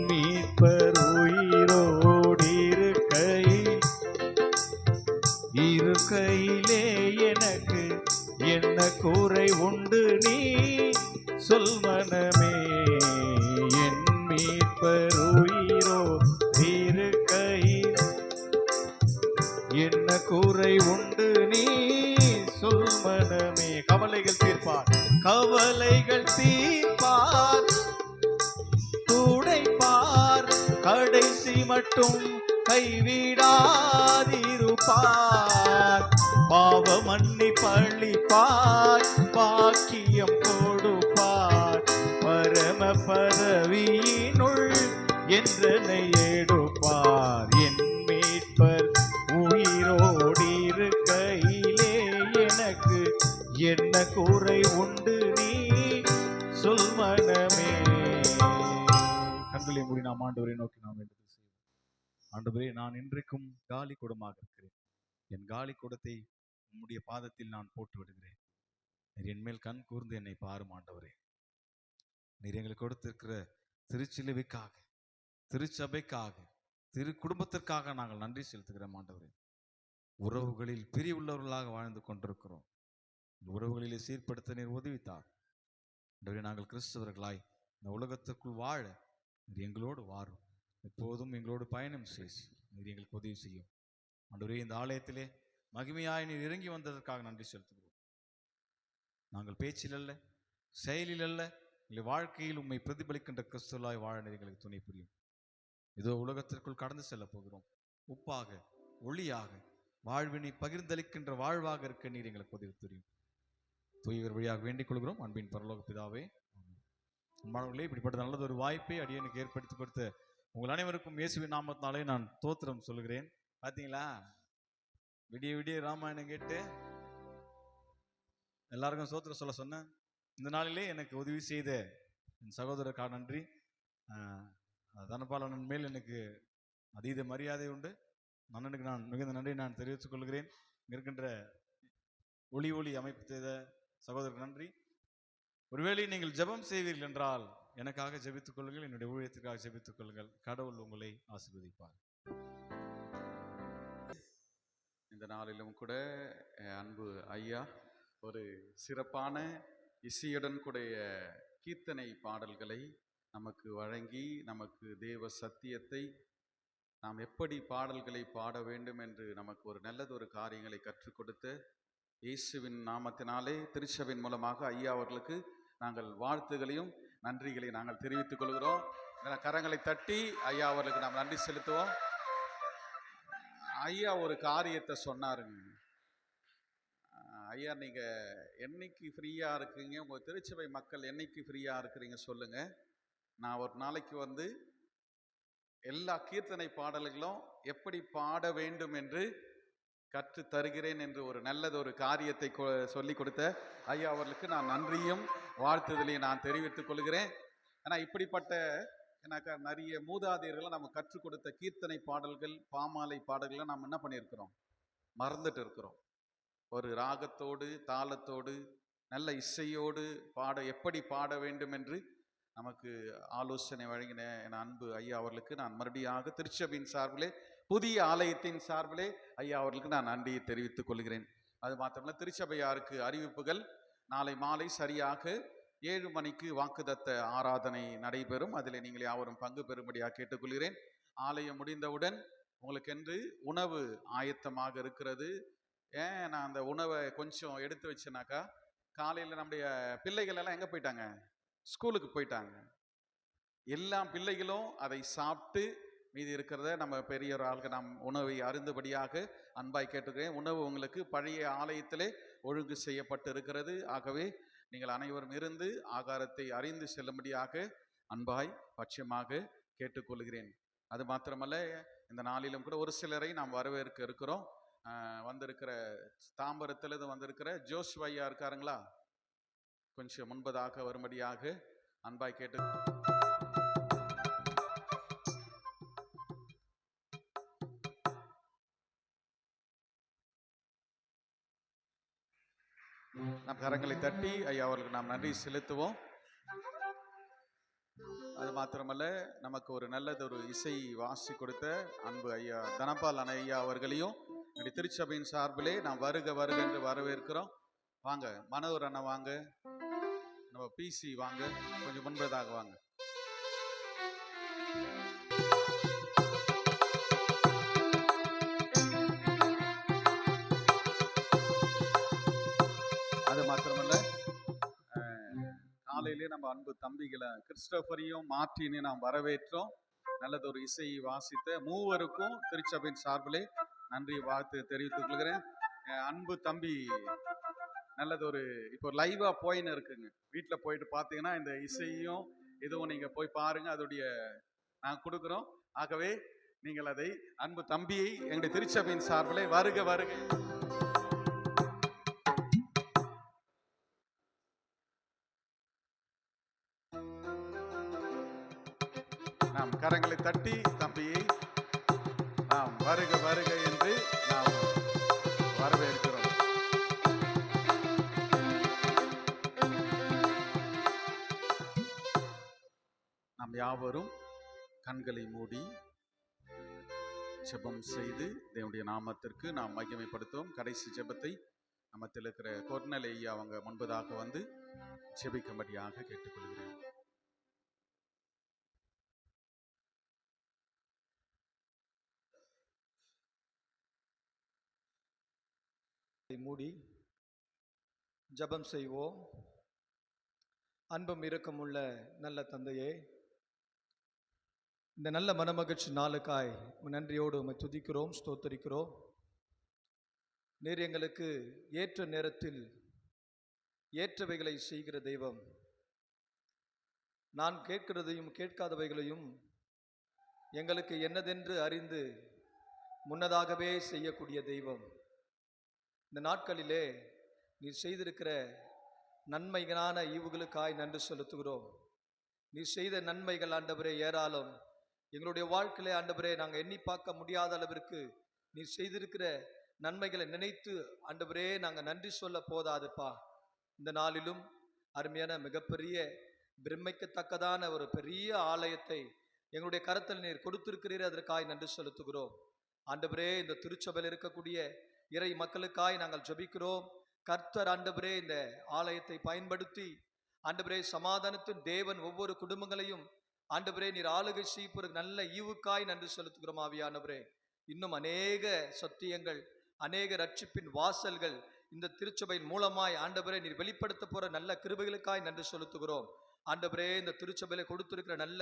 மீட்பர் உயிரோடு இருக்கையிலே எனக்கு என்ன குறை உண்டு நீ சொல் மனமே. என் மீட்பர் உயிரோ இருக்கையில் என்ன குறை உண்டு நீ சொல் மனமே. கவலைகள் தீர்ப்பார், கவலைகள் தீர்ப்பார், துடைப்பார், கடைசி மட்டும் கைவிடாதிருப்பார். பாவ மன்னி பழிப்பார், பாக்கியம் கொடுப்பார், பரம பதவியினுள் என்றனை எடுப்பார். என் மீட்பர் உயிரோடு இருக்கையிலே எனக்கு என்ன குறை உண்டு நீ சொல் மனமே. கண்களை மூடி நாம் ஆண்டவரை நோக்கி நாம் வேண்டுதல் செய்வோம். ஆண்டவரே, நான் இன்றைக்கும் காலி குடமாக இருக்கிறேன். என் காலி குடத்தை உம்முடைய பாதத்தில் நான் போட்டு விடுகிறேன். நீர் என் மேல் கண் கூர்ந்து என்னை பாரும் ஆண்டவரே. நீர் எங்களுக்கு கொடுத்திருக்கிற திருச்சிலுவைக்காக, திருச்சபைக்காக, திரு குடும்பத்திற்காக நாங்கள் நன்றி செலுத்துகிறோம் ஆண்டவரே. உறவுகளில் பிரிவுள்ளவர்களாக வாழ்ந்து கொண்டிருக்கிறோம். உறவுகளிலே சீர்படுத்த நீர் உதவித்தார். நாங்கள் கிறிஸ்தவர்களாய் இந்த உலகத்திற்குள் வாழ நீர் எங்களோடு வாரும். எப்போதும் எங்களோடு பயணம் செய்து நீர் எங்களுக்கு உதவி செய்யும் ஆண்டவரே. இந்த ஆலயத்திலே மகிமையாய் நீர் இறங்கி வந்ததற்காக நன்றி செலுத்துகிறோம். நாங்கள் பேச்சில் அல்ல, செயலில் அல்ல, எங்கள் வாழ்க்கையில் உம்மை பிரதிபலிக்கின்ற கிறிஸ்துவாய் வாழ நீர் எங்களுக்கு துணை புரியும். இதோ உலகத்திற்குள் கடந்து செல்ல போகிறோம். உப்பாக, ஒளியாக, வாழ்வினை பகிர்ந்தளிக்கின்ற வாழ்வாக இருக்க நீர் எங்களுக்கு உதவி தெரியும். தூயவர் வழியாக வேண்டிக் கொள்கிறோம் அன்பின் பரலோக பிதாவே. மாணவர்களே, இப்படிப்பட்ட நல்லது ஒரு வாய்ப்பை அடியனுக்கு ஏற்படுத்தி கொடுத்த உங்கள் அனைவருக்கும் இயேசுவின் நாமத்தினாலே நான் தோத்திரம் சொல்கிறேன். பார்த்தீங்களா, விடிய விடிய ராமாயணம் கேட்டு எல்லாருக்கும் சோத்திரம் சொல்ல சொன்னேன். இந்த நாளிலே எனக்கு உதவி செய்த என் சகோதரருக்காக நன்றி. தனபாலன் மேல் எனக்கு அதீத மரியாதை உண்டு. அண்ணனுக்கு நான் மிகுந்த நன்றி நான் தெரிவித்துக் கொள்கிறேன். இங்கே இருக்கின்ற ஒளி அமைப்பு செய்த சகோதரருக்கு நன்றி. ஒருவேளை நீங்கள் ஜெபம் செய்வீர்கள் என்றால் எனக்காக ஜெபித்துக் கொள்ளுங்கள், என்னுடைய ஊழியத்திற்காக ஜெபித்துக் கொள்ளுங்கள். கடவுள் உங்களை ஆசீர்வதிப்பார். இந்த இந்த நாளிலும் கூட அன்பு ஐயா ஒரு சிறப்பான இசையுடன் கூடிய கீர்த்தனை பாடல்களை நமக்கு வழங்கி நமக்கு தேவ சத்தியத்தை நாம் எப்படி பாடல்களை பாட வேண்டும் என்று நமக்கு ஒரு நல்லதொரு காரியங்களை கற்றுக் கொடுத்த இயேசுவின் நாமத்தினாலே திருச்சபையின் மூலமாக ஐயா அவர்களுக்கு நாங்கள் வாழ்த்துகளையும் நன்றிகளை நாங்கள் தெரிவித்துக் கொள்கிறோம். கரங்களை தட்டி ஐயா அவர்களுக்கு நாம் நன்றி செலுத்துவோம். ஐயா ஒரு காரியத்தை சொன்னாருங்க. ஐயா நீங்க என்னைக்கு ஃப்ரீயா இருக்கீங்க, உங்க திருச்சபை மக்கள் என்னைக்கு ஃப்ரீயா இருக்கிறீங்க சொல்லுங்க, நான் ஒரு நாளைக்கு வந்து எல்லா கீர்த்தனை பாடல்களும் எப்படி பாட வேண்டும் என்று கற்று தருகிறேன் என்று ஒரு நல்லதொரு காரியத்தை சொல்லி கொடுத்த ஐயா அவர்களுக்கு நான் நன்றியும் வாழ்த்துதலையும் நான் தெரிவித்துக் கொள்கிறேன். ஏன்னா இப்படிப்பட்ட எனக்கு நிறைய மூதாதையர்களை நம்ம கற்றுக் கொடுத்த கீர்த்தனை பாடல்கள் பாமாலை பாடல்களை நாம் என்ன பண்ணியிருக்கிறோம், மறந்துட்டு இருக்கிறோம். ஒரு ராகத்தோடு தாளத்தோடு நல்ல இசையோடு எப்படி பாட வேண்டும் என்று நமக்கு ஆலோசனை வழங்கின என் அன்பு ஐயா அவர்களுக்கு நான் மறுபடியாக திருச்சபையின் சார்பிலே புதிய ஆலயத்தின் சார்பிலே ஐயா அவர்களுக்கு நான் நன்றியை தெரிவித்துக் கொள்கிறேன். அது மாத்திரமல்ல, திருச்சபையாருக்கு அறிவிப்புகள். நாளை மாலை சரியாக 7 மணிக்கு வாக்குதத்த ஆராதனை நடைபெறும். அதில் நீங்கள் யாவரும் பங்கு பெறும்படியாக கேட்டுக்கொள்கிறேன். ஆலயம் முடிந்தவுடன் உங்களுக்கென்று உணவு ஆயத்தமாக இருக்கிறது. ஏன் நான் அந்த உணவை கொஞ்சம் எடுத்து வச்சேனாக்கா, காலையில் நம்முடைய பிள்ளைகள் எல்லாம் எங்கே போயிட்டாங்க, ஸ்கூலுக்கு போயிட்டாங்க. எல்லா பிள்ளைகளும் அதை சாப்பிட்டு மீதி இருக்கிறத நம்ம பெரியவர் ஆளுக்கு நாம் உணவை அருந்தபடியாக அன்பாய் கேட்டுக்கிறேன். உணவு உங்களுக்கு பழைய ஆலயத்திலே ஒழுங்கு செய்யப்பட்டு இருக்கிறது. ஆகவே நீங்கள் அனைவரும் இருந்து ஆகாரத்தை அறிந்து செல்லும்படியாக அன்பாய் பட்சமாக கேட்டுக்கொள்கிறேன். அது மாத்திரமல்ல, இந்த நாளிலும் கூட ஒரு சிலரை நாம் வரவேற்க இருக்கிறோம். வந்திருக்கிற தாம்பரத்திலிருந்து வந்திருக்கிற ஜோஷ் ஐயா இருக்காருங்களா, கொஞ்சம் முன்பதாக வரும்படியாக அன்பாய் கேட்டு நம் கரங்களை தட்டி ஐயா அவர்களுக்கு நாம் நன்றி செலுத்துவோம். அது மாத்திரமல்ல, நமக்கு ஒரு நல்லதொரு இசை வாசி கொடுத்த அன்பு ஐயா தனபால் ஐயா அவர்களையும் திருச்சபையின் சார்பிலே நாம் வருக வருக என்று வரவேற்கிறோம். வாங்க மனோர் அண்ணா, வாங்க நம்ம பிசி வாங்க, கொஞ்சம் முன்பதாக வாங்க. அது மாத்திரமல்ல, காலையிலே நம்ம அன்பு தம்பிகளை கிறிஸ்டோபரையும் மார்ட்டினையும் நாம் வரவேற்றோம். நல்லதொரு இசை வாசித்த மூவருக்கும் திருச்சபையின் சார்பிலே நன்றி வாழ்த்து தெரிவித்துக் கொள்கிறேன். அன்பு தம்பி நல்லதொரு இப்போ லைவா போயின்னு இருக்குங்க. வீட்டில் போயிட்டு பார்த்தீங்கன்னா இந்த இசையும் இதுவும் நீங்க போய் பாருங்க, அதோடைய நாங்கள் கொடுக்குறோம். ஆகவே நீங்கள் அதை அன்பு தம்பியை எங்களுடைய திருச்சபையின் சார்பிலே வருக வருக. நாம் கரங்களை தட்டி தம்பியை நாம் வருக வருக என்று நாம் வரவேற்கிறோம். நாம் யாவரும் கண்களை மூடி ஜெபம் செய்து தேவனுடைய நாமத்திற்கு நாம் மகிமைப்படுத்துவோம். கடைசி ஜெபத்தை நம்மத்தில் இருக்கிற கொர்னல் ஐயா அவங்க முன்பதாக வந்து ஜெபிக்கும்படியாக கேட்டுக்கொள்கிறேன். மூடி ஜெபம் செய்வோம். அன்பும் இரக்கமுள்ள நல்ல தந்தையே, இந்த நல்ல மனமகிழ்ச்சி நாளுக்காய் நன்றியோடு உம்மை துதிக்கிறோம், ஸ்தோத்தரிக்கிறோம். நீர் எங்களுக்கு ஏற்ற நேரத்தில் ஏற்றவைகளை செய்கிற தெய்வம். நான் கேட்கிறதையும் கேட்காதவைகளையும் எங்களுக்கு என்னதென்று அறிந்து முன்னதாகவே செய்யக்கூடிய தெய்வம். இந்த நாட்களிலே நீர் செய்திருக்கிற நன்மைகளான ஈவுகளுக்காய் நன்றி செலுத்துகிறோம். நீர் செய்த நன்மைகள் ஆண்டவரே ஏராளம். எங்களுடைய வாழ்க்கையிலே ஆண்டவரே நாங்கள் எண்ணி பார்க்க முடியாத அளவிற்கு நீர் செய்திருக்கிற நன்மைகளை நினைத்து ஆண்டவரே நாங்கள் நன்றி சொல்ல போதாதுப்பா. இந்த நாளிலும் அருமையான மிகப்பெரிய பிரமிக்கத்தக்கதான ஒரு பெரிய ஆலயத்தை எங்களுடைய கரத்தில் நீர் கொடுத்திருக்கிறீர், அதற்காய் நன்றி செலுத்துகிறோம். ஆண்டவரே, இந்த திருச்சபையில் இருக்கக்கூடிய இறை மக்களுக்காய் நாங்கள் ஜெபிக்கிறோம். கர்த்தர் ஆண்டவரே இந்த ஆலயத்தை பயன்படுத்தி ஆண்டவரே சமாதானத்தின் தேவன் ஒவ்வொரு குடும்பங்களையும் ஆண்டவரே நீர் ஆளுகை செய்ய நல்ல ஈவுக்காய் நன்றி செலுத்துகிறோம் ஆவியானவரே. இன்னும் அநேக சத்தியங்கள், அநேக ரட்சிப்பின் வாசல்கள் இந்த திருச்சபையின் மூலமாய் ஆண்டவரே நீர் வெளிப்படுத்த போற நல்ல கிருபைகளுக்காய் நன்றி செலுத்துகிறோம். ஆண்டவரே இந்த திருச்சபையில கொடுத்திருக்கிற நல்ல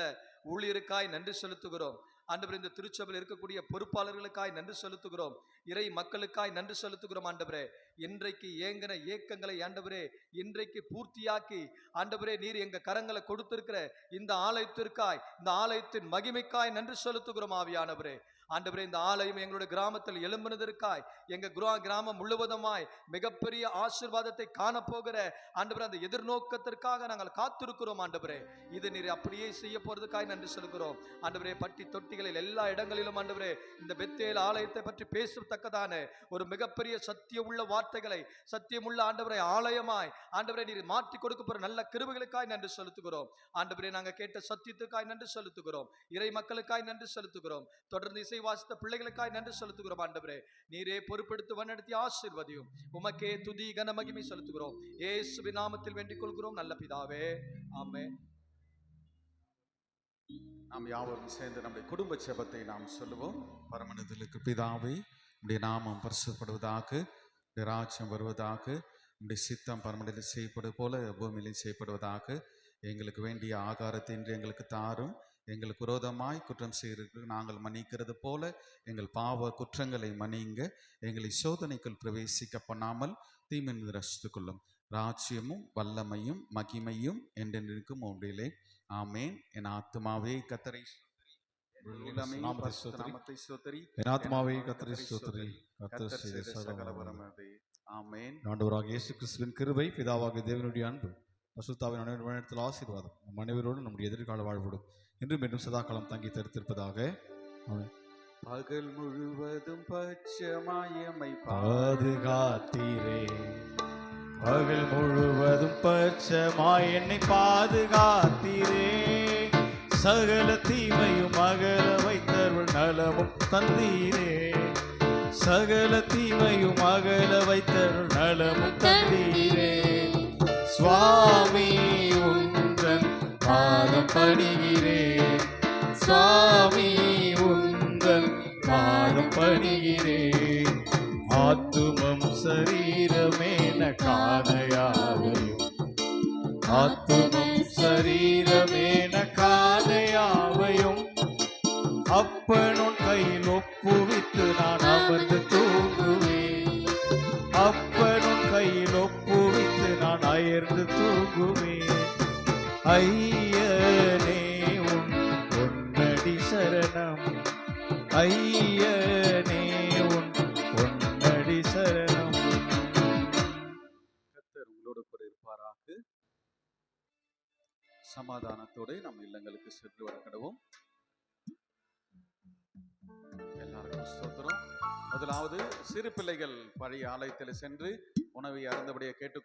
ஊழியருக்காய் நன்றி செலுத்துகிறோம். ஆண்டவரே இந்த திருச்சபையில் இருக்கக்கூடிய பொறுப்பாளர்களுக்காய் நன்றி செலுத்துகிறோம். இறை மக்களுக்காய் நன்றி செலுத்துகிறோம். ஆண்டவரே இன்றைக்கு ஏங்கின ஏக்கங்களை ஆண்டவரே இன்றைக்கு பூர்த்தியாக்கி ஆண்டவரே நீர் எங்க கரங்களை கொடுத்திருக்கிற இந்த ஆலயத்திற்காய், இந்த ஆலயத்தின் மகிமைக்காய் நன்றி செலுத்துகிறோம் ஆவியானவரே. ஆண்டவரே இந்த ஆலயம் எங்களுடைய கிராமத்தில் எழும்பினதற்காய், எங்க கிராமம் முழுவதுமாய் மிகப்பெரிய ஆசீர்வாதத்தை காணப்போகிற ஆண்டவரே அந்த எதிர்நோக்கத்திற்காக நாங்கள் காத்திருக்கிறோம். ஆண்டவரே இது நீர் அப்படியே செய்ய போறதுக்காய் நன்றி சொல்கிறோம். ஆண்டவரே பட்டி தொட்டிகளில் எல்லா இடங்களிலும் ஆண்டவரே இந்த பெத்தேல் ஆலயத்தை பற்றி பேசத்தக்கதான ஒரு மிகப்பெரிய சத்தியமுள்ள வார்த்தைகளை, சத்தியமுள்ள ஆண்டவரை ஆலயமாய் ஆண்டவரை நீர் மாற்றி கொடுக்க போற நல்ல கிருபைகளுக்காய் நன்றி செலுத்துகிறோம். ஆண்டவரே நாங்கள் கேட்ட சத்தியத்துக்காய் நன்றி செலுத்துகிறோம். இறை மக்களுக்காய் நன்றி செலுத்துகிறோம். தொடர்ந்து இசை வாசித்த பிள்ளைகளுக்காய் நன்றி செலுத்துகிறோம். ஆண்டவரே நீரே பொறுப்பெடுத்து வழிநடத்தி ஆசீர்வதியும். உமக்கே துதி கன மகிமை செலுத்துகிறோம். இயேசுவின் நாமத்தில் வேண்டிக் கொள்கிறோம் நல்ல பிதாவே, ஆமென். நாம் யாவரும் சேர்ந்து நம்முடைய குடும்ப ஜெபத்தை நாம் சொல்லுவோம். பரமனதிலுக்கு பிதாவே, உடைய நாமம் பரிசுத்தப்படுவதாக, உடைய ராஜ்யம் வருவதாக, உடைய சித்தம் பரமனதில் செய்யப்படுவது போல பூமியிலும் செய்யப்படுவதாக. எங்களுக்கு வேண்டிய ஆகாரத்தை இன்று எங்களுக்கு தாரும். எங்களுக்கு விரோதமாய் குற்றம் செய்கிறது நாங்கள் மன்னிக்கிறது போல எங்கள் பாவ குற்றங்களை மன்னிங்க. எங்களை சோதனைக்குள் பிரவேசிக்க பண்ணாமல் தீமையிலிருந்து ரட்சித்துக் கொள்ளும். ராஜ்யமும் வல்லமையும் மகிமையும் என்றென்றைக்கும் உம்முடையதே. ஆமென். என் ஆத்துமாவே கர்த்தரை நாமத்தை ஸ்தோத்திரி. என் ஆத்துமாவே கர்த்தரை ஸ்தோத்திரி. கர்த்தர் செய்த சகல வரமதே. ஆமென். ஆண்டவராகிய இயேசு கிறிஸ்துவின் கிருபை, பிதாவாகிய தேவனுடைய அன்பு, பரிசுத்தாவின் அனைவரிடத்தில் ஆசீர்வாதம் நம் அனைவரோடு நம்முடைய எதிர்கால வாழ்வோடும் இன்றும் மீண்டும் சதாகாலம் தங்கி தரித்திருப்பதாக. பகல் முழுவதும் பட்சமாயமை பாதுகாத்தீரே, பகல் முழுவதும் பட்சமாய் என்னை பாதுகாத்தீரே. சகல தீமையும் அகல வைத்தருள் நலமும் தந்தீரே. சகல தீமையும் அகல வைத்தருள் நலமும் தந்தீரே. சுவாமி உந்தன் பாதம் பணிகிறேன், சுவாமி உந்தன் பாதம் பணிகிறேன். ஆத்துமம் சரீரமேன காணையாவையும், ஆத்துமம் சரீரமேன காணையாவையும் அப்பனும் கையில் ஒப்புவித்து நான் அமர்ந்து தூங்குவேன். அப்பனும் கையில் ஒப்புவித்து நான் அயர்ந்து தூங்குவேன். ஐயனே உன்னடி சரணம், ஐயனே உன்னடி சரணம். கர்த்தர் உங்களோடு கூட இருப்பாராக. சமாதானத்தோடு நம் இல்லங்களுக்கு சென்று வரக்கடவும். எல்லாருக்கும் ஸ்தோத்திரம். முதலாவது சிறு பிள்ளைகள் பழைய ஆலயத்தில் சென்று உணவை அருந்தபடியே கேட்டு